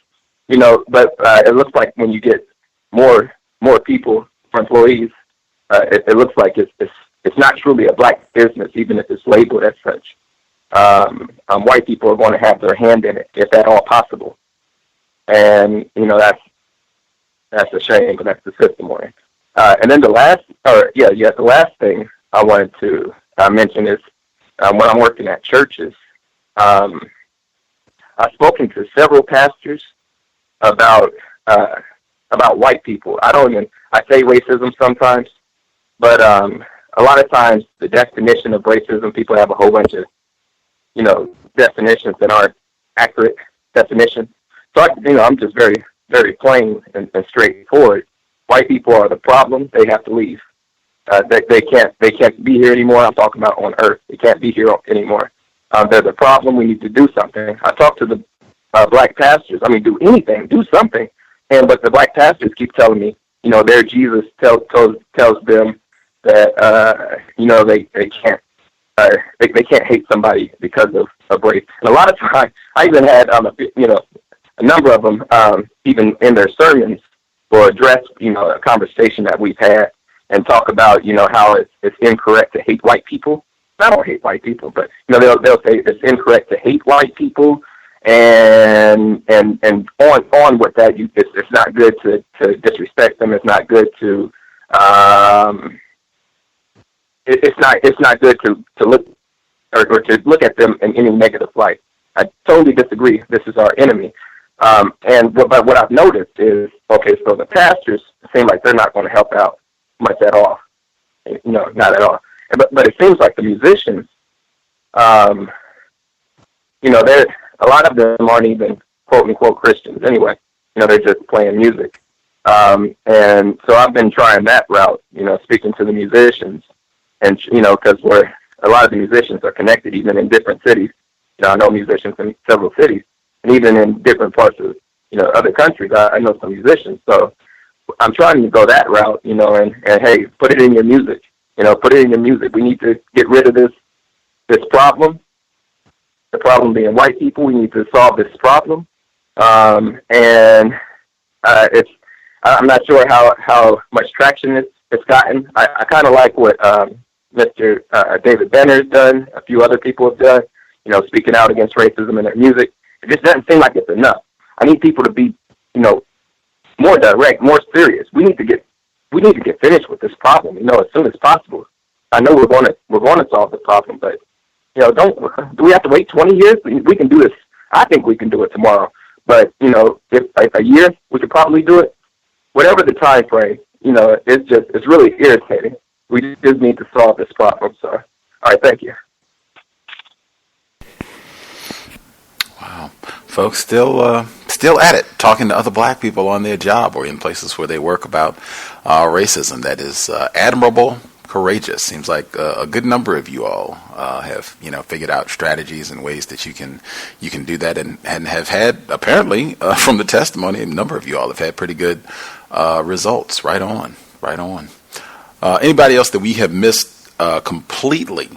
but it looks like when you get more people for employees, it looks like it's not truly a black business, even if it's labeled as such. White people are going to have their hand in it, if at all possible. And, that's a shame, but that's the system we're in. And then the last thing I wanted to mention is when I'm working at churches, I've spoken to several pastors about white people. I say racism sometimes, but a lot of times the definition of racism, people have a whole bunch of definitions that aren't accurate definitions. So I'm just very, very plain and straightforward. White people are the problem. They have to leave. They can't be here anymore. I'm talking about on Earth. They can't be here anymore. They're the problem. We need to do something. I talk to the black pastors. Do anything, do something. But the black pastors keep telling me, their Jesus tells them that they can't. They can't hate somebody because of race. And a lot of times, I even had a number of them even in their sermons will address a conversation that we've had and talk about how it's incorrect to hate white people. I don't hate white people, but they'll say it's incorrect to hate white people, and on with that, it's not good to disrespect them. It's not good to it's not good to look or to look at them in any negative light. I totally disagree. This is our enemy. But what I've noticed is, okay, so the pastors seem like they're not going to help out much at all. Not at all. But it seems like the musicians, they're a lot of them aren't even quote unquote Christians anyway. They're just playing music. And so I've been trying that route, speaking to the musicians, and because a lot of the musicians are connected even in different cities. I know musicians in several cities, and even in different parts of other countries. I know some musicians, so I'm trying to go that route, and hey, put it in your music. Put it in your music. We need to get rid of this problem. The problem being white people. We need to solve this problem. And I'm not sure how much traction it's gotten. I kind of like what Mr. David Benner's done. A few other people have done. Speaking out against racism in their music. It just doesn't seem like it's enough. I need people to be, more direct, more serious. We need to get finished with this problem, as soon as possible. I know we're going to solve the problem, but do we have to wait 20 years? We can do this. I think we can do it tomorrow. But if like a year, we could probably do it. Whatever the time frame, it's really irritating. We just need to solve this problem. So, all right, thank you. Wow, folks still at it, talking to other black people on their job or in places where they work about racism. That is admirable, courageous. Seems like a good number of you all have figured out strategies and ways that you can do that, and have had apparently from the testimony, a number of you all have had pretty good results. Right on. Anybody else that we have missed completely?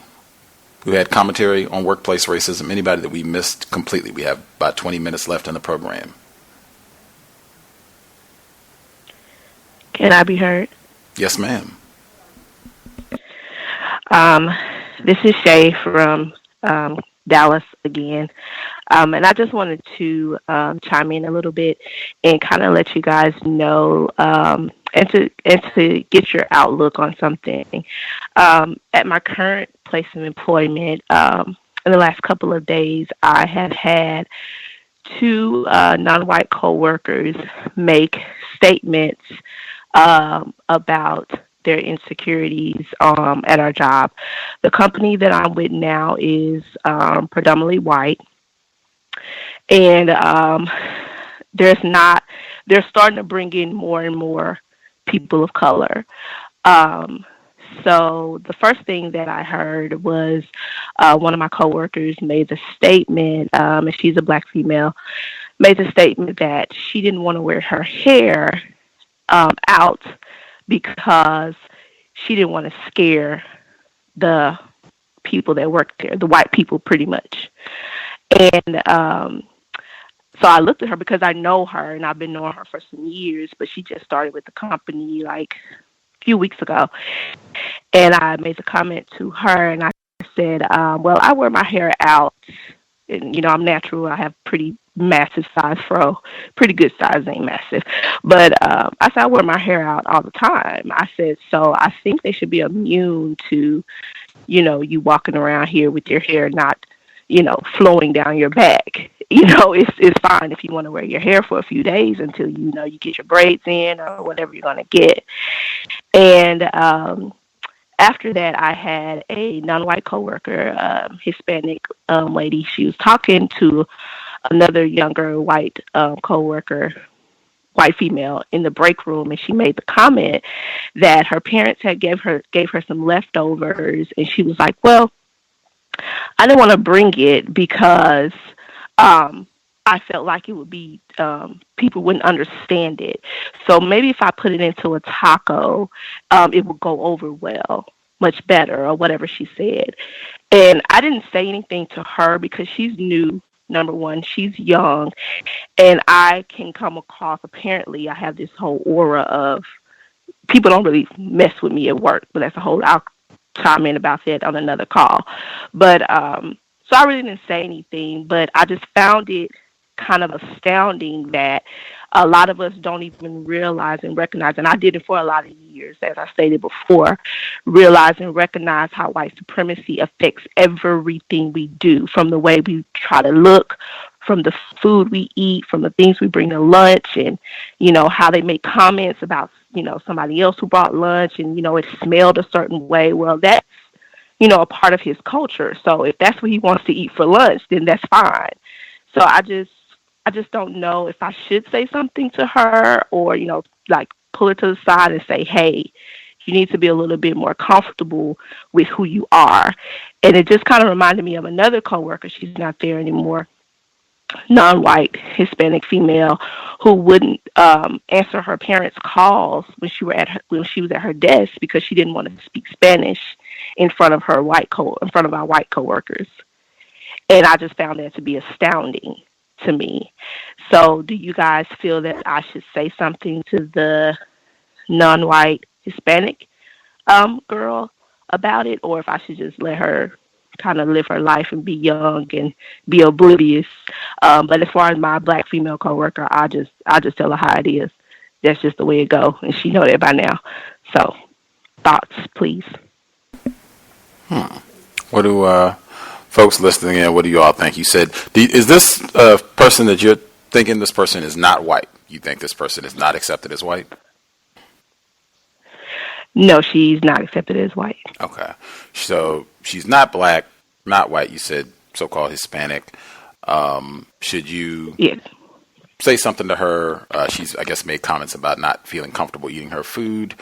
Who had commentary on workplace racism? Anybody that we missed completely? We have about 20 minutes left in the program. Can I be heard? Yes, ma'am. This is Shay from Dallas again. And I just wanted to chime in a little bit and kind of let you guys know and to get your outlook on something. At my current place of employment, in the last couple of days, I have had two non-white coworkers make statements about their insecurities at our job. The company that I'm with now is predominantly white, and they're starting to bring in more and more people of color. So the first thing that I heard was one of my coworkers made the statement, and she's a black female, made the statement that she didn't want to wear her hair out because she didn't want to scare the people that worked there, the white people pretty much. And so I looked at her because I know her and I've been knowing her for some years, but she just started with the company like a few weeks ago. And I made the comment to her and I said, well, I wear my hair out. And, I'm natural. I have pretty massive size fro, pretty good size, ain't massive. But I said, I wear my hair out all the time. I said, so I think they should be immune to, you walking around here with your hair not, flowing down your back. It's fine if you want to wear your hair for a few days until, you get your braids in or whatever you're going to get. And after that, I had a non-white coworker, Hispanic lady. She was talking to another younger white coworker, white female, in the break room, and she made the comment that her parents had gave her some leftovers, and she was like, "Well, I didn't want to bring it because um, I felt like it would be people wouldn't understand it. So maybe if I put it into a taco, it would go over well, much better, or whatever she said." And I didn't say anything to her because she's new. Number one, she's young, and I can come across. Apparently, I have this whole aura of people don't really mess with me at work, but that's a whole. I'll chime in about that on another call. But so I really didn't say anything, but I just found it kind of astounding that a lot of us don't even realize and recognize, and I did it for a lot of years, as I stated before, realize and recognize how white supremacy affects everything we do, from the way we try to look, from the food we eat, from the things we bring to lunch, and, you know, how they make comments about, you know, somebody else who brought lunch and, you know, it smelled a certain way. Well, that's, you know, a part of his culture. So if that's what he wants to eat for lunch, then that's fine. So I just don't know if I should say something to her, or, you know, like pull her to the side and say, "Hey, you need to be a little bit more comfortable with who you are." And it just kind of reminded me of another coworker. She's not there anymore, non-white Hispanic female, who wouldn't answer her parents' calls when she was at her desk because she didn't want to speak Spanish in front of in front of our white coworkers. And I just found that to be astounding to me. So, do you guys feel that I should say something to the non-white Hispanic girl about it, or if I should just let her kind of live her life and be young and be oblivious? But as far as my black female coworker, I just tell her how it is. That's just the way it go, and she know that by now. So, thoughts, please. What do folks listening in, what do you all think? You said, is this person that you're thinking this person is not white? You think this person is not accepted as white? No, she's not accepted as white. Okay. So she's not black, not white. You said so-called Hispanic. Should you say something to her? She's, I guess, made comments about not feeling comfortable eating her food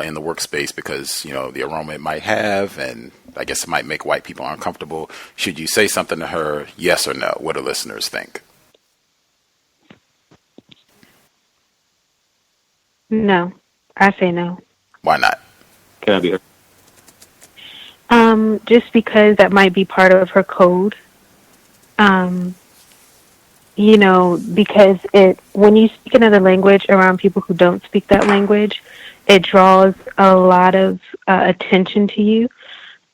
in the workspace because, you know, the aroma it might have, and I guess it might make white people uncomfortable. Should you say something to her, yes or no? What do listeners think? No. I say no. Why not? Can I be heard? Just because that might be part of her code. You know, because when you speak another language around people who don't speak that language, it draws a lot of attention to you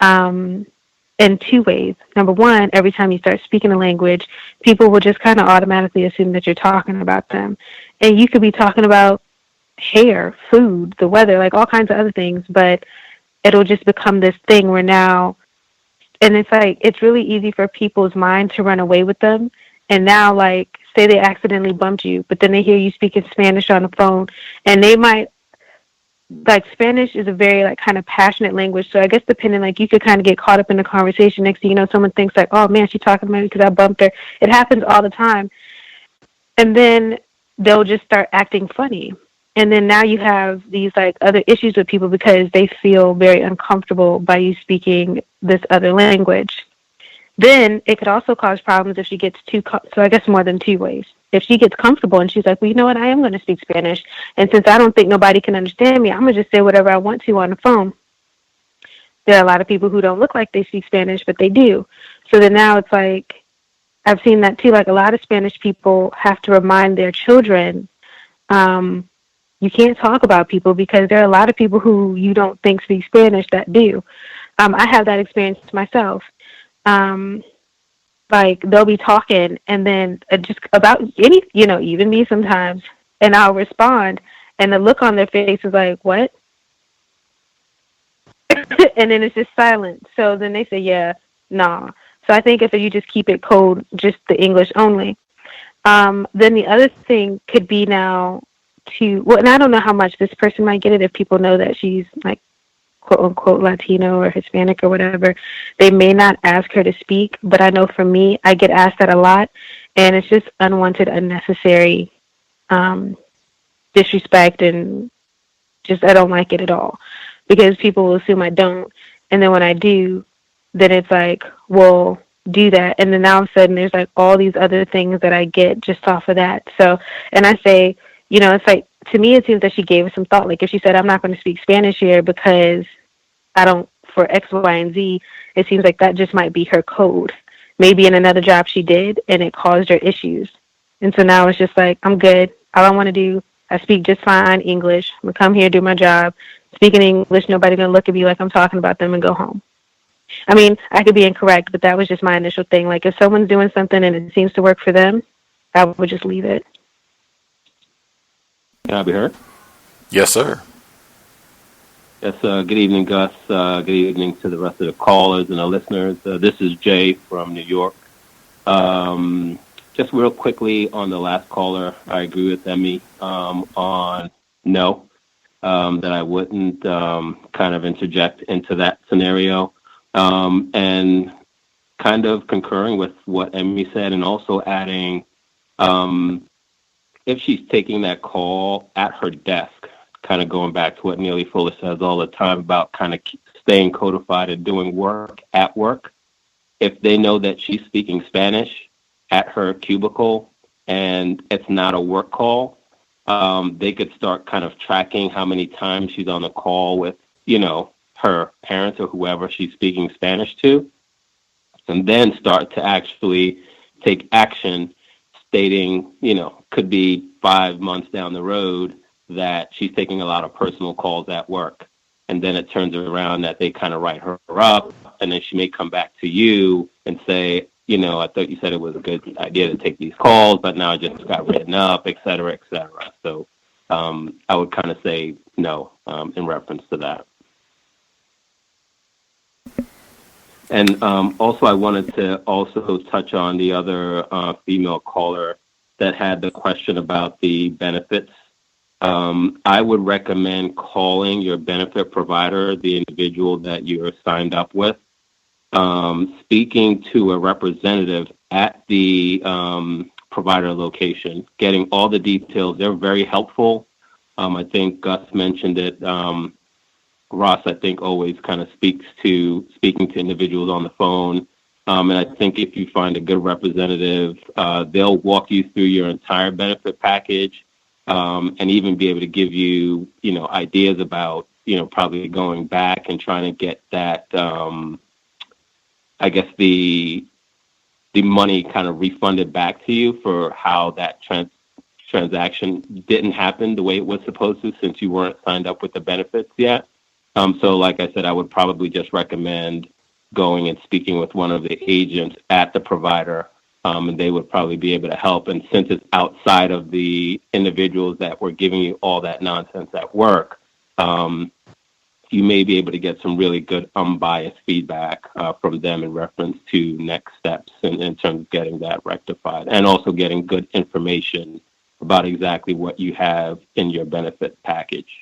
in two ways. Number one, every time you start speaking a language, people will just kind of automatically assume that you're talking about them. And you could be talking about hair, food, the weather, like all kinds of other things, but it'll just become this thing where now, and it's like, it's really easy for people's mind to run away with them. And now, like, say they accidentally bumped you, but then they hear you speaking Spanish on the phone, and they might, like, Spanish is a very, like, kind of passionate language. So I guess depending, like, you could kind of get caught up in the conversation. Next thing you know, someone thinks, like, "Oh, man, she's talking about me because I bumped her." It happens all the time. And then they'll just start acting funny. And then now you have these, like, other issues with people because they feel very uncomfortable by you speaking this other language. Then it could also cause problems if she gets so I guess more than two ways. If she gets comfortable and she's like, "Well, you know what, I am going to speak Spanish. And since I don't think nobody can understand me, I'm going to just say whatever I want to on the phone." There are a lot of people who don't look like they speak Spanish, but they do. So then now it's like, I've seen that too. Like, a lot of Spanish people have to remind their children, you can't talk about people because there are a lot of people who you don't think speak Spanish that do. I have that experience myself. Like, they'll be talking and then just about even me sometimes, and I'll respond and the look on their face is like, "What?" And then it's just silent. So then they say, "Yeah, nah." So I think if you just keep it cold, just the English only. Then the other thing could be now and I don't know how much this person might get it if people know that she's, like, quote unquote Latino or Hispanic or whatever, they may not ask her to speak. But I know for me, I get asked that a lot, and it's just unwanted, unnecessary disrespect, and just I don't like it at all, because people will assume I don't, and then when I do, then it's like, well, do that, and then all of a sudden there's like all these other things that I get just off of that. So, and I say, it's like, to me it seems that she gave it some thought. Like if she said, I'm not going to speak Spanish here because I don't, for X, Y, and Z, it seems like that just might be her code. Maybe in another job she did and it caused her issues, and so now it's just like, I'm good. All I want to do, I speak just fine English. I'm going to come here, do my job, speaking English. Nobody's going to look at me like I'm talking about them and go home. I mean, I could be incorrect, but that was just my initial thing. Like, if someone's doing something and it seems to work for them, I would just leave it. Can I be heard? Yes, sir. Yes, good evening, Gus. Good evening to the rest of the callers and the listeners. This is Jay from New York. Just real quickly on the last caller, I agree with Emmy on no, that I wouldn't kind of interject into that scenario. And kind of concurring with what Emmy said, and also adding, if she's taking that call at her desk, kind of going back to what Neely Fuller says all the time about kind of staying codified and doing work at work, if they know that she's speaking Spanish at her cubicle and it's not a work call, they could start kind of tracking how many times she's on a call with, her parents or whoever she's speaking Spanish to, and then start to actually take action stating, could be 5 months down the road that she's taking a lot of personal calls at work. And then it turns around that they kind of write her up, and then she may come back to you and say, I thought you said it was a good idea to take these calls, but now I just got written up, et cetera, et cetera. So I would kind of say no in reference to that. And also I wanted to also touch on the other female caller that had the question about the benefits. I would recommend calling your benefit provider, the individual that you're signed up with, speaking to a representative at the provider location, getting all the details. They're very helpful. I think Gus mentioned it. Ross, I think, always kind of speaking to individuals on the phone. And I think if you find a good representative, they'll walk you through your entire benefit package, and even be able to give you, ideas about, probably going back and trying to get that, I guess the money kind of refunded back to you for how that transaction didn't happen the way it was supposed to, since you weren't signed up with the benefits yet. So like I said, I would probably just recommend going and speaking with one of the agents at the provider, and they would probably be able to help. And since it's outside of the individuals that were giving you all that nonsense at work, you may be able to get some really good unbiased feedback from them in reference to next steps in terms of getting that rectified, and also getting good information about exactly what you have in your benefit package.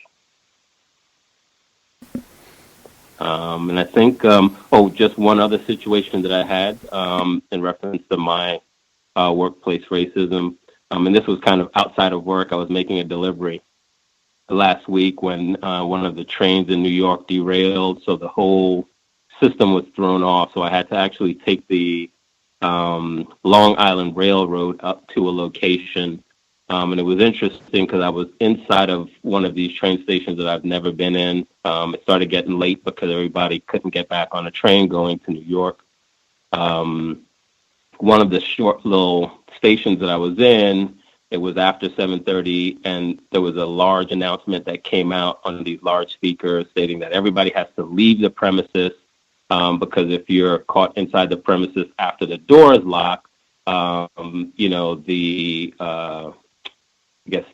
And I think, just one other situation that I had in reference to my workplace racism, and this was kind of outside of work. I was making a delivery last week when one of the trains in New York derailed, so the whole system was thrown off. So I had to actually take the Long Island Railroad up to a location. And it was interesting because I was inside of one of these train stations that I've never been in. It started getting late because everybody couldn't get back on a train going to New York. One of the short little stations that I was in, it was after 7:30, and there was a large announcement that came out on these large speakers stating that everybody has to leave the premises, because if you're caught inside the premises after the door is locked,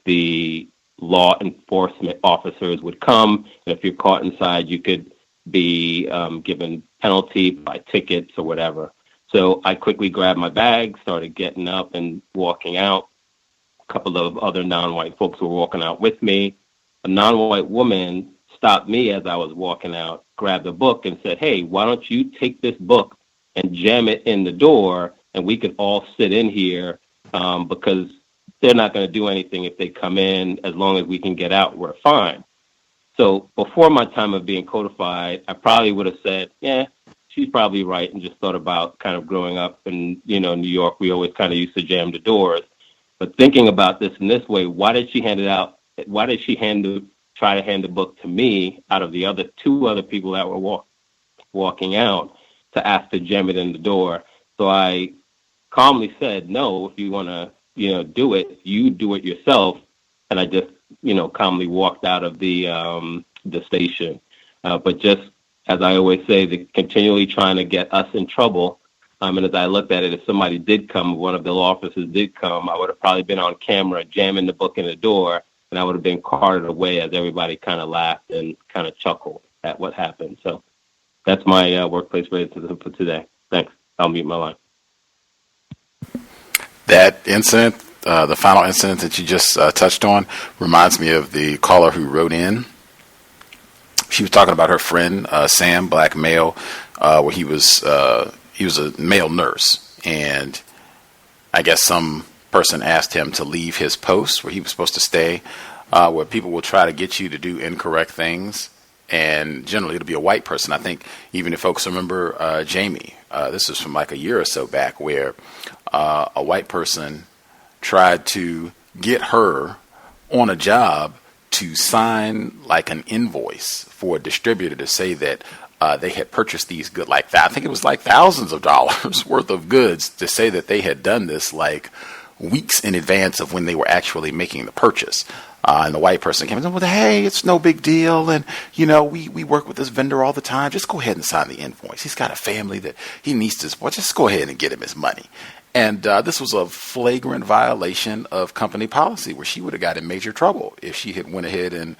the law enforcement officers would come, and if you're caught inside, you could be given penalty by tickets or whatever. So I quickly grabbed my bag, started getting up and walking out. A couple of other non-white folks were walking out with me. A non-white woman stopped me as I was walking out, grabbed a book and said, hey, why don't you take this book and jam it in the door and we could all sit in here because they're not going to do anything if they come in. As long as we can get out, we're fine. So before my time of being codified, I probably would have said, yeah, she's probably right, and just thought about kind of growing up in, New York, we always kind of used to jam the doors. But thinking about this in this way, why did she hand it out? Why did she try to hand the book to me out of the two other people that were walking out to ask to jam it in the door? So I calmly said, no, if you want to, do it, you do it yourself. And I just, calmly walked out of the station. But just as I always say, they're continually trying to get us in trouble. And as I looked at it, if somebody did come, one of the law officers did come, I would have probably been on camera jamming the book in the door, and I would have been carted away as everybody kind of laughed and kind of chuckled at what happened. So that's my workplace racism for today. Thanks. I'll mute my line. That incident, the final incident that you just touched on, reminds me of the caller who wrote in. She was talking about her friend, Sam, black male, where he was a male nurse, and I guess some person asked him to leave his post where he was supposed to stay, where people will try to get you to do incorrect things, and generally it'll be a white person. I think even if folks remember Jamie, this was from like a year or so back, where a white person tried to get her on a job to sign like an invoice for a distributor to say that they had purchased these goods, I think it was like thousands of dollars worth of goods, to say that they had done this like weeks in advance of when they were actually making the purchase. And the white person came and said, well, hey, it's no big deal. And, we work with this vendor all the time. Just go ahead and sign the invoice. He's got a family that he needs to support. Just go ahead and get him his money. And this was a flagrant violation of company policy, where she would have got in major trouble if she had went ahead and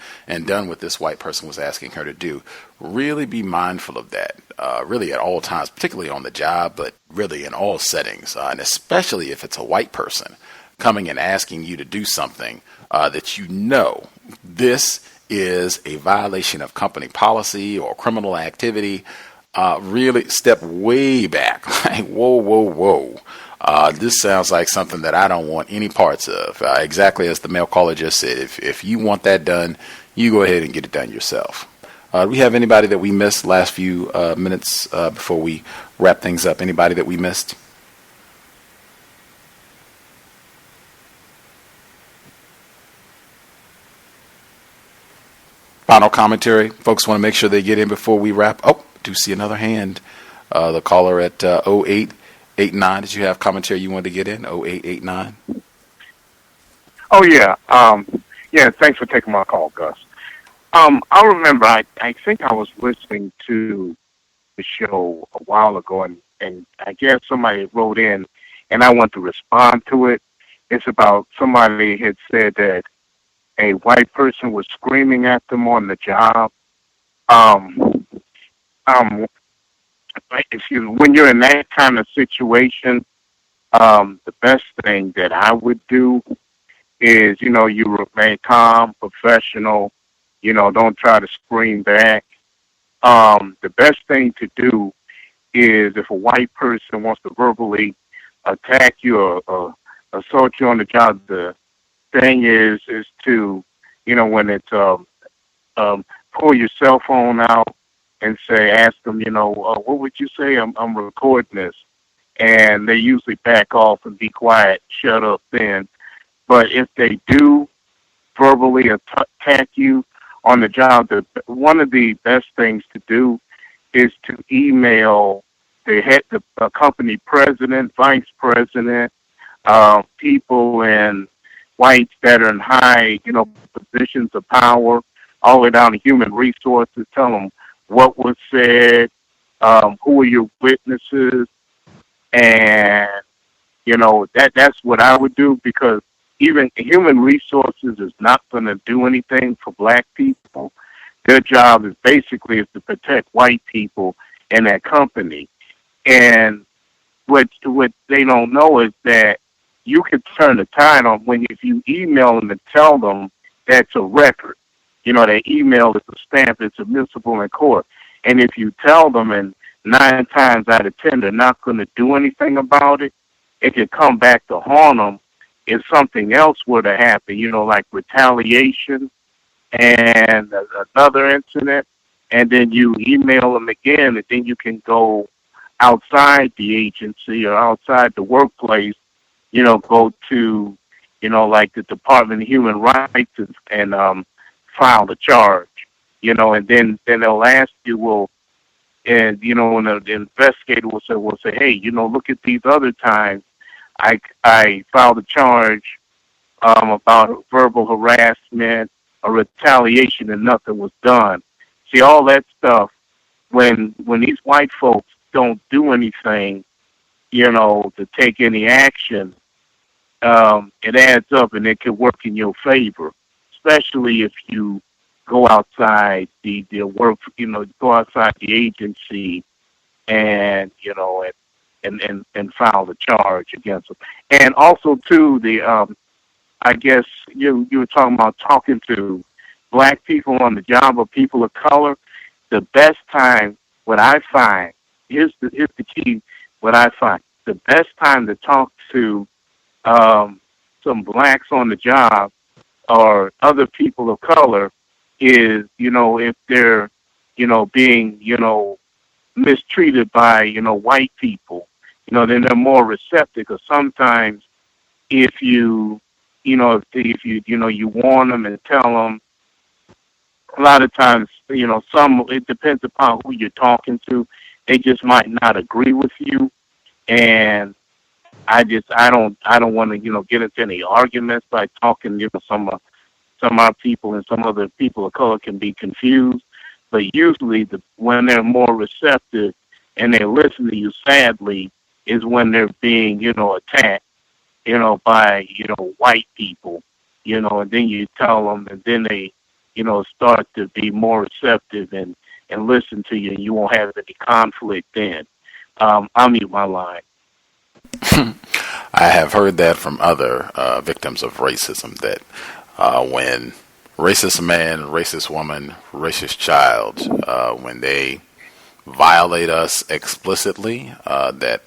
done what this white person was asking her to do. Really be mindful of that, really at all times, particularly on the job, but really in all settings, and especially if it's a white person coming and asking you to do something that this is a violation of company policy or criminal activity. Really step way back, like, whoa. This sounds like something that I don't want any parts of. Exactly as the male caller just said, if you want that done, you go ahead and get it done yourself. Do we have anybody that we missed last few minutes before we wrap things up? Anybody that we missed? Final commentary. Folks want to make sure they get in before we wrap. Oh, do see another hand. The caller at 0889. Did you have commentary you wanted to get in? 0889. Oh, yeah. Yeah, thanks for taking my call, Gus. I remember, I think I was listening to the show a while ago, and I guess somebody wrote in, and I want to respond to it. It's about somebody had said that a white person was screaming at them on the job. When you're in that kind of situation, the best thing that I would do is, you remain calm, professional, don't try to scream back. The best thing to do is, if a white person wants to verbally attack you or assault you on the job, the thing is to, when it's pull your cell phone out and ask them, what would you say? I'm recording this. And they usually back off and be quiet, shut up then. But if they do verbally attack you on the job, one of the best things to do is to email the company president, vice president, people in whites that are in high, positions of power, all the way down to human resources. Tell them what was said, who are your witnesses, and that's what I would do, because even human resources is not going to do anything for black people. Their job is basically to protect white people in that company. And what they don't know is that you can turn the tide on if you email them and tell them that's a record. their email is a stamp, it's admissible in court. And if you tell them, and 9 times out of 10 they're not going to do anything about it, it can come back to haunt them if something else were to happen, like retaliation and another incident, and then you email them again, and then you can go outside the agency or outside the workplace, go to, like the Department of Human Rights and file the charge, and then they'll ask you, well, and, and the investigator will say, hey, look at these other times I filed a charge about verbal harassment or retaliation and nothing was done. See, all that stuff, when these white folks don't do anything, to take any action, it adds up and it can work in your favor, especially if you go outside the work, go outside the agency and, and file the charge against them. And also, too, I guess you were talking about talking to black people on the job or people of color. The best time, what I find, here's the key, what I find, the best time to talk to some blacks on the job or other people of color is, if they're, being, mistreated by, white people, then they're more receptive. Because sometimes if you, if you warn them and tell them, a lot of times, it depends upon who you're talking to. They just might not agree with you. And I don't want to, get into any arguments by talking, some of our people and some other people of color can be confused. But usually when they're more receptive and they listen to you, sadly, is when they're being, attacked, by, white people, and then you tell them, and then they, start to be more receptive and listen to you, and you won't have any conflict then. I'll mute my line. I have heard that from other victims of racism, that when racist man, racist woman, racist child, when they violate us explicitly, that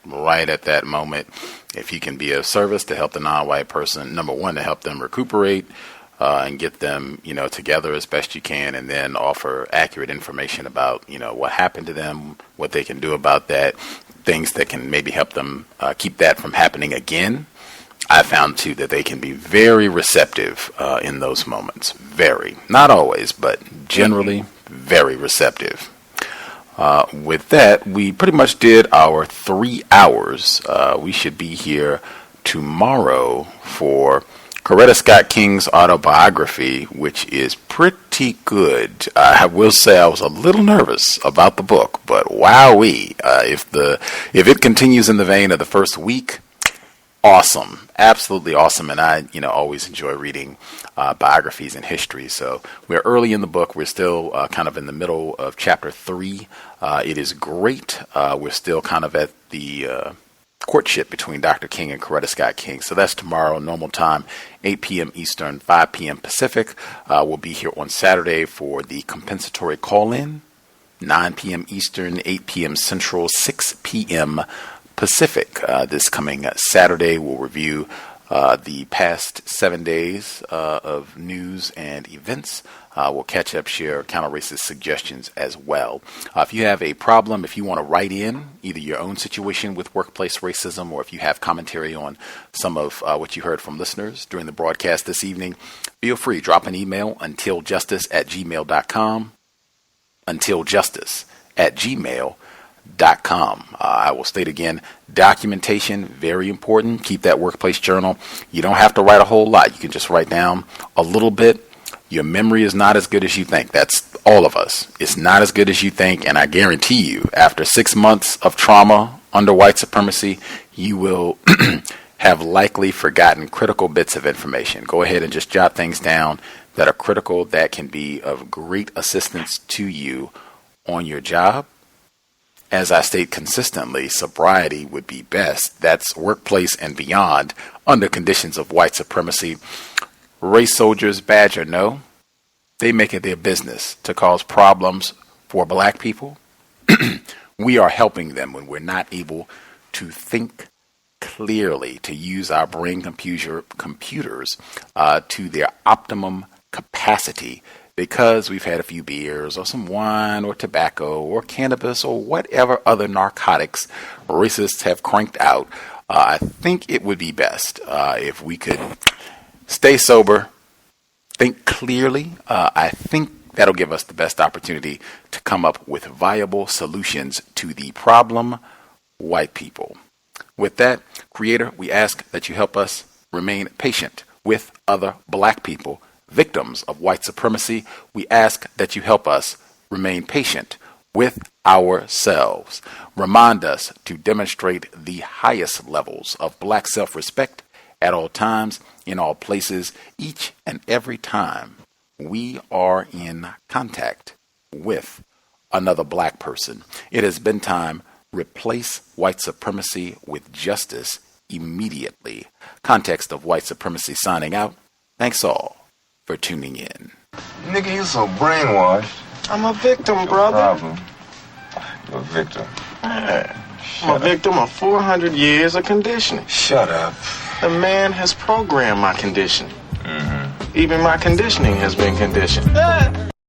right at that moment, if you can be of service to help the non-white person, number one, to help them recuperate and get them, together as best you can, and then offer accurate information about, what happened to them, what they can do about that, things that can maybe help them keep that from happening again. I found, too, that they can be very receptive in those moments. Very. Not always, but generally very receptive. With that, we pretty much did our 3 hours. We should be here tomorrow for Coretta Scott King's autobiography, which is pretty good. I will say I was a little nervous about the book, but wowee, if it continues in the vein of the first week, awesome, absolutely awesome. And I, always enjoy reading biographies and history. So we're early in the book. We're still kind of in the middle of chapter 3. It is great. We're still kind of at the courtship between Dr. King and Coretta Scott King. So that's tomorrow, normal time, 8 p.m. Eastern, 5 p.m. Pacific. We'll be here on Saturday for the compensatory call-in, 9 p.m. Eastern, 8 p.m. Central, 6 p.m. Pacific. This coming Saturday, we'll review the past 7 days of news and events. We'll catch up, share counter-racist suggestions as well. If you have a problem, if you want to write in either your own situation with workplace racism, or if you have commentary on some of what you heard from listeners during the broadcast this evening, feel free. Drop an email, untiljustice@gmail.com, untiljustice@gmail.com. I will state again, documentation, very important. Keep that workplace journal. You don't have to write a whole lot. You can just write down a little bit. Your memory is not as good as you think. That's all of us. It's not as good as you think. And I guarantee you, after 6 months of trauma under white supremacy, you will have likely forgotten critical bits of information. Go ahead and just jot things down that are critical, that can be of great assistance to you on your job. As I state consistently, sobriety would be best. That's workplace and beyond under conditions of white supremacy. Race soldiers, badge or no, they make it their business to cause problems for black people, we are helping them when we're not able to think clearly, to use our brain computers to their optimum capacity, because we've had a few beers or some wine or tobacco or cannabis or whatever other narcotics racists have cranked out. I think it would be best if we could stay sober, think clearly. I think that'll give us the best opportunity to come up with viable solutions to the problem, white people. With that, Creator, we ask that you help us remain patient with other black people, victims of white supremacy. We ask that you help us remain patient with ourselves. Remind us to demonstrate the highest levels of black self-respect at all times, in all places, each and every time we are in contact with another black person. It has been time. Replace white supremacy with justice immediately. Context of White Supremacy signing out. Thanks all for tuning in. Nigga, you so brainwashed. I'm a victim, brother. Problem. You're a victim. I'm a victim of 400 years of conditioning. Shut up. The man has programmed my conditioning. Mm-hmm. Even my conditioning has been conditioned.